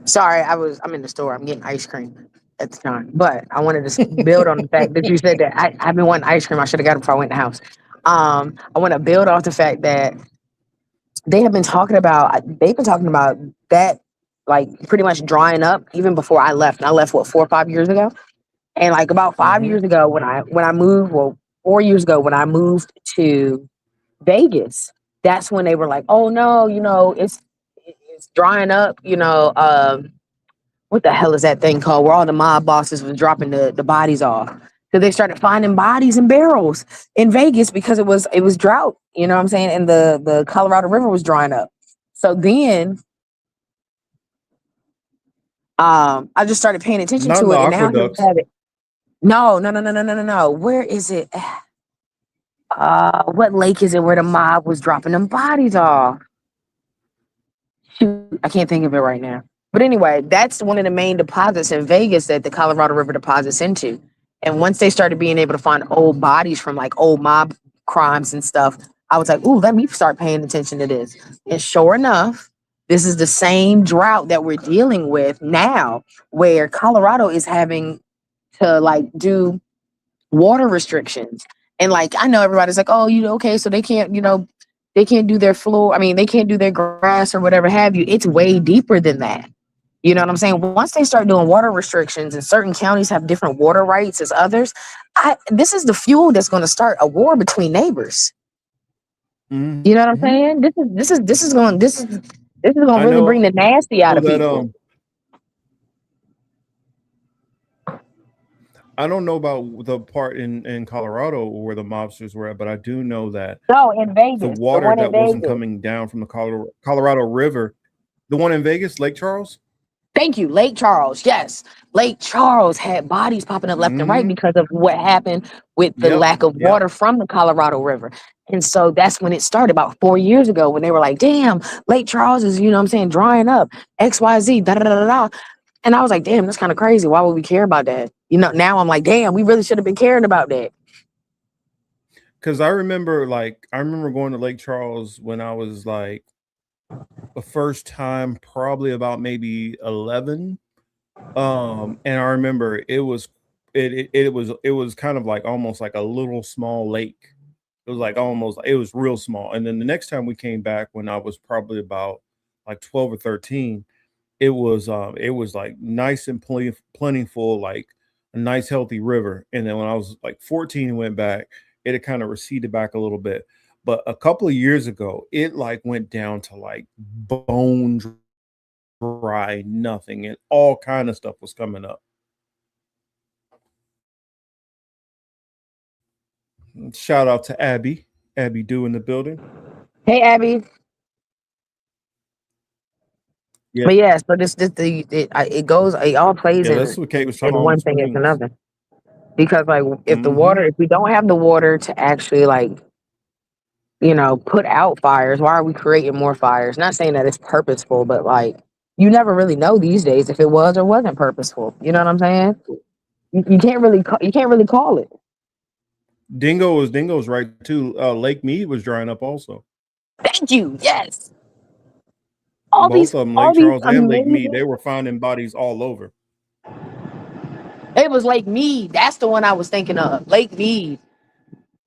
Sorry, I'm in the store. I'm getting ice cream at the time, but I wanted to build on the fact that you said that I've been wanting ice cream. I should have got it before I went in the house. I want to build off the fact that they've been talking about that, like, pretty much drying up even before I left. And I left 4 or 5 years ago, and like about 5 years ago when I moved, 4 years ago when I moved to Vegas, that's when they were like, oh no, it's drying up, what the hell is that thing called, where all the mob bosses was dropping the bodies off, because they started finding bodies in barrels in Vegas because it was drought, you know what I'm saying, and the Colorado River was drying up. So then I just started paying attention to it, and now you have it. No. Where is it? What lake is it where the mob was dropping them bodies off? Shoot, I can't think of it right now. But anyway, that's one of the main deposits in Vegas that the Colorado River deposits into. And once they started being able to find old bodies from like old mob crimes and stuff, I was like, ooh, let me start paying attention to this. And sure enough, this is the same drought that we're dealing with now, where Colorado is having to like do water restrictions. And like, I know everybody's like, oh, okay, so they can't, they can't do their floor. I mean, they can't do their grass or whatever have you. It's way deeper than that. You know what I'm saying? Once they start doing water restrictions and certain counties have different water rights as others, this is the fuel that's going to start a war between neighbors. You know what I'm saying? This is going to really bring the nasty out of people. I don't know about the part in Colorado where the mobsters were at, but I do know that No, in the Vegas, the water one in that wasn't Vegas. coming down from the Colorado River, the one in Vegas, Lake Charles. Thank you, Lake Charles. Yes, Lake Charles had bodies popping up left and right Mm-hmm. because of what happened with the Yep. lack of Yep. water from the Colorado River. And so that's when it started about 4 years ago when they were like, damn, Lake Charles is, you know what I'm saying, drying up, XYZ, da da da da da. And I was like, damn, that's kind of crazy. Why would we care about that? You know, now I'm like, damn, we really should have been caring about that. Because I remember going to Lake Charles when I was like the first time, probably about maybe 11. And I remember it was kind of like almost like a little small lake. It was like almost it was real small. And then the next time we came back when I was probably about like 12 or 13, it was like nice and plentiful, like a nice healthy river. And then when I was like 14 and went back, it had kind of receded back a little bit. But a couple of years ago, it like went down to like bone dry, nothing, and all kind of stuff was coming up. Shout out to Abby. Abby Do in the building. Hey, Abby. Yeah. But yeah, so it goes, it all plays Yeah, that's what Kate was talking in about on the one thing into springs. another. Because like Mm-hmm. if we don't have the water to actually like, you know, put out fires, why are we creating more fires? Not saying that it's purposeful, but like you never really know these days if it was or wasn't purposeful. You know what I'm saying? You can't really you can't really call it. Dingo's right too. Lake Mead was drying up also. Thank you. Yes. Both of them, All Lake these Charles and Lake Mead, amazing. they were finding bodies all over. It was Lake Mead. That's the one I was thinking of. Lake Mead.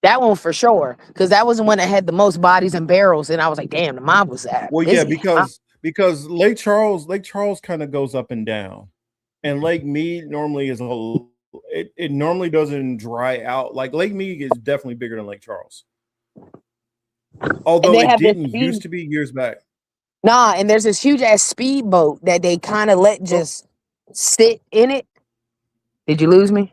That one for sure. Because that was the one that had the most bodies and barrels. And I was like, damn, the mob was Well, yeah, busy. Huh? because Lake Charles kind of goes up and down, and Lake Mead normally it normally doesn't dry out. Like Lake Mead is definitely bigger than Lake Charles, And although they it have this didn't speed. used to be years back. Nah, and there's this huge ass speedboat that they kind of let Oh, just sit in it. Did you lose me?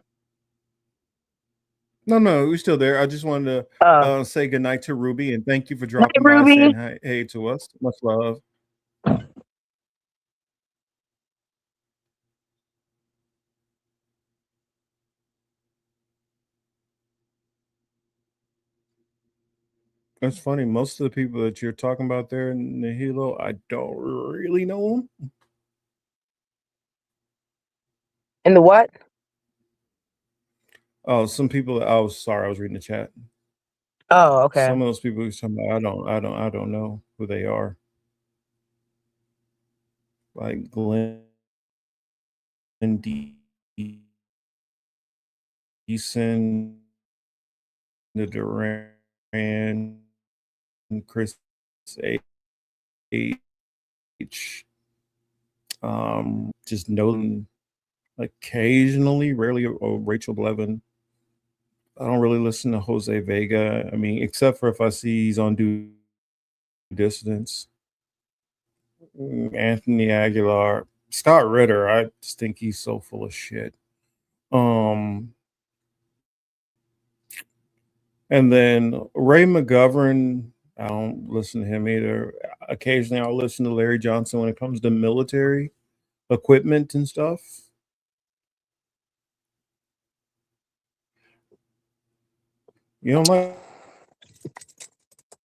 no, we're still there. I just wanted to Uh, say goodnight to Ruby and thank you for Night, dropping by, saying Ruby. hey to us. Much love. That's funny. Most of the people that you're talking about there in the Hilo, I don't really know them. And the what? Oh, some people. I was sorry, I was reading the chat. Oh, okay. Some of those people who's talking about, I don't know who they are. Like Glenn Deason, the Duran, Chris H. Just know them occasionally, rarely. Rachel Blevin. I don't really listen to Jose Vega. I mean, except for if I see he's on due distance. Anthony Aguilar, Scott Ritter. I just think he's so full of shit. Um, and then Ray McGovern. I don't listen to him either. Occasionally, I'll listen to Larry Johnson when it comes to military equipment and stuff. You don't like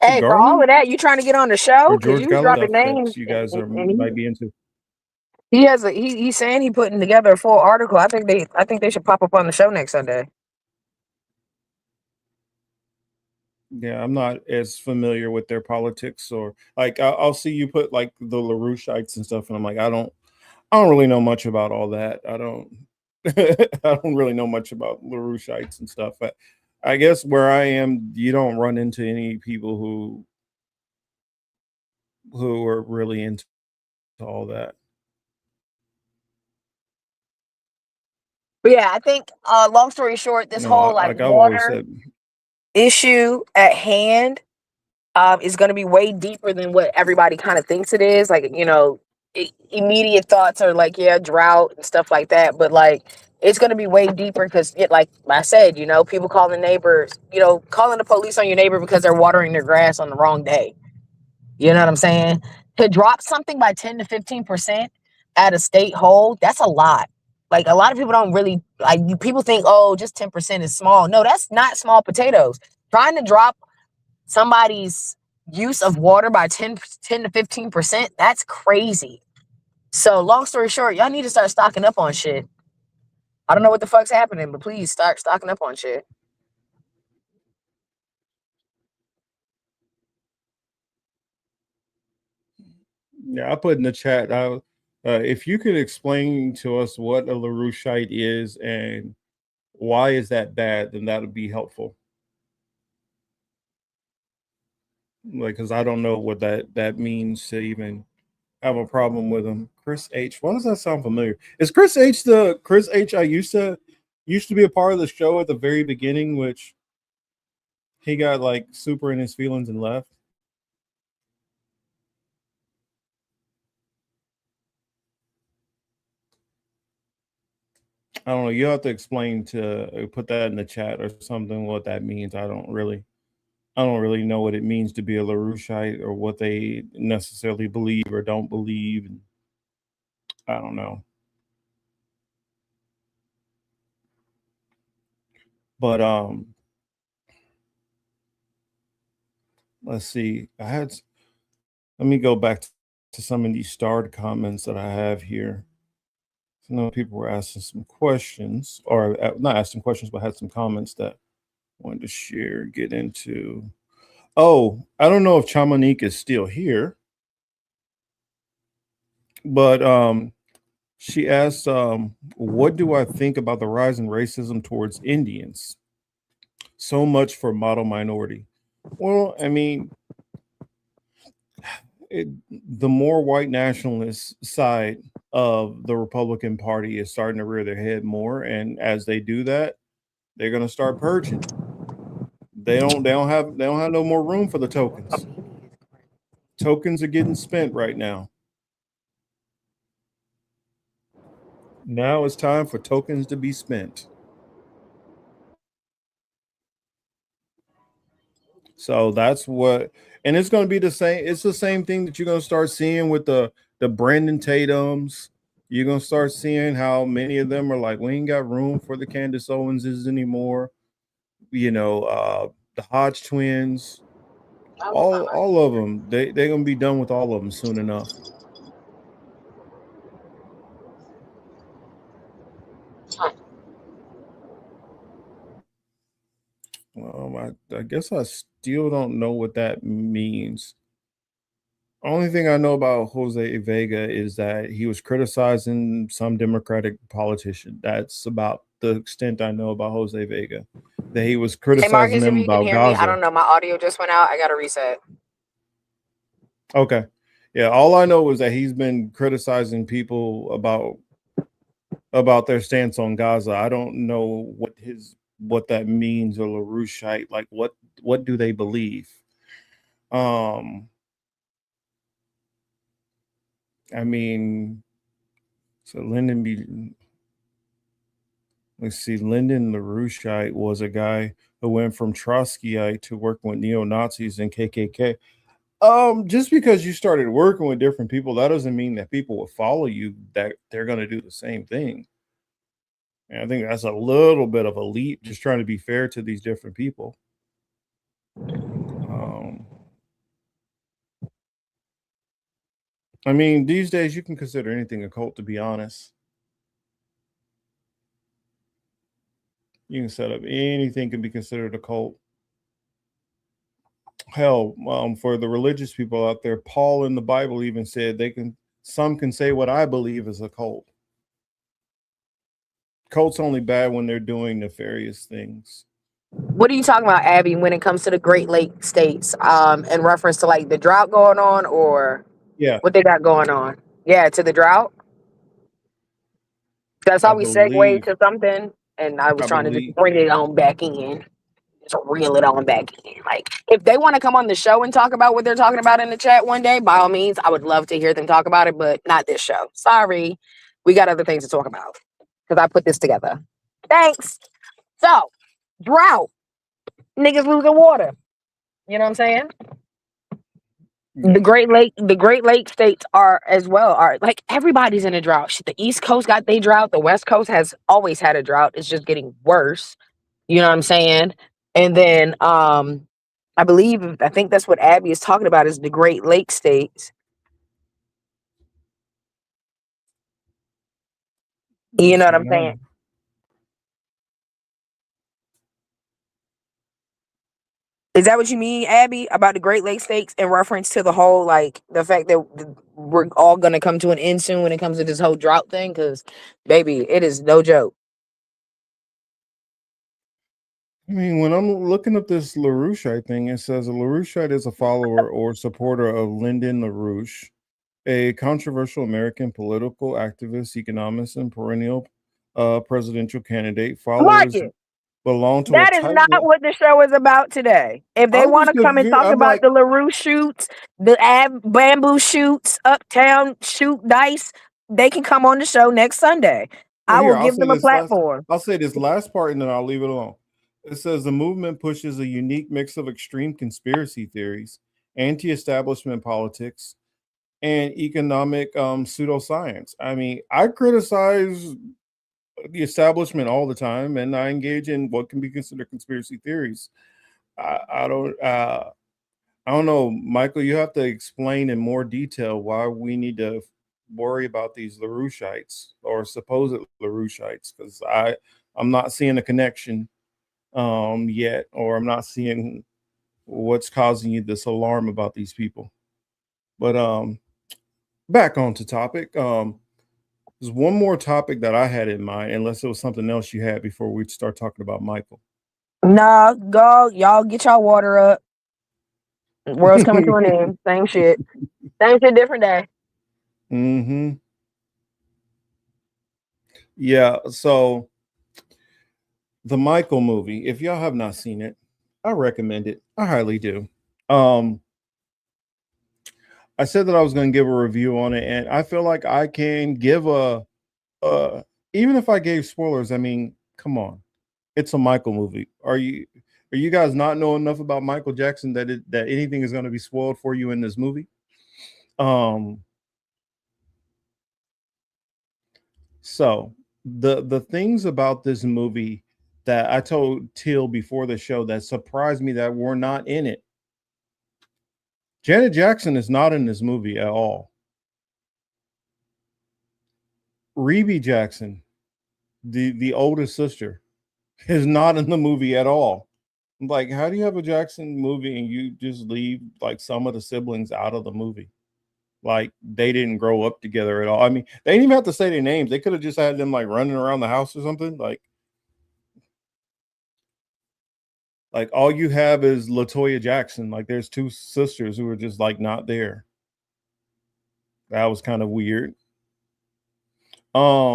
Hey, for all Garland of that, you trying to get on the or show? Because George you was Garland dropping stuff names, that you guys are and might be into? he has he's saying he putting together a full article. I think they should pop up on the show next Sunday. Yeah, I'm not as familiar with their politics, or like I'll see you put like the LaRoucheites and stuff, and I'm like, I don't really know much about all that. I don't I don't really know much about LaRoucheites and stuff. But I guess where I am, you don't run into any people who are really into all that. But yeah, I think long story short, this No, whole like like I've always water said, issue at hand is going to be way deeper than what everybody kind of thinks it is. Like, you know, immediate thoughts are like, yeah, drought and stuff like that. But like, It's going to be way deeper because, like I said, people calling neighbors, calling the police on your neighbor because they're watering their grass on the wrong day. You know what I'm saying? To drop something by 10 to 15% at a state hold, that's a lot. Like, a lot of people don't really, people think, oh, just 10% is small. No, that's not small potatoes. Trying to drop somebody's use of water by 10 to 15%, that's crazy. So, long story short, y'all need to start stocking up on shit. I don't know what the fuck's happening, but please start stocking up on shit. Yeah, I put in the chat. If you could explain to us what a LaRoucheite is and why is that bad, then that would be helpful. Like, because I don't know what that means to even have a problem with him. Chris H. Why does that sound familiar? Is Chris H the Chris H I used to be a part of the show at the very beginning, which he got like super in his feelings and left? I don't know. You have to explain to put that in the chat or something what that means. I don't really know what it means to be a LaRoucheite or what they necessarily believe or don't believe. I don't know. But let's see. Let me go back to some of these starred comments that I have here. I know people were asking some questions, or not asking questions, but had some comments that I wanted to share, get into. Oh, I don't know if Chamonique is still here, but she asked, what do I think about the rise in racism towards Indians? So much for model minority. Well, I mean, the more white nationalist side of the Republican Party is starting to rear their head more, and as they do that, they're going to start purging. They don't have no more room for the tokens. Tokens are getting spent right now. Now it's time for tokens to be spent. So that's what, and it's going to be the same. It's the same thing that you're going to start seeing with the Brandon Tatums. You're going to start seeing how many of them are like, we ain't got room for the Candace Owenses anymore. The Hodge twins, all of them. They're going to be done with all of them soon enough. I guess I still don't know what that means. Only thing I know about Jose Vega is that he was criticizing some Democratic politician. That's about the extent I know about Jose Vega. That he was Hey, criticizing Marcus, if them you can about hear me, I Gaza. don't know. My audio just went out. I got to reset. Okay. Yeah, all I know is that he's been criticizing people about their stance on Gaza. I don't know what that means, or LaRoucheite. Like what do they believe? I mean, so Lyndon LaRoucheite was a guy who went from Trotskyite to working with neo-Nazis and KKK. Just because you started working with different people, that doesn't mean that people will follow you, that they're going to do the same thing. And I think that's a little bit of a leap, just trying to be fair to these different people. I mean, these days you can consider anything a cult, to be honest. You can set up anything can be considered a cult. Hell, for the religious people out there, Paul in the Bible even said some can say what I believe is a cult. Cult's only bad when they're doing nefarious things. What are you talking about, Abby, when it comes to the Great Lake states, in reference to like the drought going on, or what they got going on? Yeah, to the drought. That's how we segue to something, and I was trying to just bring it on back in, just reel it on back in. Like, if they want to come on the show and talk about what they're talking about in the chat one day, by all means, I would love to hear them talk about it, but not this show. Sorry, we got other things to talk about. because I put this together. Thanks. So, drought. Niggas losing water. You know what I'm saying? The Great Lake states are as well, are like everybody's in a drought. Shit, the East Coast got their drought. The West Coast has always had a drought. It's just getting worse. You know what I'm saying? And then I think that's what Abby is talking about is the Great Lake states. You know what I'm saying? Is that what you mean, Abby, about the Great Lakes states in reference to the whole, like, the fact that we're all going to come to an end soon when it comes to this whole drought thing? Because, baby, it is no joke. I mean, when I'm looking up this LaRouche thing, it says a LaRouche is a follower or supporter of Lyndon LaRouche, a controversial American political activist, economist, and perennial presidential candidate. Followers Market. belong to a That is tight. not what the show is about today. If they want to come and talk about the LaRue shoots, the bamboo shoots, uptown shoot dice, they can come on the show next Sunday. I will give them a platform. I'll say this last part and then I'll leave it alone. It says the movement pushes a unique mix of extreme conspiracy theories, anti-establishment politics, and economic pseudoscience. I mean, I criticize the establishment all the time, and I engage in what can be considered conspiracy theories. I don't know, Michael. You have to explain in more detail why we need to worry about these LaRouchites or supposed LaRouchites, because I'm not seeing a connection yet, or I'm not seeing what's causing you this alarm about these people. But back on to topic. There's one more topic that I had in mind, unless it was something else you had before we start talking about Michael. Nah, go, y'all get y'all water up. World's coming to an end. Same shit. Same shit, different day. Mm-hmm. Yeah, so the Michael movie, if y'all have not seen it, I recommend it. I highly do. I said that I was going to give a review on it, and I feel like I can give even if I gave spoilers, I mean, come on. It's a Michael movie. Are you guys not know enough about Michael Jackson that anything is going to be spoiled for you in this movie? So the things about this movie that I told Till before the show that surprised me that were not in it. Janet Jackson is not in this movie at all. Rebe Jackson, the oldest sister, is not in the movie at all. Like, how do you have a Jackson movie and you just leave like some of the siblings out of the movie? Like, they didn't grow up together at all. I mean, they didn't even have to say their names. They could have just had them like running around the house or something. Like all you have is LaToya Jackson. Like, there's two sisters who are just like not there. That was kind of weird. They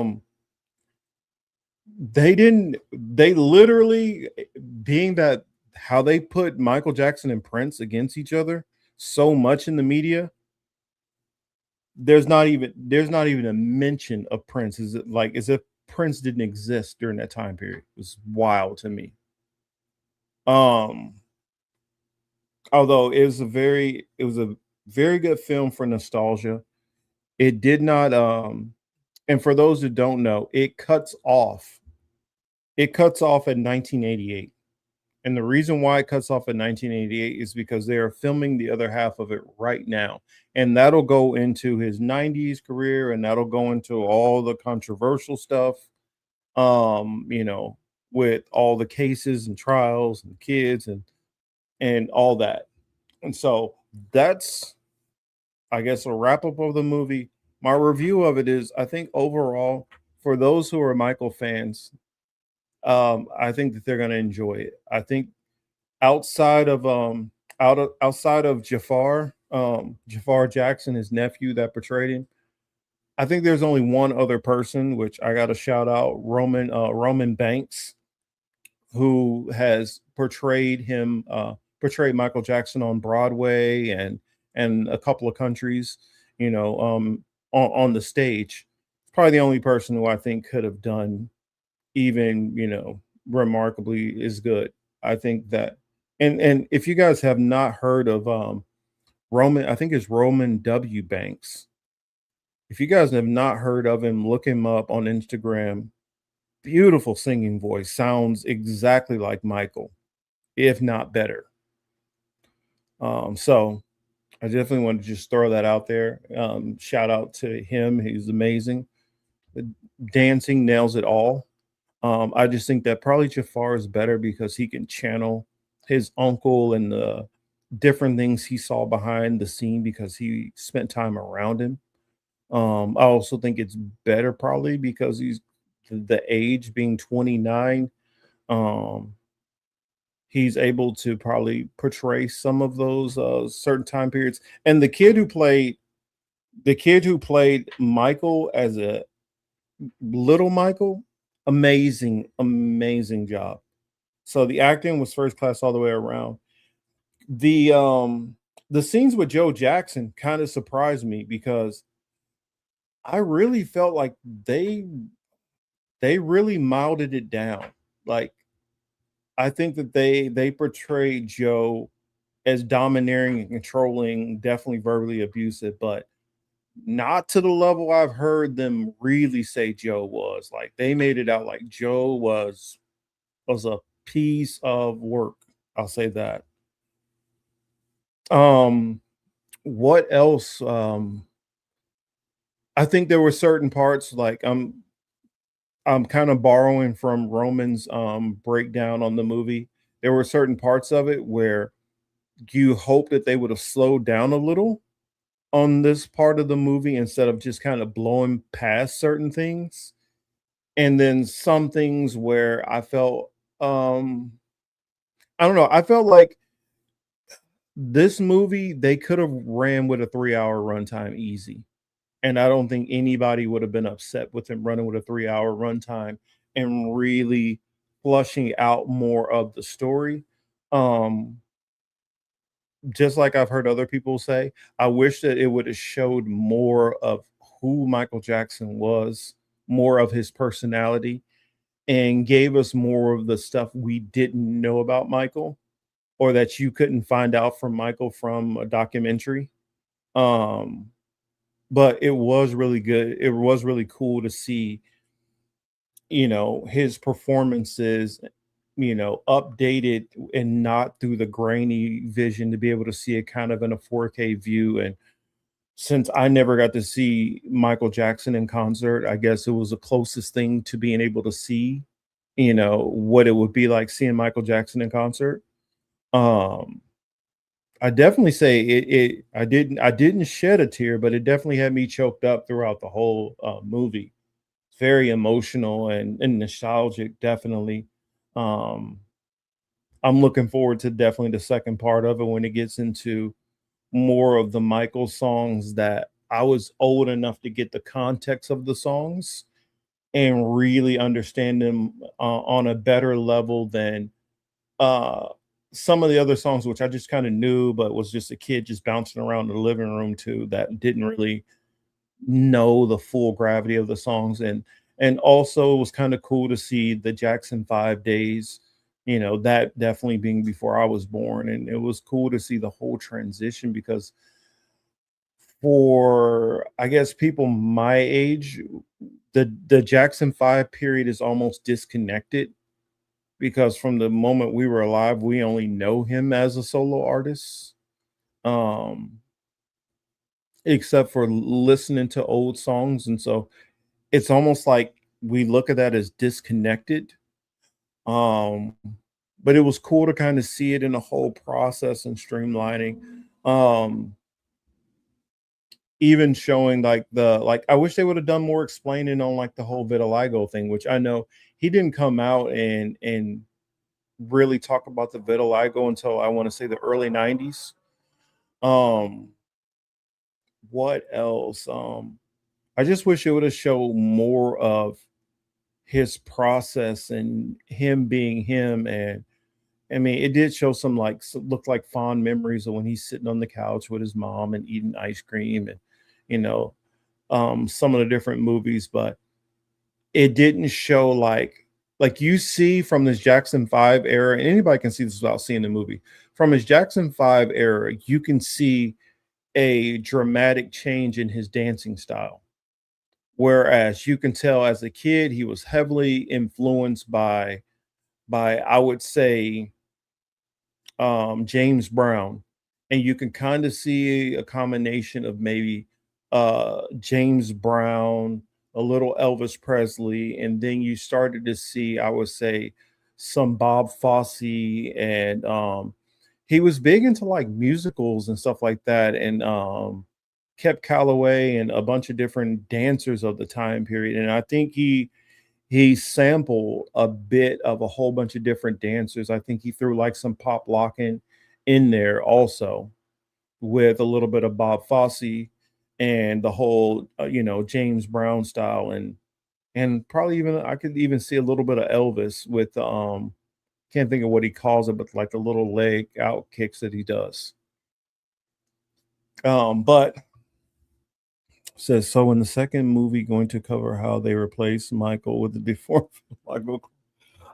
literally, being that how they put Michael Jackson and Prince against each other so much in the media, there's not even a mention of Prince. Is it like as if Prince didn't exist during that time period? It was wild to me. Although it was a very good film for nostalgia. It did not and for those who don't know, it cuts off at 1988. And the reason why it cuts off at 1988 is because they are filming the other half of it right now. And that'll go into his 90s career, and that'll go into all the controversial stuff, with all the cases and trials and kids and all that. And so that's, I guess, a wrap up of the movie. My review of it is, I think overall, for those who are Michael fans, I think that they're going to enjoy it. I think outside of Jafar, Jafar Jackson, his nephew that portrayed him, I think there's only one other person, which I got to shout out, Roman Banks, who has portrayed Michael Jackson on Broadway and a couple of countries, on the stage. probably the only person who I think could have done even, remarkably is good. I think that, and if you guys have not heard of Roman, I think it's Roman W. Banks. If you guys have not heard of him, look him up on Instagram. Beautiful singing voice, sounds exactly like Micheal, if not better. So I definitely want to just throw that out there. Shout out to him. He's amazing. The dancing nails it all. I just think that probably Jafar is better because he can channel his uncle and the different things he saw behind the scene because he spent time around him. I also think it's better probably because he's the age being 29. Um, he's able to probably portray some of those certain time periods. And the kid who played Michael as a little Michael, amazing, amazing job. So the acting was first class all the way around. The scenes with Joe Jackson kind of surprised me because I really felt like they really molded it down. Like I think that they portrayed Joe as domineering and controlling, definitely verbally abusive, but not to the level I've heard them really say Joe was. Like they made it out like Joe was a piece of work. I'll say that. Um, what else? I think there were certain parts like I'm kind of borrowing from Roman's breakdown on the movie. There were certain parts of it where you hope that they would have slowed down a little on this part of the movie instead of just kind of blowing past certain things. And then some things where I felt um I don't know, I felt like this movie they could have ran with a 3-hour runtime easy. And I don't think anybody would have been upset with him running with a 3-hour runtime and really flushing out more of the story. Um, just like I've heard other people say, I wish that it would have showed more of who Michael Jackson was, more of his personality, and gave us more of the stuff we didn't know about Michael or that you couldn't find out from Michael from a documentary. Um, but it was really good. It was really cool to see, his performances, updated and not through the grainy vision to be able to see it kind of in a 4K view. And since I never got to see Michael Jackson in concert, I guess it was the closest thing to being able to see, what it would be like seeing Michael Jackson in concert. Um, I definitely say it I didn't shed a tear, but it definitely had me choked up throughout the whole movie. Very emotional and nostalgic, definitely. Um, I'm looking forward to definitely the second part of it when it gets into more of the Michael songs that I was old enough to get the context of the songs and really understand them on a better level than uh, some of the other songs, which I just kind of knew, but was just a kid just bouncing around the living room to that didn't really know the full gravity of the songs. And also it was kind of cool to see the Jackson 5 days, that definitely being before I was born. And it was cool to see the whole transition because for I guess people my age, the Jackson 5 period is almost disconnected because from the moment we were alive, we only know him as a solo artist. Um, except for listening to old songs. And so it's almost like we look at that as disconnected. Um, but it was cool to kind of see it in the whole process and streamlining. Um, even showing like I wish they would have done more explaining on like the whole vitiligo thing, which I know he didn't come out and really talk about the vitiligo until I want to say the early 90s. Um, what else? I just wish it would have showed more of his process and him being him. And I mean, it did show some looked like fond memories of when he's sitting on the couch with his mom and eating ice cream and, you know, some of the different movies, but it didn't show like you see from this Jackson 5 era, and anybody can see this without seeing the movie. From his Jackson 5 era, you can see a dramatic change in his dancing style. Whereas you can tell as a kid, he was heavily influenced by I would say James Brown, and you can kind of see a combination of maybe James Brown, a little Elvis Presley, and then you started to see, I would say, some Bob Fosse, and he was big into like musicals and stuff like that, and Kep Calloway and a bunch of different dancers of the time period, and I think he sampled a bit of a whole bunch of different dancers. I think he threw like some pop locking in there also with a little bit of Bob Fosse and the whole James Brown style, and probably even I could even see a little bit of Elvis with can't think of what he calls it, but like the little leg out kicks that he does. But says so in the second movie going to cover how they replace Michael with the deformed Michael.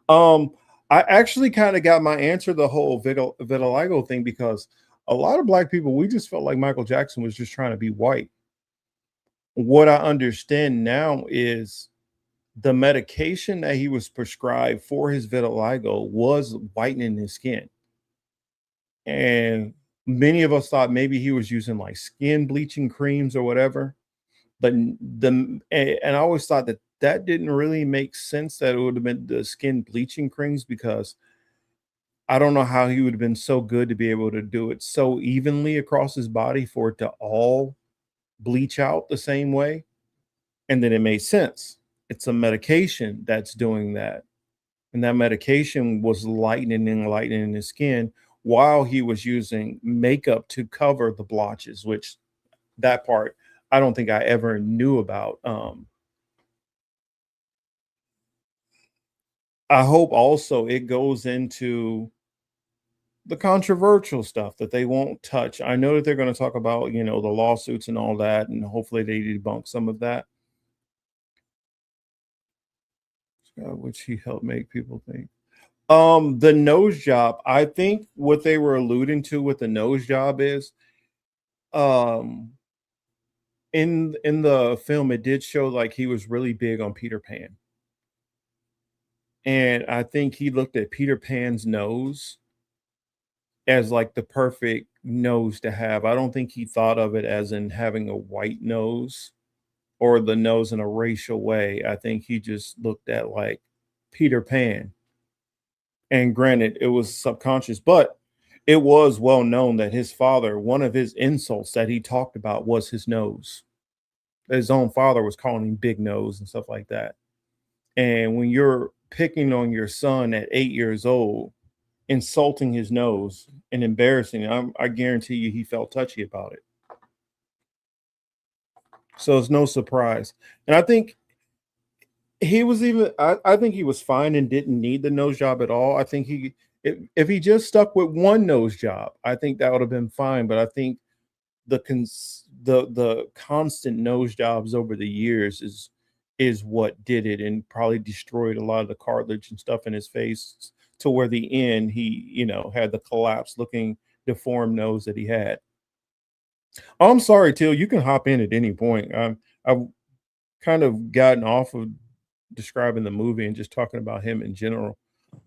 I actually kind of got my answer the whole vitiligo thing because a lot of black people we just felt like Michael Jackson was just trying to be white. What I understand now is the medication that he was prescribed for his vitiligo was whitening his skin. And many of us thought maybe he was using like skin bleaching creams or whatever. But and I always thought that didn't really make sense that it would have been the skin bleaching creams because I don't know how he would have been so good to be able to do it so evenly across his body for it to all bleach out the same way. And then it made sense. It's a medication that's doing that. And that medication was lightening his skin while he was using makeup to cover the blotches, which that part I don't think I ever knew about. I hope also it goes into the controversial stuff that they won't touch. I know that they're going to talk about, the lawsuits and all that, and hopefully they debunk some of that. Which he helped make people think. The nose job, I think what they were alluding to with the nose job is in the film it did show like he was really big on Peter Pan. And I think he looked at Peter Pan's nose as like the perfect nose to have. I don't think he thought of it as in having a white nose or the nose in a racial way. I think he just looked at like Peter Pan. And granted, it was subconscious, but it was well known that his father, one of his insults that he talked about was his nose. His own father was calling him big nose and stuff like that. And when you're picking on your son at 8 years old, insulting his nose and embarrassing him, I guarantee you he felt touchy about it. So it's no surprise. And I think he was I think he was fine and didn't need the nose job at all. I think if he just stuck with one nose job, I think that would have been fine. But I think the constant nose jobs over the years is what did it and probably destroyed a lot of the cartilage and stuff in his face to where the end he had the collapse looking deformed nose that he had. I'm sorry, Till, you can hop in at any point. I've kind of gotten off of describing the movie and just talking about him in general.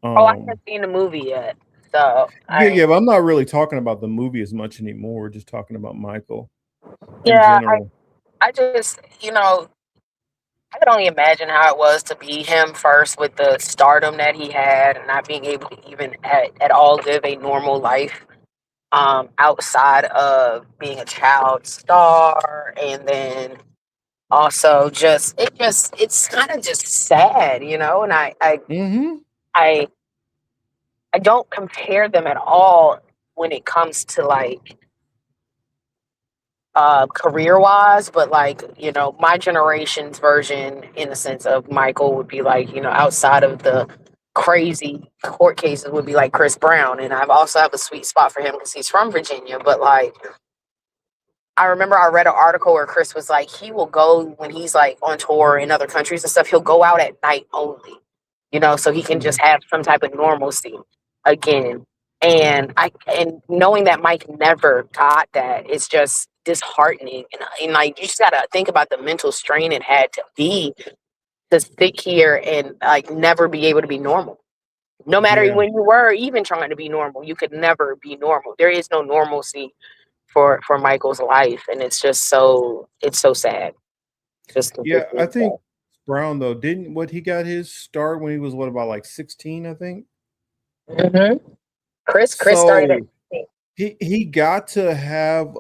I haven't seen the movie yet, so yeah, but I'm not really talking about the movie as much anymore. We're just talking about Michael in yeah, general. I just I could only imagine how it was to be him first with the stardom that he had and not being able to even at all live a normal life outside of being a child star, and then also it's kind of just sad, and I don't compare them at all when it comes to like career wise, but like, my generation's version in the sense of Michael would be like, outside of the crazy court cases would be like Chris Brown. And I've also have a sweet spot for him because he's from Virginia, but like I remember I read an article where Chris was like, he will go when he's like on tour in other countries and stuff, he'll go out at night only, so he can just have some type of normalcy again. And knowing that Mike never got that, it's just disheartening. And like, you just gotta think about the mental strain it had to be to sit here and like never be able to be normal. No matter Yeah. when you were even trying to be normal, you could never be normal. There is no normalcy for Michael's life, and it's so sad. Just Yeah, I completely think Brown though didn't what he got his start when he was what about like 16, I think. sad. Chris started at So he got to have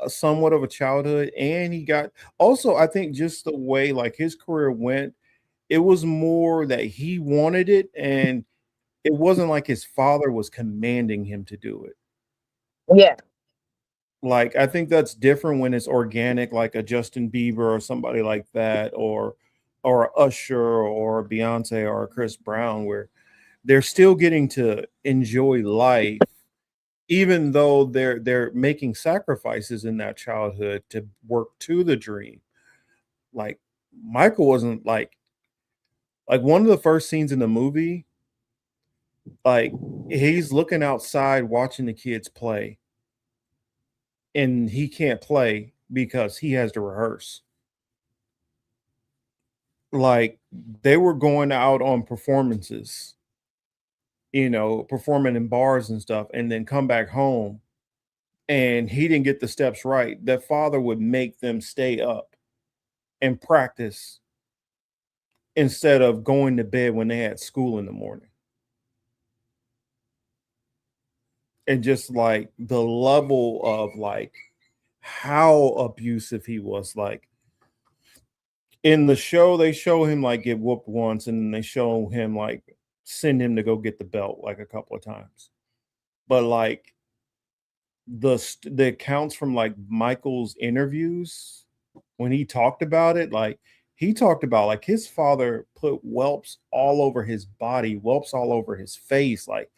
a somewhat of a childhood, and he got also I think just the way like his career went, it was more that he wanted it, and it wasn't like his father was commanding him to do it. Yeah. Like, I think that's different when it's organic, like a Justin Bieber or somebody like that, or a Usher or a Beyonce or a Chris Brown, where they're still getting to enjoy life, even though they're making sacrifices in that childhood to work to the dream. Like Michael wasn't like one of the first scenes in the movie, like he's looking outside watching the kids play, and he can't play because he has to rehearse. Like they were going out on performances, performing in bars and stuff, and then come back home and he didn't get the steps right. That father would make them stay up and practice instead of going to bed when they had school in the morning. And just like the level of like how abusive he was. Like in the show, they show him like get whooped once, and then they show him like send him to go get the belt like a couple of times. But like the accounts from like Michael's interviews when he talked about it, like he talked about like his father put whelps all over his body, whelps all over his face, like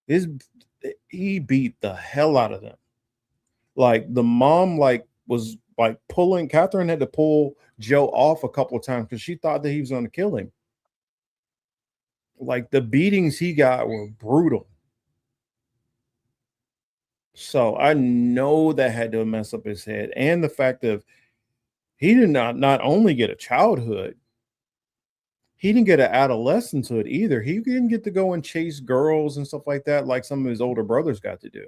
his he beat the hell out of them. Like the mom like was like pulling Catherine had to pull Joe off a couple of times because she thought that he was going to kill him. Like the beatings he got were brutal. So I know that had to mess up his head. And the fact of he did not only get a childhood, he didn't get an adolescencehood either. He didn't get to go and chase girls and stuff like that, like some of his older brothers got to do.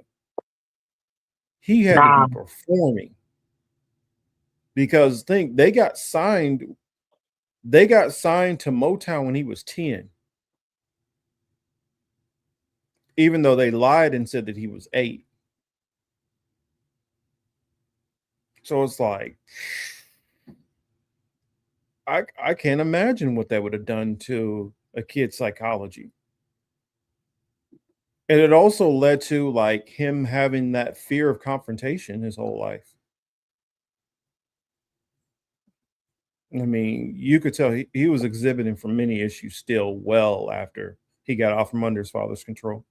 He had to be Nah. performing because think they got signed to Motown when he was 10. Even though they lied and said that he was 8. So it's like I can't imagine what that would have done to a kid's psychology. And it also led to like him having that fear of confrontation his whole life. I mean, you could tell he was exhibiting from many issues still well after he got off from under his father's control.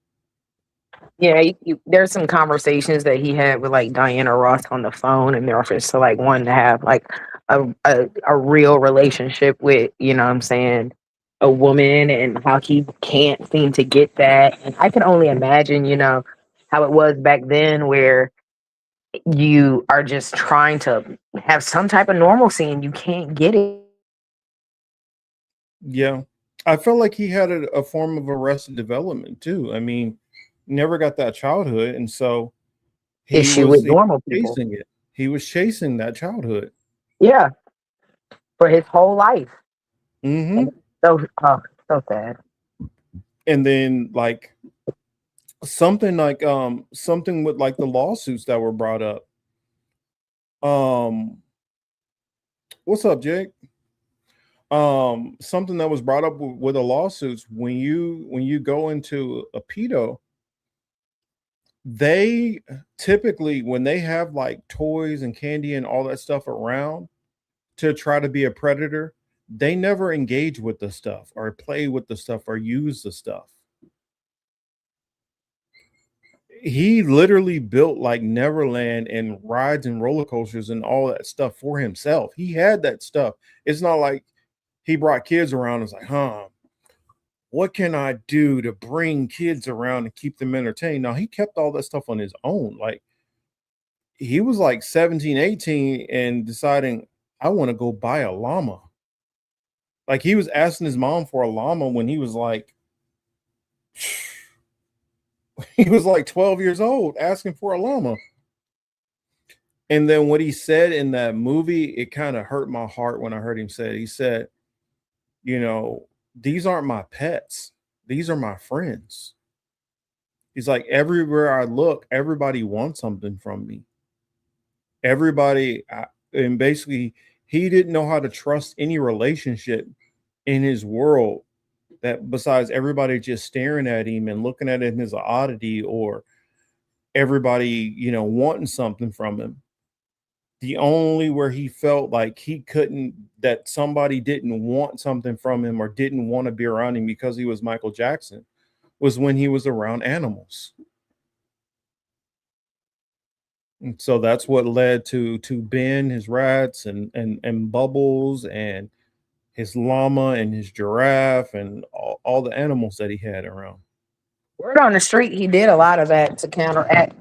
Yeah, there's some conversations that he had with like Diana Ross on the phone in their office to like wanting to have like a real relationship with, what I'm saying, a woman, and how he can't seem to get that. And I can only imagine, how it was back then where you are just trying to have some type of normalcy and you can't get it. Yeah. I felt like he had a form of arrested development too. I mean, never got that childhood, and so Issue with normal people. chasing it. He was chasing that childhood. Yeah, for his whole life. Mm-hmm. So sad. And then like something with like the lawsuits that were brought up. What's up, Jake? Something that was brought up with the lawsuits when you go into a pedo, they typically when they have like toys and candy and all that stuff around to try to be a predator, they never engage with the stuff or play with the stuff or use the stuff. he literally built like Neverland and rides and roller coasters and all that stuff for himself. He had that stuff. It's not like he brought kids around and was like, what can I do to bring kids around and keep them entertained? Now he kept all that stuff on his own. Like he was like 17, 18 and deciding, I want to go buy a llama. Like he was asking his mom for a llama when he was like, he was like 12 years old asking for a llama. And then what he said in that movie, it kind of hurt my heart when I heard him say it. He said, you know, these aren't my pets. These are my friends. He's like, everywhere I look, everybody wants something from me. And basically, he didn't know how to trust any relationship in his world that besides everybody just staring at him and looking at him as an oddity or everybody, you know, wanting something from him. The only where he felt like he couldn't, that somebody didn't want something from him or didn't want to be around him because he was Michael Jackson was when he was around animals. And so that's what led to Ben, his rats, and Bubbles, and his llama and his giraffe, and all the animals that he had around. Word on the street, he did a lot of that to counteract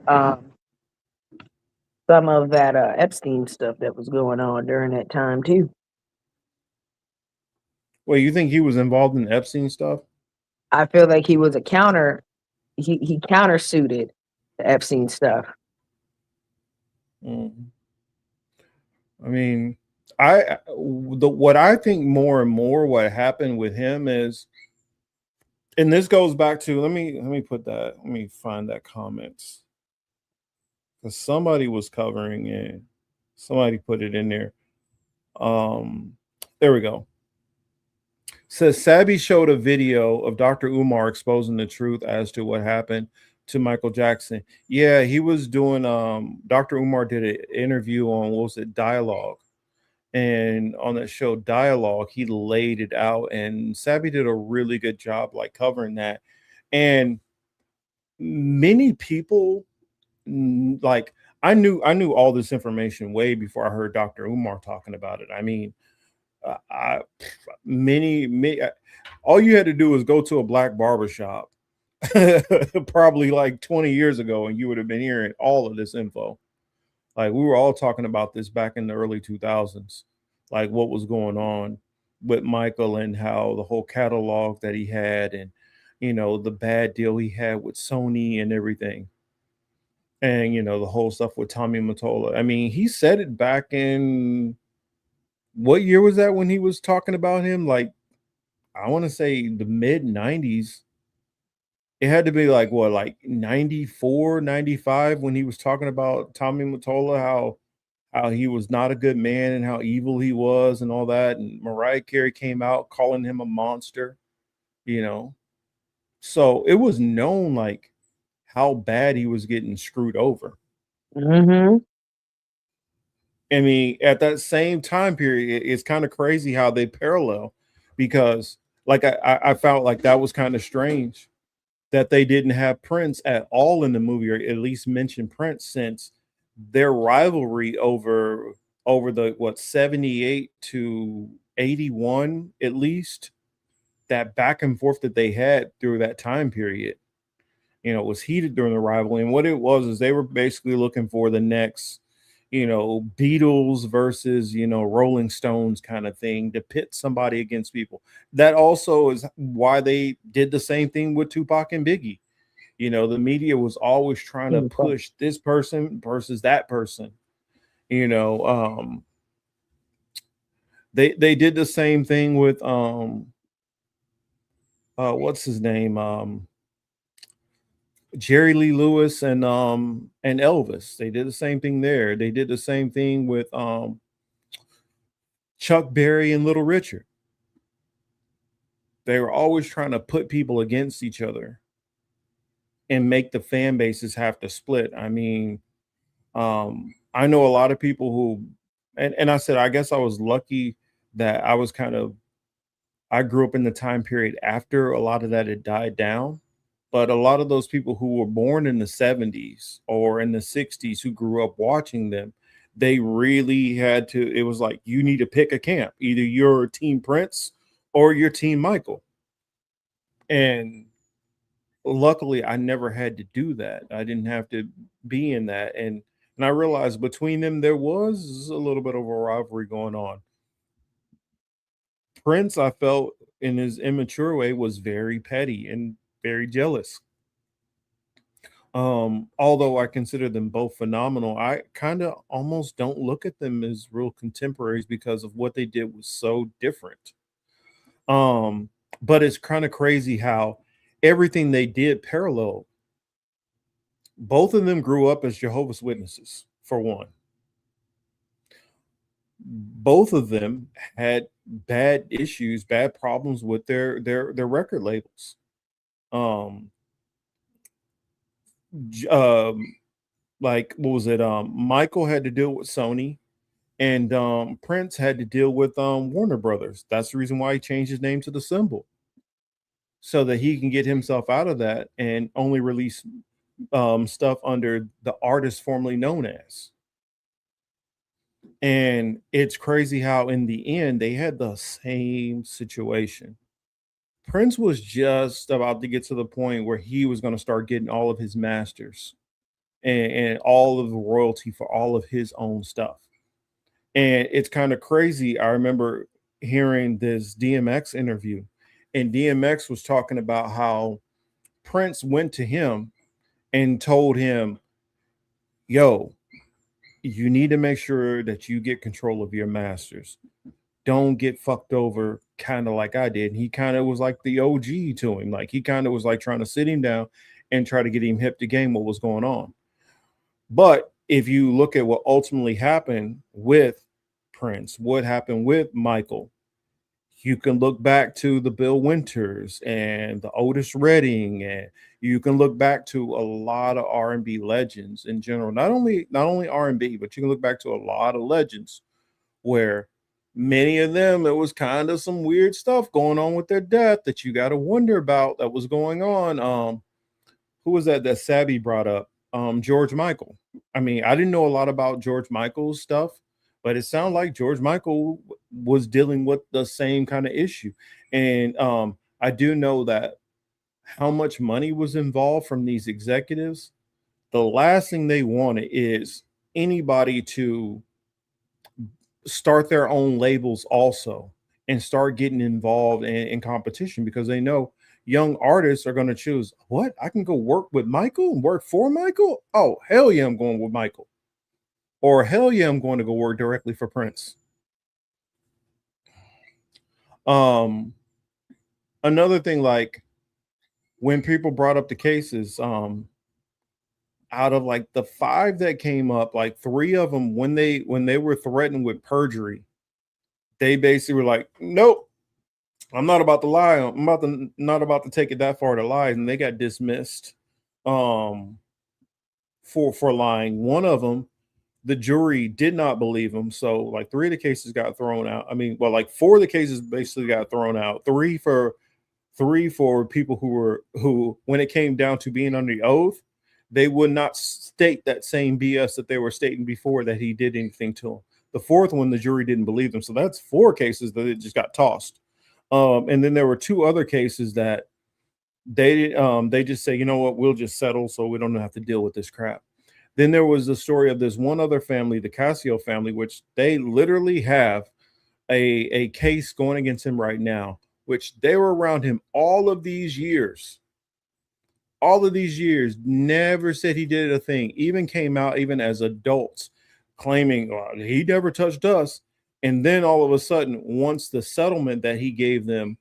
some of that Epstein stuff that was going on during that time too. Well, you think he was involved in Epstein stuff? I feel like he was a counter. He countersuited the Epstein stuff. Mm. I mean, what I think more and more what happened with him is, and this goes back to let me put that, let me find that comments because somebody was covering it. Somebody put it in there. There we go. Says Sabby showed a video of Dr. Umar exposing the truth as to what happened to Michael Jackson. Yeah, he was doing Dr. Umar did an interview on, what was it, Dialogue. And on that show Dialogue, he laid it out, and Sabby did a really good job like covering that. And many people like I knew all this information way before I heard Dr. Umar talking about it. I mean, I many all you had to do was go to a black barbershop probably like 20 years ago, and you would have been hearing all of this info. Like we were all talking about this back in the early 2000s, like what was going on with Michael and how the whole catalog that he had, and you know the bad deal he had with Sony and everything, and you know the whole stuff with Tommy Mottola. I mean, he said it back in, what year was that when he was talking about him? Like I want to say the mid 90s. It had to be like what, like 94, 95 when he was talking about Tommy Mottola, how he was not a good man and how evil he was and all that. And Mariah Carey came out calling him a monster, you know. So it was known like how bad he was getting screwed over. Mm-hmm. I mean, at that same time period, it's kind of crazy how they parallel, because like I felt like that was kind of strange that they didn't have Prince at all in the movie, or at least mention Prince, since their rivalry over the what 78 to 81, at least that back and forth that they had through that time period, you know, was heated during the rivalry. And what it was is they were basically looking for the next, you know, Beatles versus, you know, Rolling Stones kind of thing, to pit somebody against people. That also is why they did the same thing with Tupac and Biggie. You know, the media was always trying to push this person versus that person. You know, they did the same thing with what's his name? Jerry Lee Lewis and Elvis. They did the same thing there. They did the same thing with Chuck Berry and Little Richard. They were always trying to put people against each other and make the fan bases have to split. I mean, I know a lot of people who, and I said, I guess I was lucky that I grew up in the time period after a lot of that had died down. But a lot of those people who were born in the 70s or in the 60s who grew up watching them, they really had to, it was like, you need to pick a camp. Either you're Team Prince or you're Team Michael. And luckily, I never had to do that. I didn't have to be in that. And I realized between them, there was a little bit of a rivalry going on. Prince, I felt in his immature way, was very petty and very jealous. Although I consider them both phenomenal, I kind of almost don't look at them as real contemporaries because of what they did was so different. Um, but it's kind of crazy how everything they did paralleled. Both of them grew up as Jehovah's Witnesses, for one. Both of them had bad issues, bad problems with their record labels. Um, j- um, like what was it? Michael had to deal with Sony, and Prince had to deal with Warner Brothers. That's the reason why he changed his name to the symbol, so that he can get himself out of that and only release stuff under the artist formerly known as. And it's crazy how in the end they had the same situation. Prince was just about to get to the point where he was going to start getting all of his masters and all of the royalty for all of his own stuff. And it's kind of crazy. I remember hearing this DMX interview, and DMX was talking about how Prince went to him and told him, yo, you need to make sure that you get control of your masters. Don't get fucked over, kind of like I did. And he kind of was like the OG to him. Like he kind of was like trying to sit him down and try to get him hip to game what was going on. But if you look at what ultimately happened with Prince, what happened with Michael, you can look back to the Bill Winters and the Otis Redding, and you can look back to a lot of R&B legends in general. Not only R&B, but you can look back to a lot of legends where many of them, it was kind of some weird stuff going on with their death that you got to wonder about that was going on. Who was that Sabby brought up? George Michael. I mean, I didn't know a lot about George Michael's stuff, but it sounded like George Michael was dealing with the same kind of issue. And I do know that how much money was involved from these executives. The last thing they wanted is anybody to start their own labels also and start getting involved in competition, because they know young artists are going to choose, what, I can go work with Michael and work for Michael. Oh, hell yeah, I'm going with Michael. Or hell yeah, I'm going to go work directly for Prince. Another thing, like when people brought up the cases, out of like the 5 that came up, like 3 of them, when they were threatened with perjury, they basically were like, nope, I'm not about to lie. Not about to take it that far to lie, and they got dismissed for lying. One of them, the jury did not believe him, so like 3 of the cases got thrown out. I mean, well, like 4 of the cases basically got thrown out. Three for people who when it came down to being under the oath, they would not state that same BS that they were stating before that he did anything to them. The 4th one, the jury didn't believe them, so that's 4 cases that it just got tossed. And then there were 2 other cases that they just say, you know what, we'll just settle so we don't have to deal with this crap. Then there was the story of this one other family, the Casio family, which they literally have a case going against him right now, which they were around him all of these years, never said he did a thing, even came out even as adults claiming, he never touched us. And then all of a sudden, once the settlement that he gave them,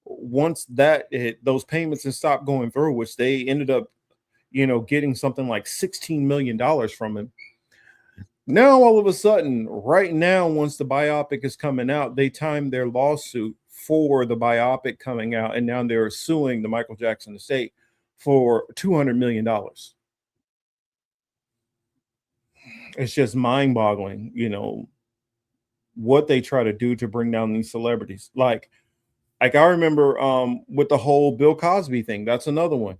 once those payments had stopped going through, which they ended up, getting something like $16 million from him. Now, all of a sudden, right now, once the biopic is coming out, they timed their lawsuit for the biopic coming out, and now they're suing the Michael Jackson estate for $200 million. It's just mind-boggling, what they try to do to bring down these celebrities. Like I remember with the whole Bill Cosby thing, that's another one.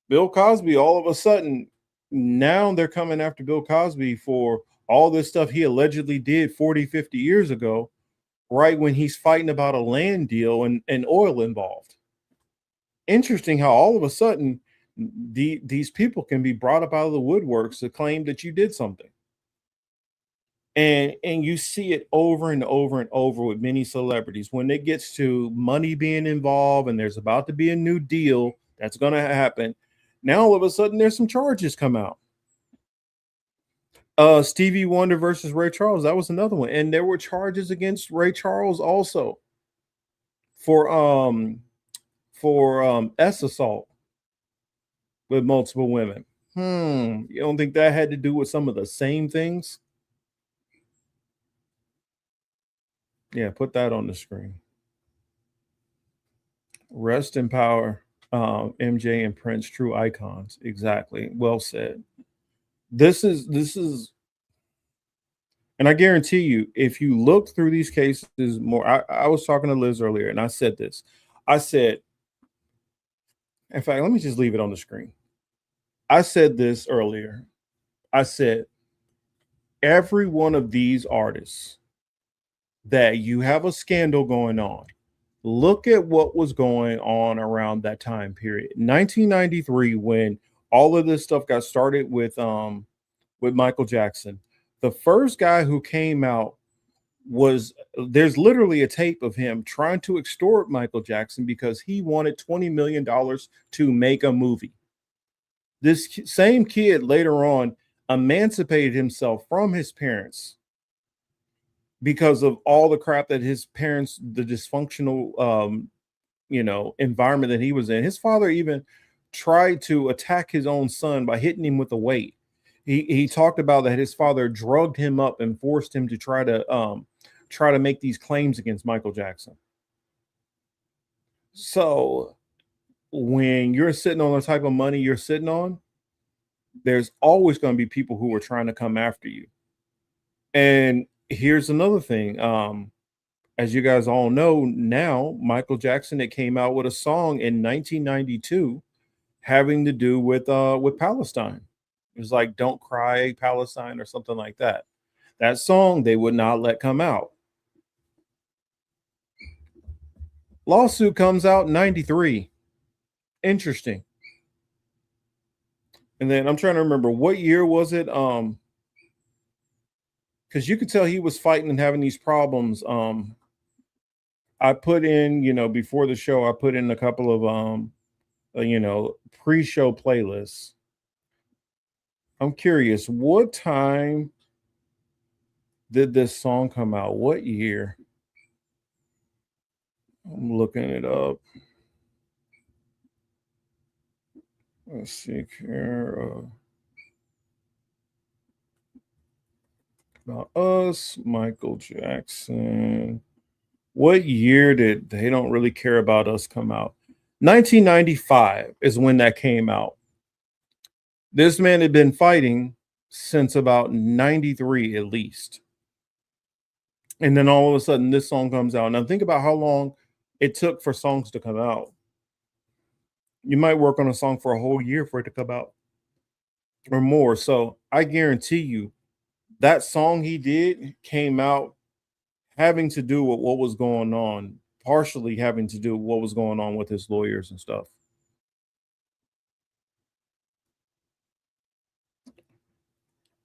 Bill Cosby, all of a sudden, now they're coming after Bill Cosby for all this stuff he allegedly did 40, 50 years ago, right when he's fighting about a land deal and oil involved. Interesting how all of a sudden these people can be brought up out of the woodworks to claim that you did something. And you see it over and over and over with many celebrities. When it gets to money being involved and there's about to be a new deal that's going to happen, now all of a sudden there's some charges come out. Stevie Wonder versus Ray Charles, that was another one, and there were charges against Ray Charles also for S assault with multiple women. You don't think that had to do with some of the same things? Yeah, put that on the screen. Rest in power, MJ and Prince, true icons. Exactly. Well said. This is, and I guarantee you, if you look through these cases more, I was talking to Liz earlier, and I said this. I said, in fact, let me just leave it on the screen. I said this earlier. I said, every one of these artists that you have a scandal going on, look at what was going on around that time period. 1993, when all of this stuff got started with Michael Jackson. The first guy who came out was, there's literally a tape of him trying to extort Michael Jackson because he wanted $20 million to make a movie. This same kid later on emancipated himself from his parents because of all the crap that his parents, the dysfunctional environment that he was in. His father even tried to attack his own son by hitting him with a weight. He talked about that his father drugged him up and forced him to try to make these claims against Michael Jackson. So when you're sitting on the type of money you're sitting on, there's always going to be people who are trying to come after you. And here's another thing. As you guys all know now, Michael Jackson, it came out with a song in 1992 having to do with Palestine. It was like "Don't Cry, Palestine" or something like that. That song they would not let come out. Lawsuit comes out in 93. Interesting. And then I'm trying to remember what year was it? Because you could tell he was fighting and having these problems. I put in, before the show, I put in a couple of pre-show playlists. I'm curious, what time did this song come out? What year? I'm looking it up. Let's see here. About Us, Michael Jackson. What year did They Don't Really Care About Us come out? 1995 is when that came out. This man had been fighting since about 93 at least. And then all of a sudden this song comes out. Now think about how long it took for songs to come out. You might work on a song for a whole year for it to come out or more. So I guarantee you that song he did came out having to do with what was going on, partially having to do with what was going on with his lawyers and stuff.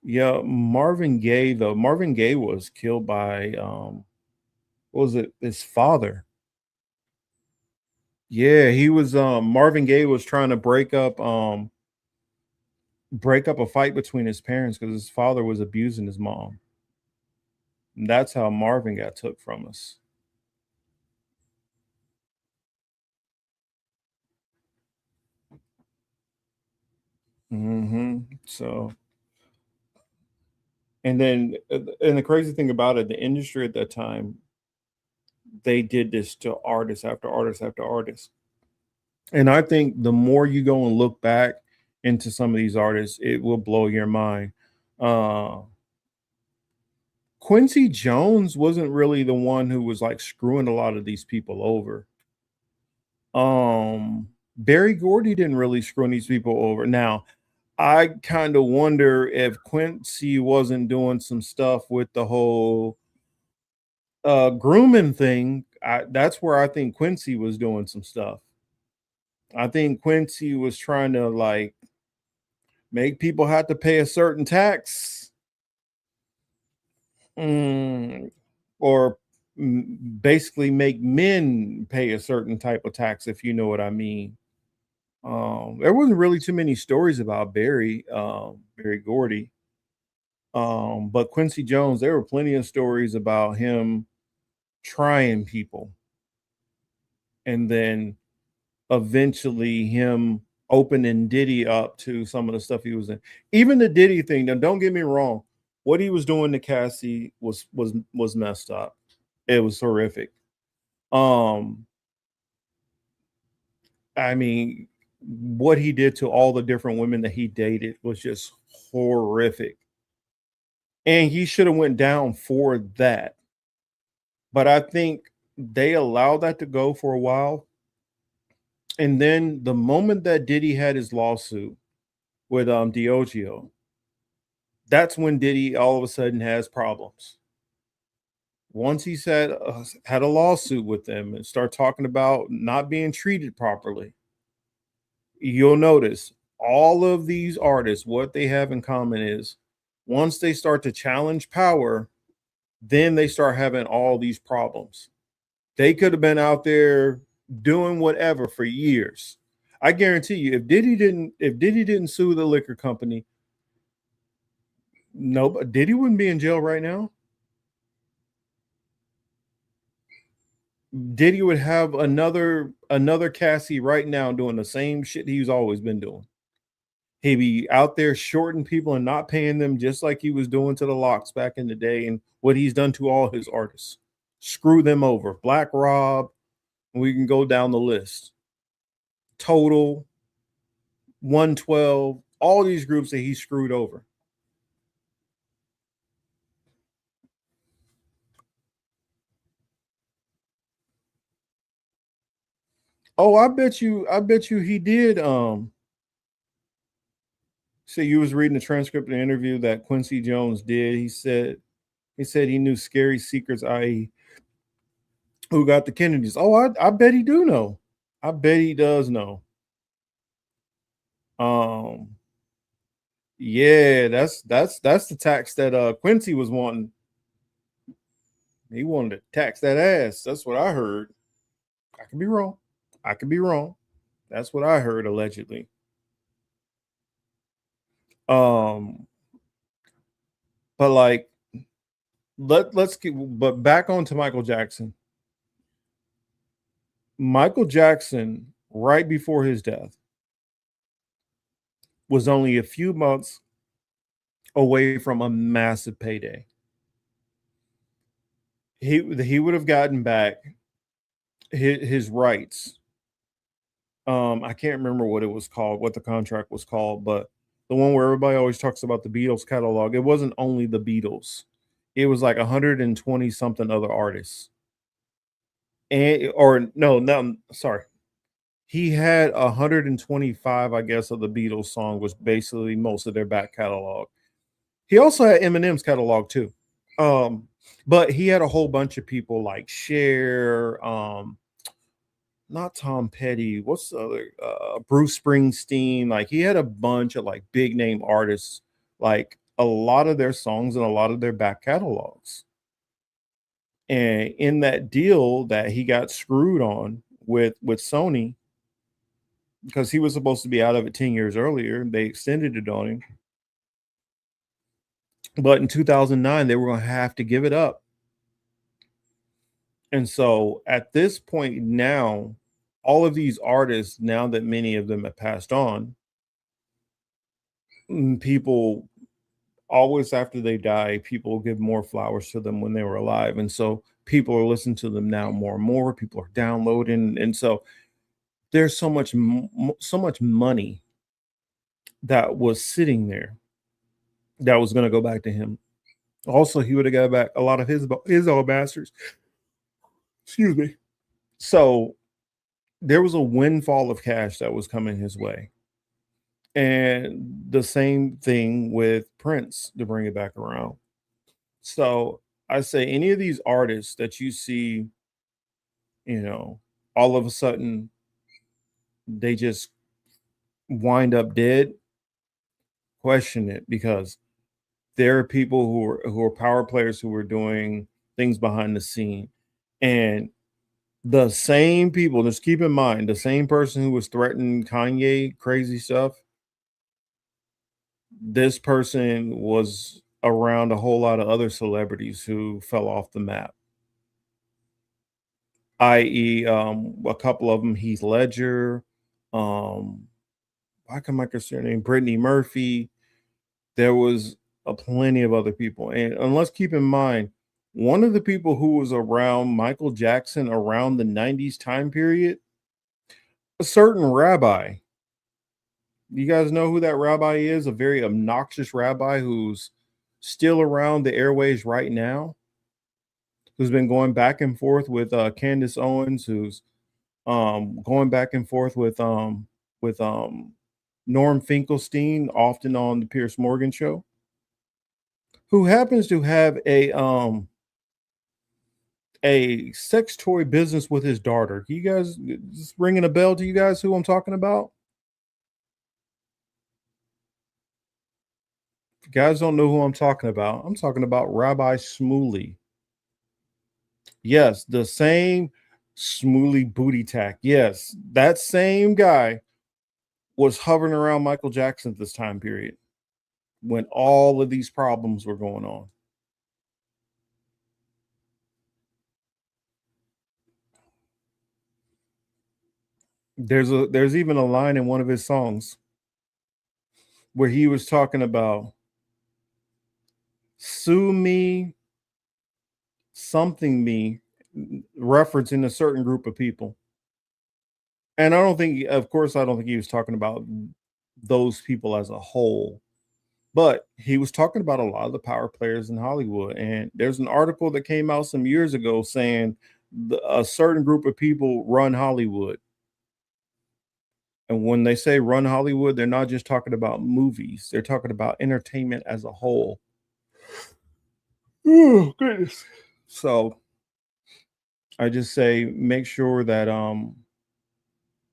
Yeah, Marvin Gaye, though. Marvin Gaye was killed by what was it? His father. Yeah, he was Marvin Gaye was trying to break up a fight between his parents because his father was abusing his mom. And that's how Marvin got took from us. So, and then, and the crazy thing about it, the industry at that time, they did this to artists after artists after artists. And I think the more you go and look back into some of these artists, it will blow your mind. Quincy Jones wasn't really the one who was like screwing a lot of these people over. Barry Gordy didn't really screw these people over. Now, I kind of wonder if Quincy wasn't doing some stuff with the whole grooming thing. That's where I think Quincy was doing some stuff. I think Quincy was trying to like make people have to pay a certain tax, or basically make men pay a certain type of tax, if you know what I mean. There wasn't really too many stories about Barry Gordy. But Quincy Jones, there were plenty of stories about him trying people, and then eventually him opening Diddy up to some of the stuff he was in. Even the Diddy thing. Now, don't get me wrong. What he was doing to Cassie was messed up. It was horrific. I mean, what he did to all the different women that he dated was just horrific. And he should have went down for that. But I think they allowed that to go for a while. And then the moment that Diddy had his lawsuit with Diogeo, that's when Diddy all of a sudden has problems. Once he said had a lawsuit with them and start talking about not being treated properly, you'll notice all of these artists, what they have in common is once they start to challenge power, then they start having all these problems. They could have been out there doing whatever for years. I guarantee you, if Diddy didn't sue the liquor company, no, Diddy wouldn't be in jail right now. Diddy would have another Cassie right now doing the same shit he's always been doing. He'd be out there shorting people and not paying them, just like he was doing to the Locks back in the day, and what he's done to all his artists. Screw them over. Black Rob, we can go down the list. Total, 112, all these groups that he screwed over. Oh, I bet you he did. So you was reading the transcript of the interview that Quincy Jones did. He said he knew scary secrets, i.e., who got the Kennedys. Oh, I bet he do know. I bet he does know. Yeah, that's the tax that Quincy was wanting. He wanted to tax that ass. That's what I heard. I could be wrong. That's what I heard allegedly. But like let's get back onto Michael Jackson. Michael Jackson, right before his death, was only a few months away from a massive payday. He would have gotten back his rights. I can't remember what it was called, what the contract was called, but the one where everybody always talks about the Beatles catalog, it wasn't only the Beatles. It was like 120 something other artists. Sorry. He had 125, I guess, of the Beatles song, was basically most of their back catalog. He also had Eminem's catalog too. But he had a whole bunch of people like Cher, not Tom Petty, what's the other, Bruce Springsteen. Like he had a bunch of like big name artists, like a lot of their songs and a lot of their back catalogs. And in that deal that he got screwed on with Sony, because he was supposed to be out of it 10 years earlier, they extended it on him. But in 2009, they were going to have to give it up. And so at this point now, all of these artists, now that many of them have passed on, people always, after they die, people give more flowers to them when they were alive. And so people are listening to them now more and more. People are downloading. And so there's so much money that was sitting there that was going to go back to him. Also, he would have got back a lot of his old masters. Excuse me. So there was a windfall of cash that was coming his way. And the same thing with Prince, to bring it back around. So I say any of these artists that you see, all of a sudden they just wind up dead, question it, because there are people who are power players who are doing things behind the scene. And the same people, just keep in mind, the same person who was threatening Kanye crazy stuff, this person was around a whole lot of other celebrities who fell off the map, i.e., a couple of them, Heath Ledger, why can I consider her name? Brittany Murphy. There was plenty of other people. And let's keep in mind, one of the people who was around Michael Jackson around the 90s time period, a certain rabbi. You guys know who that rabbi is? A very obnoxious rabbi who's still around the airways right now, who's been going back and forth with Candace Owens, who's going back and forth with Norm Finkelstein, often on the Pierce Morgan show, who happens to have a sex toy business with his daughter. You guys, just ringing a bell to you guys who I'm talking about? If you guys don't know who I'm talking about Rabbi Shmuley. Yes, the same Shmuley booty tack. Yes, that same guy was hovering around Michael Jackson at this time period when all of these problems were going on. There's even a line in one of his songs where he was talking about sue me, something me, referencing a certain group of people. And I don't think he was talking about those people as a whole, but he was talking about a lot of the power players in Hollywood. And there's an article that came out some years ago saying a certain group of people run Hollywood. And when they say run Hollywood, they're not just talking about movies, they're talking about entertainment as a whole. Oh, goodness. So I just say make sure that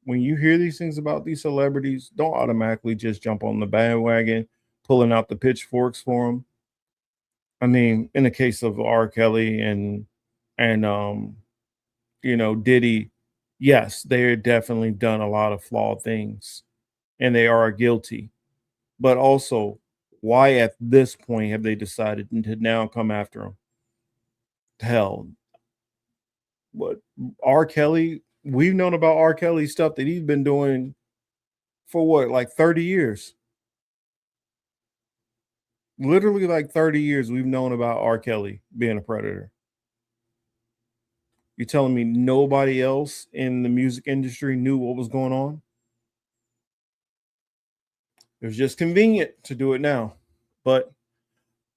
when you hear these things about these celebrities, don't automatically just jump on the bandwagon, pulling out the pitchforks for them. I mean, in the case of R. Kelly and Diddy, yes, they're definitely done a lot of flawed things, and they are guilty. But also, why at this point have they decided to now come after him? Hell, what R. Kelly? We've known about R. Kelly stuff that he's been doing for what, like 30 years? Literally, like 30 years, we've known about R. Kelly being a predator. You're telling me nobody else in the music industry knew what was going on? It was just convenient to do it now. But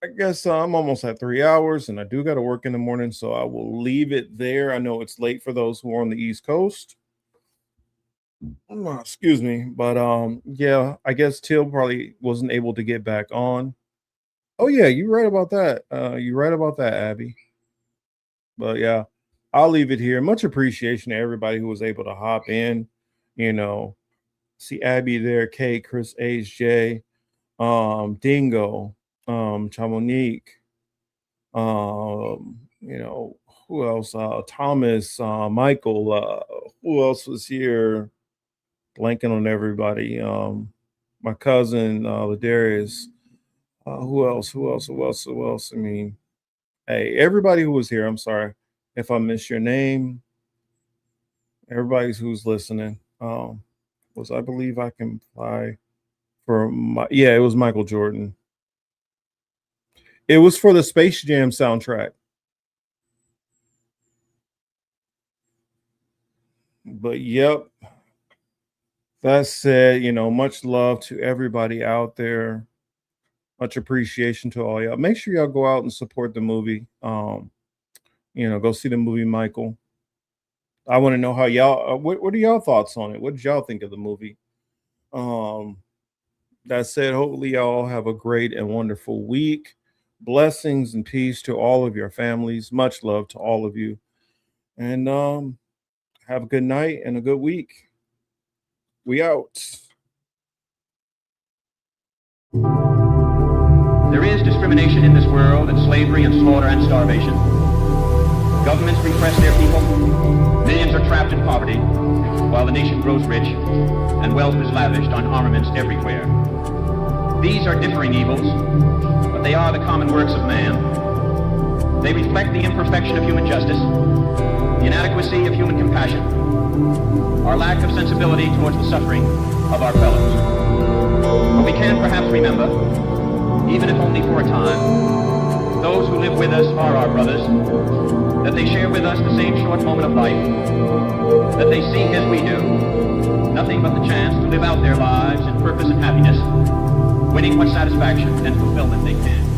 I guess I'm almost at 3 hours and I do got to work in the morning. So I will leave it there. I know it's late for those who are on the East Coast. Excuse me. But yeah, I guess Till probably wasn't able to get back on. Oh, yeah, you're right about that. You're right about that, Abby. But yeah, I'll leave it here. Much appreciation to everybody who was able to hop in. See Abby there, Kate, Chris H, J, Dingo, Chamonique, who else? Thomas, Michael, who else was here? Blanking on everybody. My cousin, Ladarius. Who else? Who else? Who else? Who else? I mean, hey, everybody who was here, I'm sorry if I missed your name. Everybody who's listening. Was I believe I can fly for it was Michael Jordan. It was for the Space Jam soundtrack. But yep. That said, much love to everybody out there. Much appreciation to all y'all. Make sure y'all go out and support the movie. Go see the movie Michael. I want to know how y'all. What are y'all thoughts on it? What did y'all think of the movie? That said, hopefully y'all have a great and wonderful week. Blessings and peace to all of your families. Much love to all of you, and have a good night and a good week. We out. There is discrimination in this world, and slavery and slaughter and starvation. Governments repress their people. Millions are trapped in poverty, while the nation grows rich, and wealth is lavished on armaments everywhere. These are differing evils, but they are the common works of man. They reflect the imperfection of human justice, the inadequacy of human compassion, our lack of sensibility towards the suffering of our fellows. But we can perhaps remember, even if only for a time, those who live with us are our brothers, that they share with us the same short moment of life, that they seek as we do, nothing but the chance to live out their lives in purpose and happiness, winning what satisfaction and fulfillment they can.